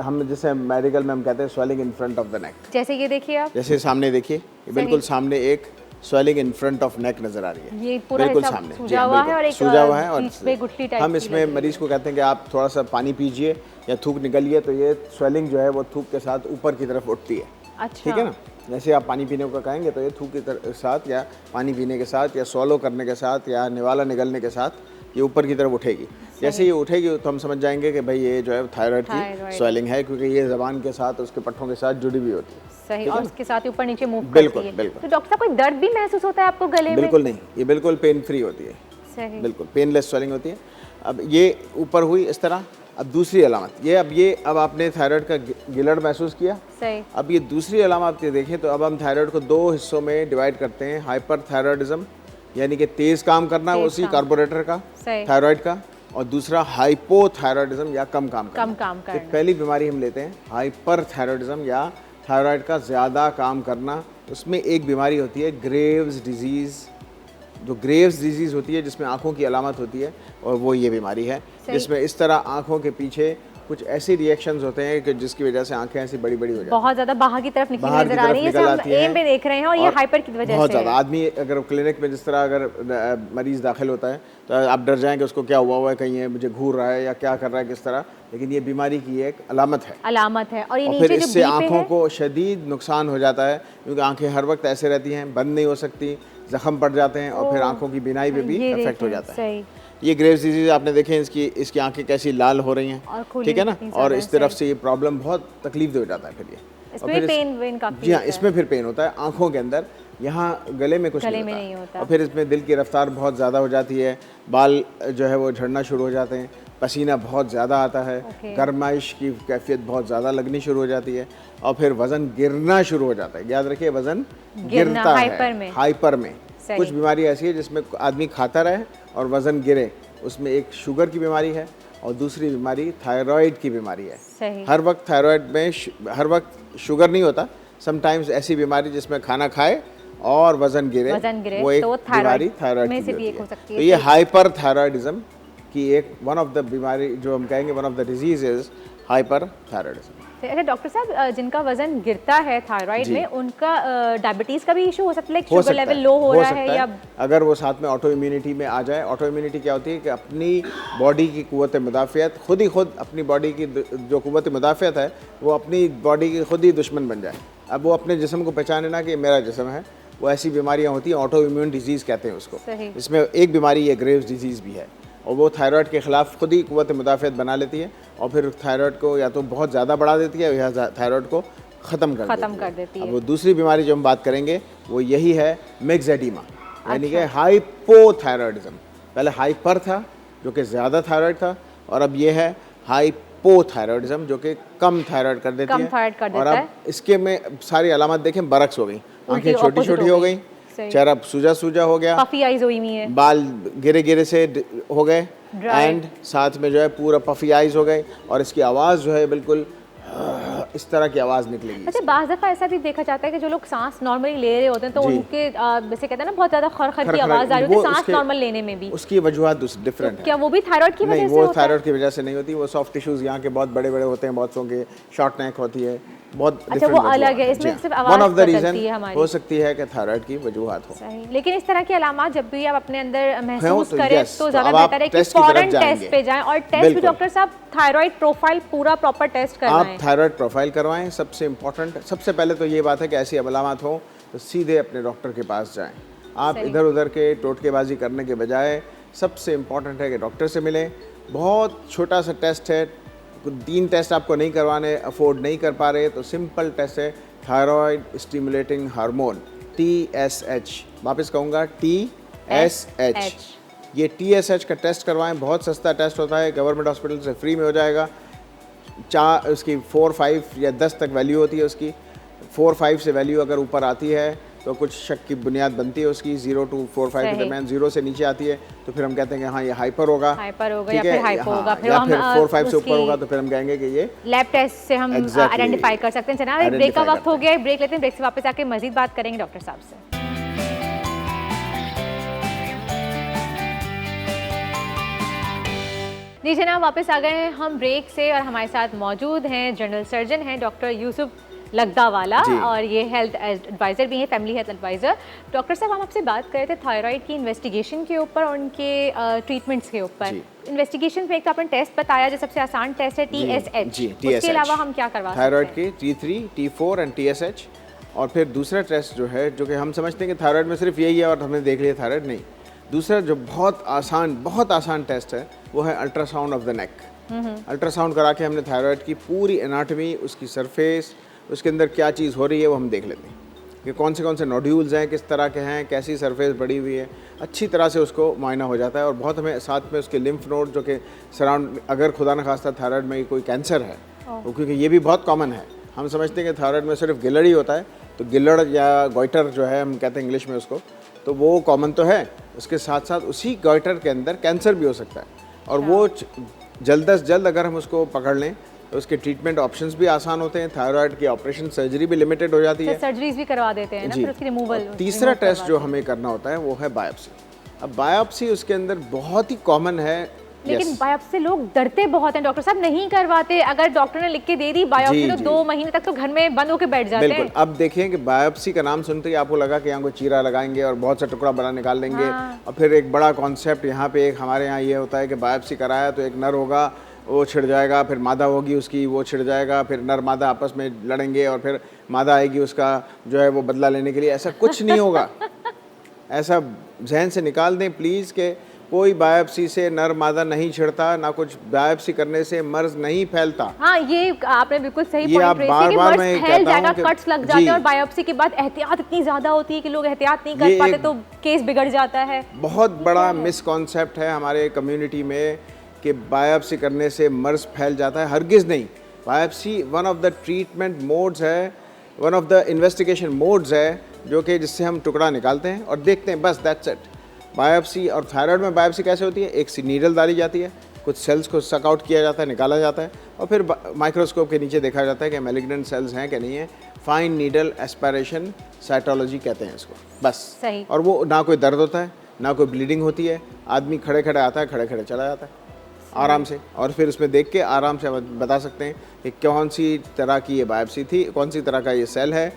हम जैसे मेडिकल में हम कहते हैं swelling in front of the neck. जैसे ये देखिए आप, जैसे सामने देखिए, बिल्कुल सामने एक swelling in front of neck नजर आ रही है, ये पूरा बिल्कुल सामने सूजा हुआ है और एक सूजा हुआ है, और बीच में गुठली टाइप हम इसमें मरीज को कहते हैं कि आप थोड़ा सा पानी पीजिए या थूक निकलिए, तो ये स्वेलिंग जो है वो थूक के साथ ऊपर की तरफ उठती है। अच्छा, ठीक है ना। जैसे आप पानी पीने को कहेंगे तो ये थूक के साथ या पानी पीने के साथ या स्वॉलो करने के साथ या निवाला निगलने के साथ ये ऊपर की तरफ उठेगी। जैसे ये उठेगी तो हम समझ जाएंगे कि भाई ये जो है थायराइड की स्वेलिंग है, क्योंकि ये ज़बान के साथ उसके पट्टों के साथ जुड़ी हुई होती है। सही, और उसके साथ ऊपर नीचे मूव करती है। बिल्कुल। तो डॉक्टर साहब, कोई दर्द भी महसूस होता है आपको गले में? बिल्कुल नहीं, ये बिल्कुल पेन फ्री होती है। सही। बिल्कुल पेनलेस स्वेलिंग होती है। अब ये ऊपर हुई इस तरह। अब दूसरी अलामत ये, अब आपने थायराइड का गिलड़ महसूस किया। सही। अब ये दूसरी अलामत ये देखें तो अब हम थायराइड को 2 हिस्सों में डिवाइड करते हैं, हाइपर थायराइडिज्म यानी कि तेज़ काम करना उसी कार्बोरेटर का थायराइड का, और दूसरा हाइपोथायराइडिज्म या कम काम करना। तो पहली बीमारी हम लेते हैं हाइपर थायराइडिज्म या थायराइड का ज़्यादा काम करना। उसमें एक बीमारी होती है ग्रेव्स डिजीज़, जो ग्रेव्स डिजीज़ होती है जिसमें आँखों की अलामत होती है, और वो ये बीमारी है जिसमें इस तरह आँखों के पीछे कुछ ऐसे रिएक्शंस होते हैं कि जिसकी वजह से आंखें ऐसी बड़ी बड़ी हो जाती हैं, बहुत ज़्यादा बाहर की तरफ निकली नजर आ रही है, हम एम पे देख रहे हैं, और ये हाइपर की वजह से बहुत ज़्यादा। आदमी अगर क्लिनिक में जिस तरह अगर मरीज़ दाखिल होता है तो आप डर जाएं कि उसको क्या हुआ है, कहीं है मुझे घूर रहा है या क्या कर रहा है किस तरह, लेकिन ये बीमारी की एक अलामत है। और ये फिर इससे आँखों को शदीद नुकसान हो जाता है क्योंकि आँखें हर वक्त ऐसे रहती हैं, बंद नहीं हो सकती, जख्म पड़ जाते हैं और फिर आँखों की बिनाई पे भी इफेक्ट हो जाता है। ये ग्रेव्स डिजीज आपने देखे, इसकी आंखें कैसी लाल हो रही हैं, ठीक है ना, और इस तरफ से ये प्रॉब्लम बहुत तकलीफ दे जाता है। फिर ये इसमें पेन काफी, जी हाँ, इसमें फिर पेन होता है आंखों के अंदर, यहाँ गले में कुछ नहीं होता। और फिर इसमें दिल की रफ्तार बहुत ज़्यादा हो जाती है, बाल जो है वो झड़ना शुरू हो जाते हैं, पसीना बहुत ज़्यादा आता है, गर्माइश की कैफियत बहुत ज़्यादा लगनी शुरू हो जाती है, और फिर वज़न गिरना शुरू हो जाता है। याद रखिए वज़न गिरता है हाइपर में। कुछ बीमारी ऐसी है जिसमें आदमी खाता रहे और वज़न गिरे, उसमें एक शुगर की बीमारी है और दूसरी बीमारी थायराइड की बीमारी है। हर वक्त थायराइड में हर वक्त शुगर नहीं होता, समटाइम्स ऐसी बीमारी जिसमें खाना खाए और वज़न गिरे वो एक बीमारी थायराइड की होती है। तो ये हाइपर थायराइडिज्म की एक वन ऑफ द बीमारी जो हम कहेंगे one of the disease is hyper thyroidism. अच्छा डॉक्टर साहब, जिनका वजन गिरता है थायराइड में, उनका डायबिटीज का भी इशू हो सकता है, शुगर लेवल लो हो रहा है, या अगर वो साथ में ऑटो इम्यूनिटी में आ जाए। ऑटो इम्यूनिटी क्या होती है कि अपनी बॉडी की कुव्वत मुदाफ़ियत खुद अपनी बॉडी की जो कुव्वत मुदाफ़ियत है वो अपनी बॉडी की खुद ही दुश्मन बन जाए। अब वो अपने जिस्म को पहचाने ना कि मेरा जिस्म है, वो ऐसी बीमारियाँ होती हैं, ऑटो इम्यून डिजीज़ कहते हैं उसको। इसमें एक बीमारी ये ग्रेव्स डिजीज़ भी है, और वो थायराइड के ख़िलाफ़ खुद ही कुव्वत मुदाफ़ियत बना लेती है और फिर थायराइड को या तो बहुत ज़्यादा बढ़ा देती है या थायराइड को ख़त्म कर देती है। अब वो दूसरी बीमारी जो हम बात करेंगे वो यही है मिक्सेडिमा, यानी कि हाइपोथायराइडिज्म। पहले हाइपर था जो कि ज़्यादा थायराइड था, और अब ये है हाइपोथायराइडिज्म जो कि कम थायराइड कर देती है। और अब इसके में सारी अलामत देखें, बरक्स हो गई, आँखें छोटी छोटी हो गई, चेहरा सूजा हो गया, पफी आईज हुई है, बाल गिरे से हो गए, एंड साथ में जो है पूरा पफी आईज हो गए, और इसकी आवाज़ जो है बिल्कुल इस तरह की आवाज़ निकलेगी। अच्छा, बाज़ दफ़ा ऐसा भी देखा जाता है कि जो लोग सांस नॉर्मली ले रहे होते हैं तो उनके जैसे कहते हैं ना बहुत ज़्यादा खर की आवाज़ आ रही होती है सांस नॉर्मल लेने में भी, उसकी वजूहत डिफरेंट है। क्या वो भी थायराइड की वजह से होता है? वो थायराइड की वजह से नहीं होती, वो सॉफ्ट टिश्यूज यहाँ के बहुत बड़े बड़े होते हैं, बहुत सौ के शॉर्ट नेक होती है, बहुत अच्छा वो अलग है, इसमें सिर्फ आवाज़ बदलती है हमारी, हो सकती है कि थायराइड की वजूहत हो। सही, लेकिन इस तरह की अलामात जब भी आप अपने अंदर महसूस करें तो ज़्यादा बेहतर है कि फौरन टेस्ट पे जाएं, और टेस्ट भी डॉक्टर साहब थायराइड प्रोफाइल पूरा प्रॉपर टेस्ट करवाएं। आप थायराइड प्रोफाइल करवाएं, सबसे इम्पोर्टेंट। सबसे पहले तो ये बात है कि ऐसी अलामत हो तो सीधे अपने डॉक्टर के पास जाएं। आप इधर उधर के टोटकेबाजी करने के बजाय सबसे इम्पोर्टेंट है कि डॉक्टर से मिलें। बहुत छोटा सा टेस्ट है, 3 टेस्ट आपको नहीं करवाने, अफोर्ड नहीं कर पा रहे तो सिंपल टेस्ट है थायराइड स्टिमुलेटिंग हार्मोन, TSH। वापस कहूँगा TSH। ये TSH का टेस्ट करवाएं, बहुत सस्ता टेस्ट होता है, गवर्नमेंट हॉस्पिटल से फ्री में हो जाएगा। उसकी 4, 5 या 10 तक वैल्यू होती है उसकी। 4, 5 से वैल्यू अगर ऊपर आती है तो कुछ शक की बुनियाद बनती है उसकी, 0 to 4, 5 के दरमियान। 0 से नीचे आती है तो फिर हम कहते हैं कि हाँ ये हाइपर होगा, या फिर हाइपो होगा, फिर 4, 5 से ऊपर होगा तो फिर हम कहेंगे कि ये लैब टेस्ट से हम आइडेंटिफाई कर सकते हैं। जनाब ब्रेक का वक्त हो गया है, ब्रेक लेते हैं, ब्रेक से वापस आके मजीद बात करेंगे डॉक्टर साहब से। जी जनाब, वापस आ गए हैं हम ब्रेक से, और हमारे साथ मौजूद हैं जनरल सर्जन हैं डॉक्टर यूसुफ लगदावाला, और ये हेल्थ एडवाइज़र भी हैं, फैमिली हेल्थ एडवाइज़र। डॉक्टर साहब, हम आपसे बात कर रहे थे थायराइड की इन्वेस्टिगेशन के ऊपर और उनके ट्रीटमेंट्स के ऊपर। इन्वेस्टिगेशन में एक तो आपने टेस्ट बताया जो सबसे आसान टेस्ट है TSH, उसके अलावा हम क्या करवा सकते हैं? थायराइड के T3, T4 एंड TSH। और फिर दूसरा टेस्ट जो है, जो कि हम समझते हैं कि थायराइड में सिर्फ यही है और हमने देख लिया थायराइड, नहीं। दूसरा जो बहुत आसान टेस्ट है वो है ultrasound of the neck. Ultrasound करा के हमने थायराइड की पूरी एनाटमी, उसकी सरफेस, उसके अंदर क्या चीज़ हो रही है वो हम देख लेते हैं। कि कौन से नोड्यूल्स हैं, किस तरह के हैं, कैसी सरफेस बढ़ी हुई है, अच्छी तरह से उसको मुआयना हो जाता है। और बहुत हमें साथ में उसके लिम्फ नोड जो कि सराउंड, अगर खुदा न खास्ता थायराइड में कोई कैंसर है, तो क्योंकि ये भी बहुत कॉमन है, हम समझते हैं कि थायराइड में सिर्फ गिलड़ ही होता है, तो गिलड़ या गॉइटर जो है हम कहते हैं इंग्लिश में उसको, तो वो कॉमन तो है, उसके साथ साथ उसी गॉइटर के अंदर कैंसर भी हो सकता है। और वो जल्द से जल्द अगर हम उसको पकड़ लें तो उसके ट्रीटमेंट ऑप्शंस भी आसान होते हैं। थायराइड की ऑपरेशन सर्जरी भी लिमिटेड हो जाती है, सर्जरीज भी करवा देते हैं ना, फिर उसकी रिमूवल। तीसरा टेस्ट जो हमें करना होता है वो है बायोप्सी। अब बायोप्सी उसके अंदर बहुत ही कॉमन है, लेकिन बायोप्सी से लोग डरते बहुत हैं डॉक्टर साहब, नहीं करवाते। अगर डॉक्टर ने लिख के दे दी बायोप्सी तो 2 महीने तक तो घर में बंद होकर बैठ जाते हैं। बिल्कुल। अब देखिए कि बायोप्सी का नाम सुनते ही आपको लगा कि यहाँ कोई चीरा लगाएंगे और बहुत सा टुकड़ा बड़ा निकाल लेंगे। और फिर एक बड़ा कॉन्सेप्ट यहाँ पे एक हमारे यहाँ ये होता है कि बायोप्सी कराया तो एक नर होगा, वो छिड़ जाएगा, फिर मादा होगी उसकी, वो छिड़ जाएगा, फिर नर मादा आपस में लड़ेंगे और फिर मादा आएगी उसका जो है वो बदला लेने के लिए। ऐसा कुछ नहीं होगा, ऐसा जहन से निकाल दें प्लीज़ कि कोई बायोप्सी से नर मादा नहीं छिड़ता, ना कुछ बायोप्सी करने से मर्ज नहीं फैलता। हाँ, ये आपने बिल्कुल सही ये आप बार-बार मैं कहता हूं कि कट्स लग जाते हैं और बायोप्सी के बाद एहतियात इतनी ज्यादा होती है कि लोग एहतियात नहीं कर पाते तो केस बिगड़ जाता है। बहुत बड़ा मिसकॉन्सेप्ट है हमारे कम्युनिटी में कि बायोप्सी करने से मर्ज फैल जाता है। हरगिज़ नहीं। Biopsy one of the treatment modes है, one of the investigation modes है, जो कि जिससे हम टुकड़ा निकालते हैं और देखते हैं, बस दैट्स इट। बायोप्सी और थायराइड में बायोप्सी कैसे होती है, एक सी नीडल डाली जाती है, कुछ सेल्स को सक आउट किया जाता है, निकाला जाता है और फिर माइक्रोस्कोप के नीचे देखा जाता है कि मैलिग्नेंट सेल्स हैं कि नहीं है। फाइन नीडल एस्पायरेशन साइटोलॉजी कहते हैं इसको, बस सही। और वो ना कोई दर्द होता है, ना कोई ब्लीडिंग होती है, आदमी खड़े खड़े आता है, खड़े खड़े चला जाता है आराम से, और फिर उसमें देख के आराम से बता सकते हैं कि कौन सी तरह की ये बायोप्सी थी, कौन सी तरह का ये सेल है,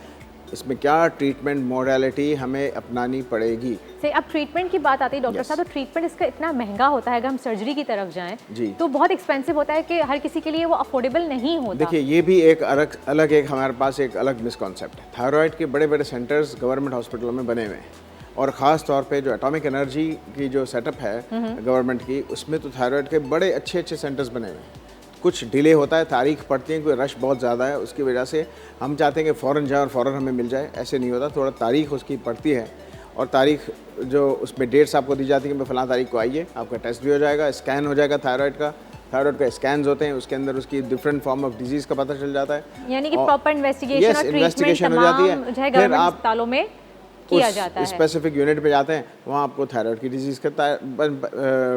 इसमें क्या ट्रीटमेंट मोडालिटी हमें अपनानी पड़ेगी। सही। अब ट्रीटमेंट की बात आती है डॉक्टर साहब, तो ट्रीटमेंट इसका इतना महंगा होता है, अगर हम सर्जरी की तरफ जाएं तो बहुत एक्सपेंसिव होता है कि हर किसी के लिए वो अफोर्डेबल नहीं होता। देखिए, ये भी एक अलग एक हमारे पास एक अलग मिसकॉन्सेप्ट है। थायराइड के बड़े बड़े सेंटर्स गवर्नमेंट हॉस्पिटलों में बने हुए हैं और ख़ास तौर पे जो एटॉमिक एनर्जी की जो सेटअप है गवर्नमेंट की, उसमें तो थायराइड के बड़े अच्छे अच्छे सेंटर्स बने हुए हैं। कुछ डिले होता है, तारीख पड़ती है, कोई रश बहुत ज़्यादा है, उसकी वजह से हम चाहते हैं कि फ़ौरन जाए और फ़ौरन हमें मिल जाए, ऐसे नहीं होता। थोड़ा तारीख उसकी पड़ती है और तारीख जो उसमें डेट्स आपको दी जाती है कि फ़लाँ तारीख को आइए, आपका टेस्ट भी हो जाएगा, स्कैन हो जाएगा थायराइड का स्कैन्स होते हैं, उसके अंदर उसकी डिफरेंट फॉर्म ऑफ डिजीज़ का पता चल जाता है, यानी कि प्रॉपर इन्वेस्टिगेशन और ट्रीटमेंट हो जाती है। फिर आप अस्पतालों में किया जाता है, स्पेसिफिक यूनिट पे जाते हैं, वहाँ आपको थायराइड की डिजीज़ का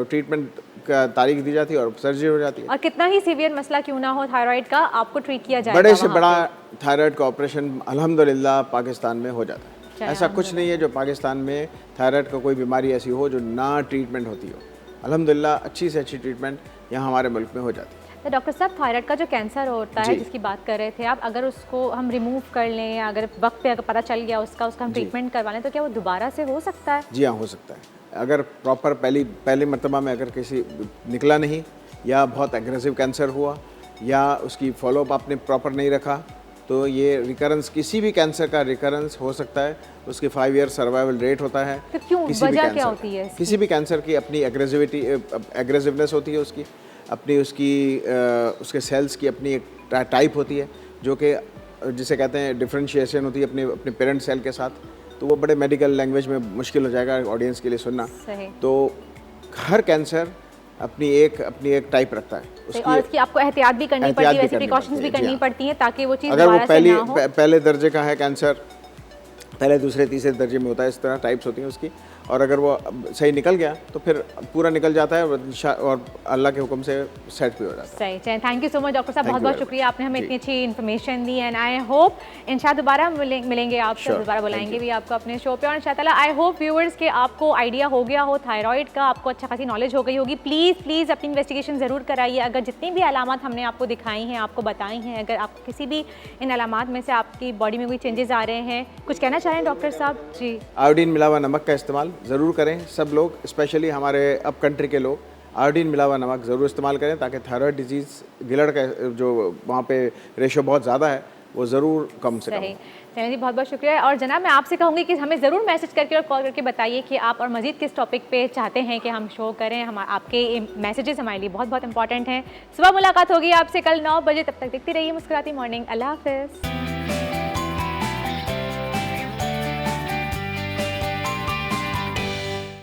ट्रीटमेंट का तारीख दी जाती है और सर्जरी हो जाती है। और कितना ही सीवियर मसला क्यों ना हो थायराइड का, आपको ट्रीट किया जाएगा। बड़े से बड़ा थायराइड का ऑपरेशन अल्हम्दुलिल्लाह पाकिस्तान में हो जाता है। ऐसा कुछ नहीं है जो पाकिस्तान में थायराइड का कोई बीमारी ऐसी हो जो ना ट्रीटमेंट होती हो। अल्हम्दुलिल्लाह अच्छी से अच्छी ट्रीटमेंट यहाँ हमारे मुल्क में हो जाती है। तो डॉक्टर साहब, थायराइड का जो कैंसर होता है जिसकी बात कर रहे थे आप, अगर उसको हम रिमूव कर लें, अगर वक्त पे अगर पता चल गया उसका हम ट्रीटमेंट करवा लें, तो क्या वो दोबारा से हो सकता है? जी हाँ, हो सकता है। अगर प्रॉपर पहली मरतबा में अगर किसी निकला नहीं, या बहुत एग्रेसिव कैंसर हुआ, या उसकी फॉलोअप आपने प्रॉपर नहीं रखा, तो ये रिकरेंस, किसी भी कैंसर का रिकरेंस हो सकता है। उसकी 5 ईयर सर्वाइवल रेट होता है। तो क्यों, वजह क्या होती है? किसी भी कैंसर की अपनी एग्रेसिवनेस होती है, उसकी अपनी उसके सेल्स की अपनी एक टाइप होती है, जो कि जिसे कहते हैं डिफरेंशिएशन होती है अपने पेरेंट सेल के साथ। तो वो बड़े मेडिकल लैंग्वेज में मुश्किल हो जाएगा ऑडियंस के लिए सुनना। तो हर कैंसर अपनी एक टाइप रखता है और उसकी आपको एहतियात भी करनी पड़ती है, वैसे प्रिकॉशंस भी करनी पड़ती हैं ताकि वो चीज़ अगर वो दोबारा से ना हो। पहले दर्जे का है कैंसर, पहले दूसरे तीसरे दर्जे में होता है, इस तरह टाइप्स होती हैं उसकी, और अगर वो सही निकल गया तो फिर पूरा निकल जाता है और अल्लाह के हुक्म से सेट भी हो जाता है। सही। Thank you so much doctor साहब, बहुत बहुत शुक्रिया, आपने हमें इतनी अच्छी information the. And I hope इंशाल्लाह दोबारा मिलेंगे आपसे, दोबारा बुलाएंगे भी आपको अपने शो पे। और इंशाल्लाह आई होप व्यूअर्स के आपको आइडिया हो गया हो थायराइड का, आपको अच्छा खासी नॉलेज हो गई होगी। प्लीज़ अपनी इन्वेस्टिगेशन ज़रूर कराइए। अगर जितनी भी अलामात हमने आपको दिखाई हैं, आपको बताई हैं, अगर आपको किसी भी इन अलामात में से आपकी बॉडी में कोई चेंजेस आ रहे हैं, कुछ कहना चाहें डॉक्टर साहब? जी, आयोडीन मिला हुआ नमक का इस्तेमाल ज़रूर करें सब लोग, स्पेशली हमारे अप कंट्री के लोग आयोडीन मिला हुआ नमक ज़रूर इस्तेमाल करें, ताकि थायराइड डिजीज़ गिलड़ का जो वहाँ पे रेशो बहुत ज़्यादा है वो ज़रूर कम से कम। चैन जी, बहुत बहुत शुक्रिया। और जनाब, मैं आपसे कहूँगी कि हमें ज़रूर मैसेज करके और कॉल करके बताइए कि आप और मज़ीद किस टॉपिक पे चाहते हैं कि हम शो करें। हम आपके मैसेजेस हमारे लिए बहुत बहुत इंपॉर्टेंट हैं। सुबह मुलाकात होगी आपसे कल 9 बजे, तब तक देखती रहिए मुस्कुराती मॉर्निंग। अल्लाह हाफ़िज़।